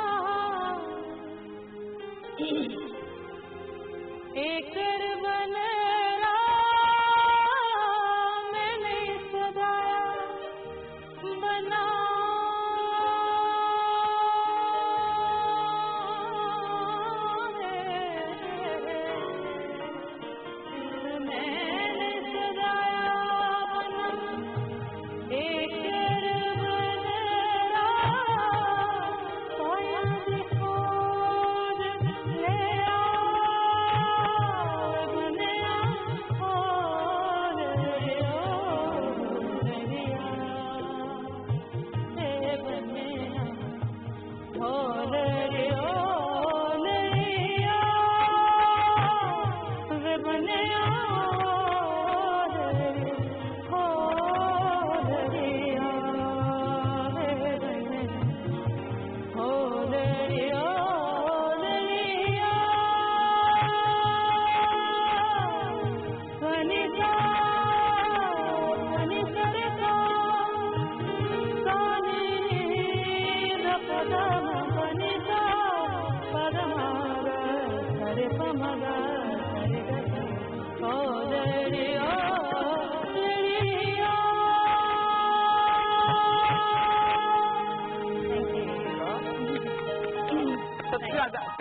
ایک بن میں نے سجایا بنا میں نے سجایا بنا ایک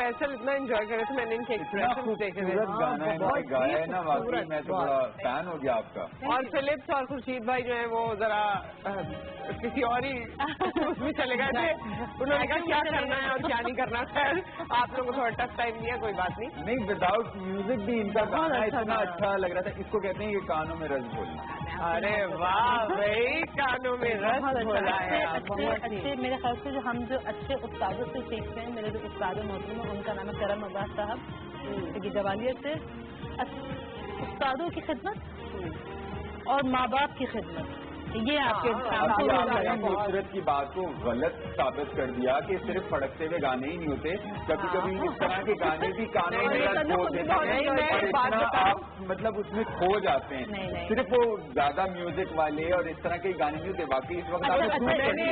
फैसल इतना एंजॉय कर रहे थे, मैंने इनके एक्सप्रेशन देखे थे। गाया है ना, वाकई मैं तो बड़ा फैन हो गया आपका। और फिलिप्स और खुर्शीद भाई जो है वो जरा किसी और ही उसमें चले गए थे, उन्होंने कहा क्या करना है और क्या नहीं करना। खैर आप लोगों को थोड़ा टफ टाइम दिया, कोई बात नहीं। विदाउट म्यूजिक भी इनका गाना इतना अच्छा लग रहा था। इसको कहते हैं कि कानों में रस बोलना। अरे वाह भाई, कानों में रस बोला है। अच्छे मेरे ख्याल से जो अच्छे उस्तादों से सीखते हैं, मेरे जो उस्ताद मोहतरम है उनका नाम है करम अब्बास साहब की जवालियत से। उस्तादों की खिदमत और माँ बाप की खिदमत, ये आपके नुसरत की बात को गलत साबित कर दिया कि सिर्फ फड़कते हुए गाने ही नहीं होते, कभी कभी इस तरह के गाने भी कानों में रस बोल देते हैं, आप मतलब उसमें खो जाते हैं। सिर्फ वो ज्यादा म्यूजिक वाले और इस तरह के गाने नहीं होते। बाकी इस वक्त मैंने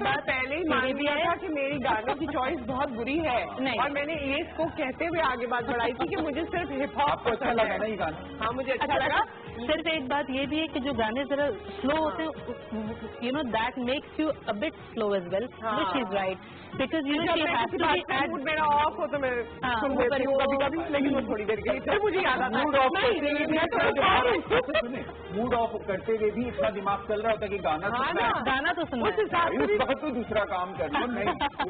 पहले ही मान लिया था कि मेरी गानों की चॉइस बहुत बुरी है, और मैंने ये इसको कहते हुए आगे बात बढ़ाई थी कि मुझे सिर्फ हिप हॉप। आपको अच्छा लगा ना ये गाना? हाँ मुझे अच्छा लगा। सिर्फ एक बात ये भी है कि जो गाने जरा स्लो होते हैं, you know that makes you a bit slow as well, which is right, because you know मेरा ऑफ हो तो मैं सुन लेती हूँ कभी कभी, लेकिन वो थोड़ी देर के लिए फिर मुझे याद आता है। मूड ऑफ करते हुए भी इतना दिमाग चल रहा होता है कि गाना तो सुनना है, उस वक्त तो दूसरा काम करना।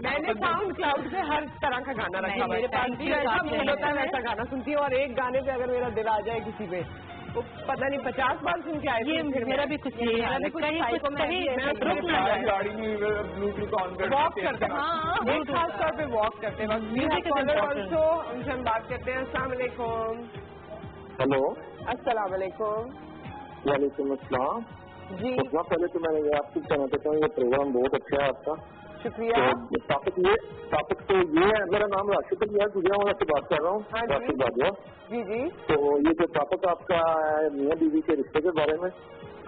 मैंने साउंड क्लाउड से हर तरह का गाना रखा, मेरे पास भी ऐसा मूड होता है वैसा गाना सुनती हूँ। और एक गाने पे अगर मेरा दिल आ जाए किसी पे, वो पता नहीं 50 बार सुन के आए। ये मेरा भी कुछ नहीं है, गाड़ी में ब्लूटूथ ऑन कर वॉक करते हैं, एक खास तौर पे वॉक करते हैं। ऑल्सो उनसे हम बात करते हैं। अस्सलाम वालेकुम। हेलो, अस्सलाम वालेकुम। वालेकुम अस्सलाम जी। पहले तो मैं आपको कहना चाहता हूँ, ये प्रोग्राम बहुत अच्छा है आपका, शुक्रिया। टॉपिक तो ये है, मेरा नाम राशिद अली है, गुजरावाला से बात कर रहा हूँ, राशिद बाजवा। जी जी। तो ये जो टॉपिक आपका मियाँ बीवी के रिश्ते के बारे में,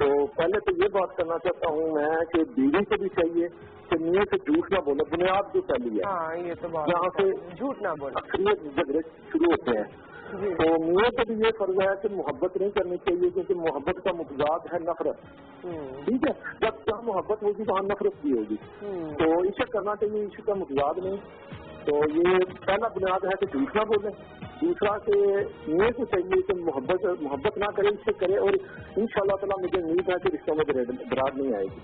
तो पहले तो ये बात करना चाहता हूँ मैं कि बीवी को भी चाहिए कि मियाँ से झूठ ना बोले, बुनियाद जो पहली है। हाँ, ये तो जहाँ से झूठ ना बोले अक्सरियत झगड़े शुरू होते हैं। तो मियाँ को भी ये फर्ज है कि मोहब्बत नहीं करनी चाहिए, क्योंकि मोहब्बत का मुतजाद है नफरत। ठीक है, जब जहाँ मोहब्बत होगी वहाँ नफरत भी होगी, तो इसे करना चाहिए, इसी का मुतजाद नहीं। तो ये पहला बुनियाद है कि झूठ ना बोले। दूसरा कि मियाँ को चाहिए कि मोहब्बत ना करे, इससे करे, और इंशाअल्लाह ताला मुझे उम्मीद है कि रिश्तों में दरार नहीं आएगी।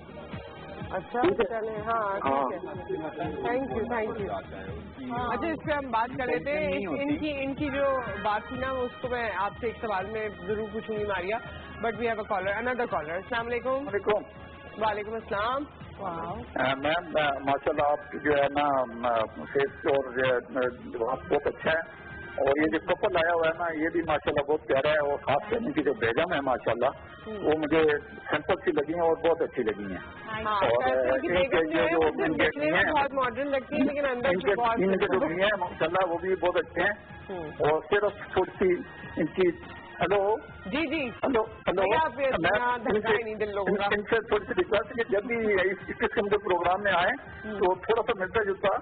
अच्छा चले, हाँ थैंक यू। अच्छा, इस पे हम बात कर रहे थे। इनकी जो बात थी ना, उसको मैं आपसे एक सवाल में जरूर पूछूंगी Maria, but we have a caller, another caller. अस्सलाम वालेकुम। वालेकुम अस्सलाम। मैम माशाल्लाह आपकी जो है ना फेस और जवाब बहुत अच्छा है, और ये जो कपल आया हुआ है ना, ये भी माशाल्लाह बहुत प्यारा है, और खास कर इनकी जो बेगम है माशाल्लाह, वो मुझे सिंपल सी लगी हैं और बहुत अच्छी लगी हैं। और इनके जो बहुत मॉडर्न लगती है, लेकिन अंदर इनके जो भी हैं माशाल्लाह वो भी बहुत अच्छे हैं। और सिर्फ थोड़ी सी इनकी हेलो जी जी हेलो इनसे थोड़ी सी रिक्वेस्ट कि जब भी इस किस्म के प्रोग्राम में आए तो थोड़ा सा मिलता जुलता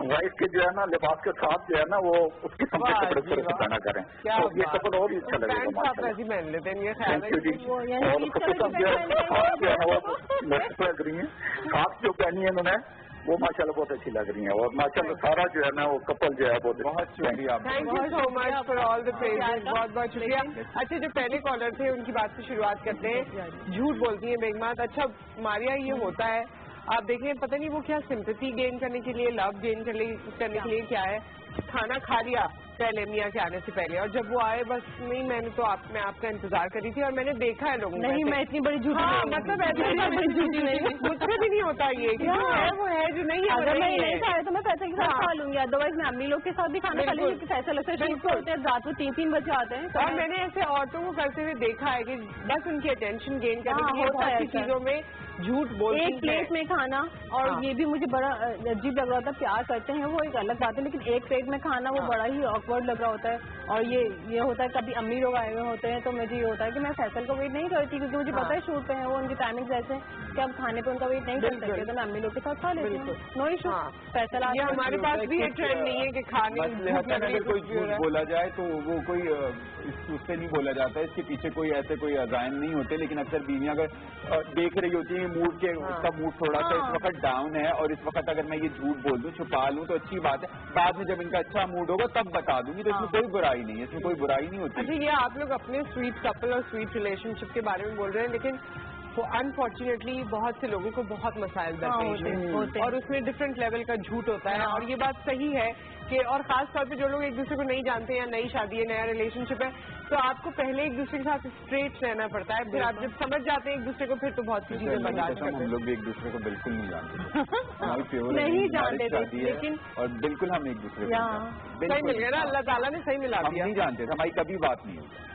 वाइफ के जो है ना लिबास के साथ जो है ना वो उस किस्म के कपड़े थोड़े से पहना करें, तो ये कपड़ा और भी अच्छा लगेगा। थैंक यू जी। और खास जो है वो लग रही है, खास जो पहनी है उन्होंने वो माशाल्लाह बहुत अच्छी लग रही है, और माशाल्लाह सारा जो है ना वो कपल जो है बहुत शुक्रिया। Thank you so much for all the praises, बहुत बहुत शुक्रिया। अच्छा, जो पहले कॉलर थे उनकी बात से शुरुआत करते हैं। झूठ बोलती है बेगमात। अच्छा मारिया, ये होता है, आप देखें, पता नहीं वो क्या सिंपैथी गेन करने के लिए, लव गेन करने के लिए क्या है, खाना खा लिया पहले मियाँ के आने से पहले, और जब वो आए बस नहीं, मैंने तो मैं आपका इंतजार करी थी, और मैंने देखा है लोगों नहीं, मैं इतनी बड़ी झूठी नहीं, मतलब ऐसी झूठी नहीं, मुझसे भी नहीं होता ये कि जो है वो है, जो नहीं है अगर मैं नहीं खाया तो मैं पैसे के साथ खा लूंगी, अदरवाइज मैं अम्मी लोग के साथ भी खाना खा लूंगी। पैसे लगते हैं रात को 3-3 बजे आते हैं, और मैंने ऐसे औरतों को करते हुए देखा है कि बस उनकी अटेंशन गेन करने के लिए बहुत सी चीजों में झूठ बोलती एक प्लेट में खाना, और ये भी मुझे बड़ा अजीब लग रहा होता है। प्यार करते हैं वो एक अलग बात है, लेकिन एक प्लेट में खाना वो बड़ा ही ऑकवर्ड लग रहा होता है। और ये होता है, कभी अम्मी लोग आए हुए होते हैं तो मुझे ये होता है कि मैं फैसल को वेट नहीं करती, क्योंकि मुझे पता है शूट पे है वो, उनकी टाइमिंग ऐसे कि अब खाने पे उनका वेट नहीं कर सकते, तो मैं अम्मी लोग के साथ खा लेती हूँ, नो इशू। फैसल हमारे पास भी ये ट्रेंड नहीं है कि खाने अगर कोई झूठ बोला जाए तो वो कोई उससे नहीं बोला जाता है, इसके पीछे कोई ऐसे कोई अजायम नहीं होते, लेकिन अक्सर बीवियां अगर देख रही होती हैं موڈ کے اس کا موڈ تھوڑا سا اس وقت ڈاؤن ہے اور اس وقت اگر میں یہ جھوٹ بول دوں چھپا لوں تو اچھی بات ہے. بعد میں جب ان کا اچھا موڈ ہوگا تب بتا دوں گی, تو اس میں کوئی برائی نہیں ہے, اس میں کوئی برائی نہیں ہوتی. اچھا یہ آپ لوگ اپنے سویٹ کپل اور سویٹ ریلیشن شپ کے بارے میں بول رہے ہیں, لیکن انفارچونیٹلی بہت سے لوگوں کو بہت مسائل درپیش ہیں اور اس میں ڈفرینٹ لیول کا جھوٹ ہوتا ہے. اور یہ بات صحیح ہے کہ اور خاص طور پہ جو لوگ ایک دوسرے کو نہیں جانتے یا نئی شادی ہے, نیا ریلیشن شپ ہے, تو آپ کو پہلے ایک دوسرے کے ساتھ اسٹریٹ رہنا پڑتا ہے. پھر آپ جب سمجھ جاتے ہیں ایک دوسرے کو, پھر تو بہت سی چیزیں برداشت کرتے ہیں. ہم لوگ بھی ایک دوسرے کو بالکل نہیں جانتے, نہیں جانتے, لیکن اور بالکل ہم ایک دوسرے کو صحیح مل گیا نا, اللہ تعالیٰ نے صحیح ملا دیا. نہیں جانتے, ہماری کبھی بات نہیں ہوتی.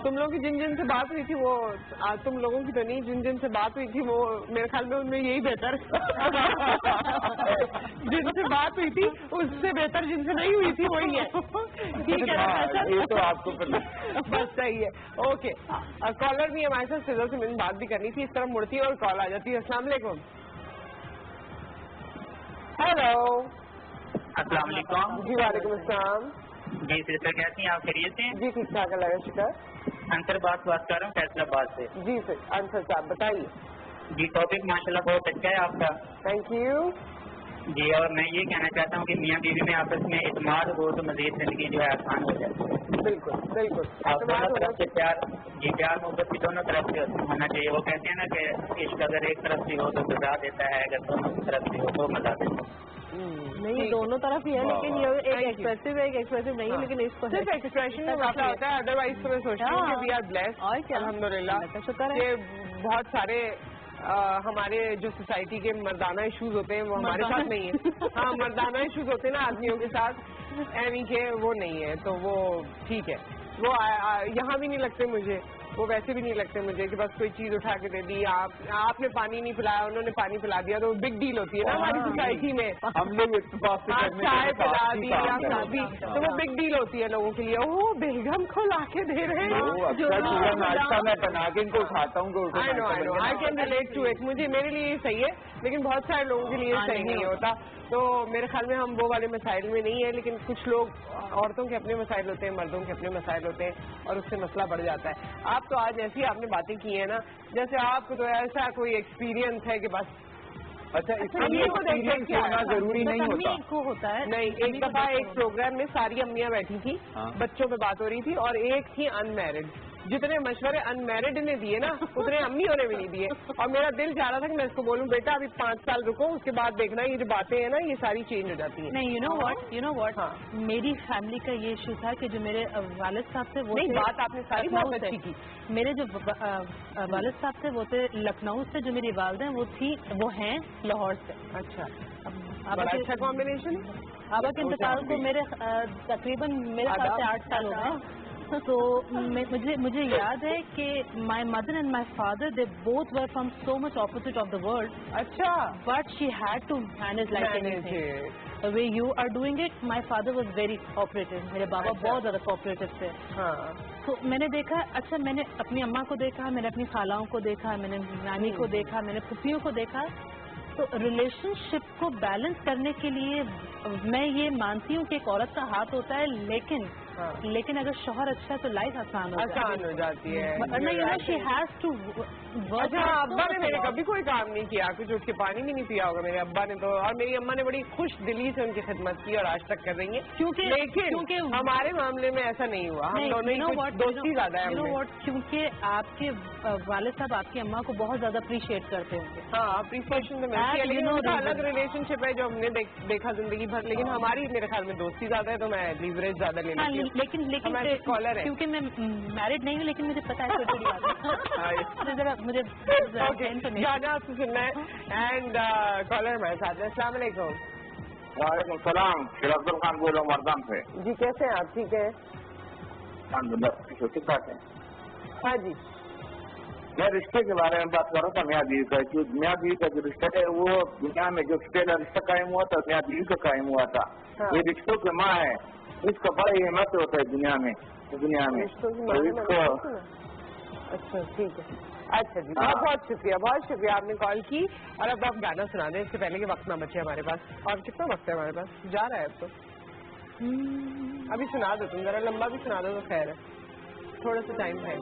تم لوگوں کی جن جن سے بات ہوئی تھی وہ, تم لوگوں کی تو نہیں, جن جن سے بات ہوئی تھی وہ میرے خیال میں ان میں یہی بہتر جن سے بات ہوئی تھی اس سے بہتر جن سے نہیں ہوئی تھی وہی ہے. ٹھیک ہے, یہ تو آپ کو بس صحیح ہے. اوکے, کالر بھی ہمارے ساتھ سیدھا سے میں نے بات بھی کرنی تھی, اس طرف مڑتی ہے اور کال آ جاتی ہے. السلام علیکم. ہیلو. السلام علیکم. جی وعلیکم السلام. جی سسٹر کیسی ہیں آپ, خیریت سے ہیں؟ جی ٹھیک ٹھاک, اللہ کا شکر. انصر بات کر رہا ہوں فیصلہ آباد سے. جی سر انصر صاحب بتائیے. جی ٹاپک ماشاءاللہ بہت اچھا ہے آپ کا. Thank you. جی اور میں یہ کہنا چاہتا ہوں کہ میاں بیوی میں آپس میں اعتماد ہو تو مزید زندگی جو ہے آسان ہو جائے. بالکل بالکل. اور دونوں طرف سے پیار, جی پیار محبت بھی دونوں طرف سے ہونا چاہیے. وہ کہتے ہیں نا کہ عشق اگر ایک طرف سے ہو تو سزا دیتا ہے, اگر دونوں طرف سے ہو تو مزہ دیتا ہے. نہیں دونوں طرف ہی ہے, لیکن یہ ایک ایکسپریسو ہے ایک ایکسپریسو نہیں ہے, لیکن اس کو صرف ایکسپریشن میں مسئلہ ہوتا ہے. ادروائز تو میں سوچتی ہوں کہ وی آر بلیسڈ الحمدللہ. یہ بہت سارے ہمارے جو سوسائٹی کے مردانہ ایشوز ہوتے ہیں وہ ہمارے ساتھ نہیں ہیں. ہاں مردانہ ایشوز ہوتے ہیں نا آدمیوں کے ساتھ, ایویں کے وہ نہیں ہے, تو وہ ٹھیک ہے. وہ یہاں بھی نہیں لگتے مجھے, وہ ویسے بھی نہیں لگتے مجھے کہ بس کوئی چیز اٹھا کے دے دی, آپ نے پانی نہیں پلایا انہوں نے پانی پلا دیا, تو بگ ڈیل ہوتی ہے نا ہماری سوسائٹی میں. ہم لوگ چائے پلا دی یا شادی, تو وہ بگ ڈیل ہوتی ہے لوگوں کے لیے. وہ بیگم کو لا کے دے رہے ہیں, میں بنا کے ان کو اٹھاتا ہوں. I can relate to it. مجھے میرے لیے یہ صحیح ہے, لیکن بہت سارے لوگوں کے لیے صحیح نہیں ہوتا. تو میرے خیال میں ہم وہ والے مسائل میں نہیں ہیں, لیکن کچھ لوگ, عورتوں کے اپنے مسائل ہوتے ہیں, مردوں کے اپنے مسائل ہوتے ہیں, اور اس سے مسئلہ بڑھ جاتا ہے. آپ تو آج ایسی آپ نے باتیں کی ہیں نا جیسے آپ کو تو ایسا کوئی ایکسپیرینس ہے کہ بس. اچھا ضروری نہیں ہوتا ہے. نہیں, ایک دفعہ ایک پروگرام میں ساری امیاں بیٹھی تھی, بچوں پہ بات ہو رہی تھی, اور ایک تھی ان میرڈ. جتنے مشورے ان میرڈ نے دیے نا اتنے امی نے بھی نہیں دیے, اور میرا دل چاہ رہا تھا کہ میں اس کو بولوں بیٹا ابھی 5 سال رکو, اس کے بعد دیکھنا یہ جو باتیں ہیں نا یہ ساری چینج ہو جاتی ہیں. نہیں, یو نو واٹ, میری فیملی کا یہ ایشو تھا کہ جو میرے والد صاحب تھے وہ بات آپ نے ساری بہت اچھی کی. میرے جو والد صاحب تھے وہ تھے لکھنؤ سے, جو میری والدہ وہ ہیں لاہور سے. اچھا, اچھا کمبینیشن. ابا کے انتقال کو میرے تقریباً میرے خیال سے 8 سال ہو گئے. تو مجھے یاد ہے کہ my mother and my father they both were from so much opposite of the world. اچھا. But she had to manage like anything. The way you are doing it, my father was very cooperative. میرے بابا بہت زیادہ cooperative تھے. تو میں نے دیکھا, اچھا میں نے اپنی اماں کو دیکھا, میں نے اپنی خالاؤں کو دیکھا, میں نے نانی کو دیکھا, میں نے پھوپھیوں کو دیکھا. تو ریلیشن شپ کو بیلنس کرنے کے لیے میں یہ مانتی ہوں کہ ایک عورت کا ہاتھ ہوتا ہے, لیکن اگر شوہر اچھا ہے تو لائف آسان ہو جاتی ہے. اچھا, ابا نے میرے کبھی کوئی کام نہیں کیا, کچھ اٹھ کے پانی بھی نہیں پیا ہوگا میرے ابا نے تو, اور میری اماں نے بڑی خوش دلی سے ان کی خدمت کی اور آج تک کر رہی ہیں. لیکن ہمارے معاملے میں ایسا نہیں ہوا, ہم دونوں دوستی زیادہ ہے. کیونکہ آپ کے والد صاحب آپ کی اماں کو بہت زیادہ اپریشیٹ کرتے ہوں گے. ہاں, اپریشیشن الگ ریلیشن شپ ہے جو ہم نے دیکھا زندگی بھر, لیکن ہماری میرے خیال میں دوستی زیادہ ہے تو میں لیوریج زیادہ لے لیتی ہوں. لیکن کیونکہ میں میرڈ نہیں ہوں, لیکن مجھے پتا ہے ذرا مجھے گانا آپ سے سننا ہے. اینڈ کالر ہمارے ساتھ. السلام علیکم. وعلیکم السلام. شرافت خان بول رہا ہوں مردان سے. جی کیسے ہیں آپ, ٹھیک ہے؟ ٹھیک ٹھاک ہے. ہاں جی, میں رشتے کے بارے میں بات کر رہا تھا. میاں بیوی کا, جو میاں بیوی کا جو رشتہ ہے وہ دنیا میں جو پہلا رشتہ قائم ہوا تھا میاں بیوی کا قائم ہوا تھا. یہ رشتوں کی ماں ہے, اس کا بڑا اہمیت ہوتا ہے دنیا میں. اچھا ٹھیک ہے. اچھا جی, بہت شکریہ آپ نے کال کی. اور اب آپ گانا سنا دیں اس سے پہلے کہ وقت نہ بچے ہمارے پاس. اور کتنا وقت ہے ہمارے پاس, جا رہا ہے اب تو. ابھی سنا دو تم, ذرا لمبا بھی سنا دو تو خیر ہے, تھوڑا سا ٹائم ہے.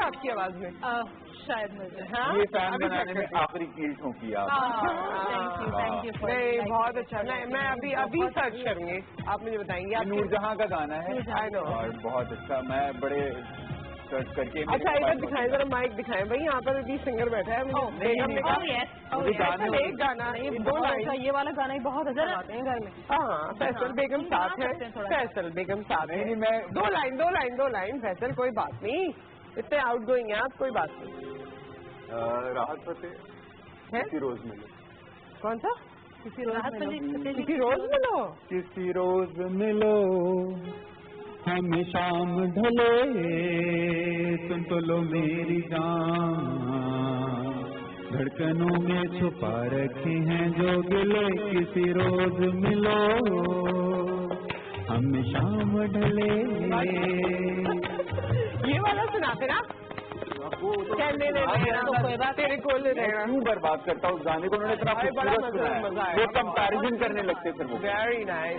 आपकी आवाज में शायद मुझे یہ فین بنانے میں آخری کیل ٹھونکی آپ. نہیں بہت اچھا. میں ابھی سرچ کروں گی, آپ مجھے بتائیں گے. نور جہاں کا گانا ہے اور بہت اچھا. میں بڑے سرچ کر کے اچھا ادھر دکھائیں, ذرا مائک دکھائیں بھائی. یہاں پر بھی سنگر بیٹھا ہے. ایک گانا یہ والا گانا ہی بہت اچھا گاتے ہیں گھر میں. ہاں فیصل بیگم ساتھ ہے. فیصل بیگم ساتھ ہے. میں دو لائن فیصل, کوئی بات نہیں. اتنے آؤٹ گوئنگ ہیں آپ, کوئی بات نہیں. راحت فتح کسی روز ملو. کون سا کسی روز ملو. کسی روز ملو ہمیں شام ڈھلے سن تو لو میری جان دھڑکنوں میں چھپا رکھے ہیں جو گلے. کسی روز ملو ہمیں شام ڈھلے. یہ والا سناتے نا تیرے کو کیوں برباد کرتا ہوں اس گانے کو. انہوں نے اتنا خوبصورت سنایا, وہ کمپیریزن کرنے لگتے تھے. Very nice,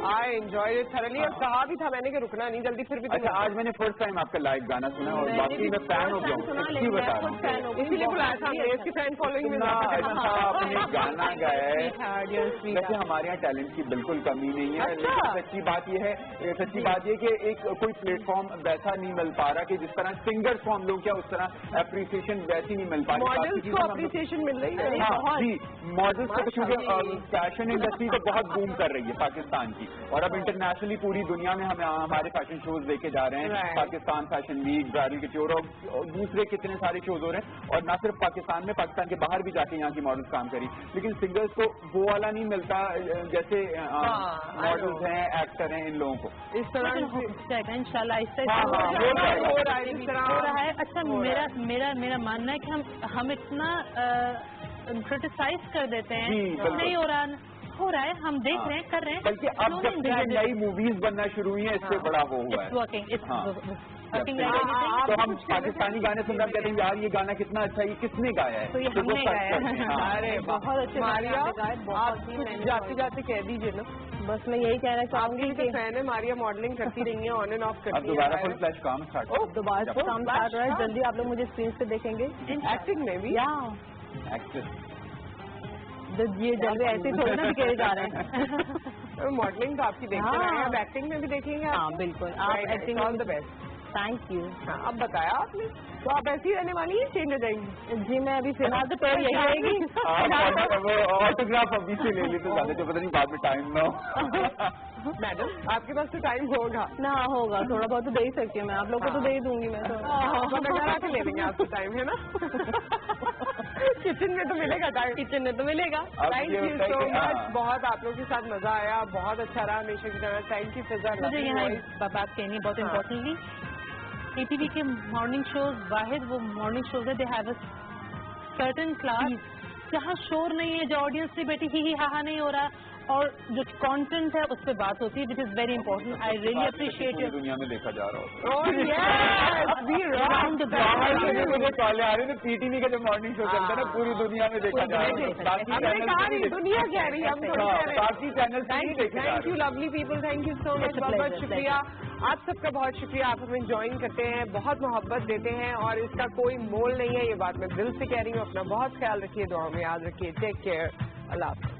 I enjoy it thoroughly. اور کہا بھی تھا میں نے کہ رکنا نہیں جلدی, پھر بھی. اچھا آج میں نے فرسٹ ٹائم آپ کا لائیو گانا سنا اور باقی میں فین ہو گیا ہوں. اسی بتا رہا ہوں, اسی لیے بلایا تھا. اس کی فین فالوئنگ میں آپ نے گانا گایا ہے. ویسے ہمارے یہاں ٹیلنٹ کی بالکل کمی نہیں ہے. سچی بات یہ ہے کہ ایک کوئی پلیٹ فارم ویسا نہیں مل پا رہا کہ جس طرح سنگرس کو ہم لوگ کیا اس طرح اپریسیشن ویسی نہیں مل پا رہی. ماڈلس کو اپریسیشن مل رہی ہے. ہاں جی, ماڈلس کو کیونکہ فیشن انڈسٹری تو بہت بوم کر رہی ہے پاکستان کی, اور اب انٹرنیشنلی پوری دنیا میں ہمارے فیشن شوز دیکھے جا رہے ہیں. پاکستان فیشن ویک, برائڈل کٹیور اور دوسرے کتنے سارے شوز ہو رہے ہیں. اور نہ صرف پاکستان میں, پاکستان کے باہر بھی جا کے یہاں کی ماڈلس کام کری. لیکن سنگرس کو وہ والا نہیں ملتا جیسے ماڈلس ہیں, ایکٹر ہیں, ان لوگوں کو. اس طرح ان شاء اللہ ہو رہا ہے. اچھا میرا ماننا ہے کہ ہم اتنا کرٹیسائز کر دیتے ہیں, نہیں ہو رہا ہے, ہم دیکھ رہے ہیں, کر رہے ہیں. بلکہ اب جب سے نئی موویز بننا شروع ہوئی ہیں اس سے بڑا وہ ہوا ہے. تو ہم پاکستانی گانے سن کر کہتے ہیں یار یہ گانا کتنا اچھا ہے, یہ کس نے گایا ہے. تو یہ ہم نے گایا ہے. ارے بہت اچھے. ماریا آپ جاتے جاتے کہہ دیجیے نا. بس میں یہی کہنا چاہوں گی کہ فین ہے ماریا, ماڈلنگ کرتی رہی ہیں, آن اینڈ آف کرتی ہیں. اب دوبارہ فل فلیش کام اسٹارٹ, دوبارہ سے کام اسٹارٹ رہا ہے. جلدی آپ لوگ مجھے اسکرین پہ دیکھیں گے. ایکٹنگ میں بھی یہ جلدی ایسے تھوڑے نا دکھائے جا رہے ہیں. ماڈلنگ تو آپ کی دیکھتے رہے ہیں, اب ایکٹنگ میں بھی دیکھیں گے. ہاں بالکل, آپ acting all the best. Thank you. अब बताया आपने, तो आप ऐसी रहने वाली हैं, चेंज हो जाएंगी? जी मैं अभी फिलहाल तो पैर यही रहेगी। ऑटोग्राफ अभी से ले ली तो ज्यादा तो पता नहीं बाद में टाइम ना हो। मैडम आपके पास तो टाइम होगा ना, होगा थोड़ा बहुत तो दे ही सकती हूँ मैं, आप लोग को तो दे ही दूंगी मैं तो। घर आके ले लेंगे आपको टाइम, है ना? किचन में तो मिलेगा टाइम, किचन में तो मिलेगा। थैंक यू सो मच, बहुत आप लोगों के साथ मजा आया, बहुत अच्छा रहा हमेशा की तरह। थैंक यू फिजा। मुझे यहाँ बात कहनी है बहुत इम्पोर्टेंटली, ATV के मॉर्निंग शोज वाहिद वो मॉर्निंग शोज है, they have a certain class जहाँ शोर नहीं है, जो ऑडियंस से बैठी ही हा नहीं हो रहा, और जो कंटेंट है उस पर बात होती है, which is very important. I really appreciate it. दुनिया में देखा जा रहा मुझे कॉलें आ रही है, PTV का जो मॉर्निंग शो चलता है ना, पूरी दुनिया में देखा जा रहा है। दुनिया कह रही है, बाकी चैनल नहीं देखे। Thank you lovely people, thank you so much, बहुत बहुत शुक्रिया आप सबका, बहुत शुक्रिया। आप हमें ज्वाइन करते हैं, बहुत मोहब्बत देते हैं, और इसका कोई मोल नहीं है, ये बात मैं दिल से कह रही हूँ। अपना बहुत ख्याल रखिए, दुआ में याद रखिए। टेक केयर, अल्लाह हाफ़िज़।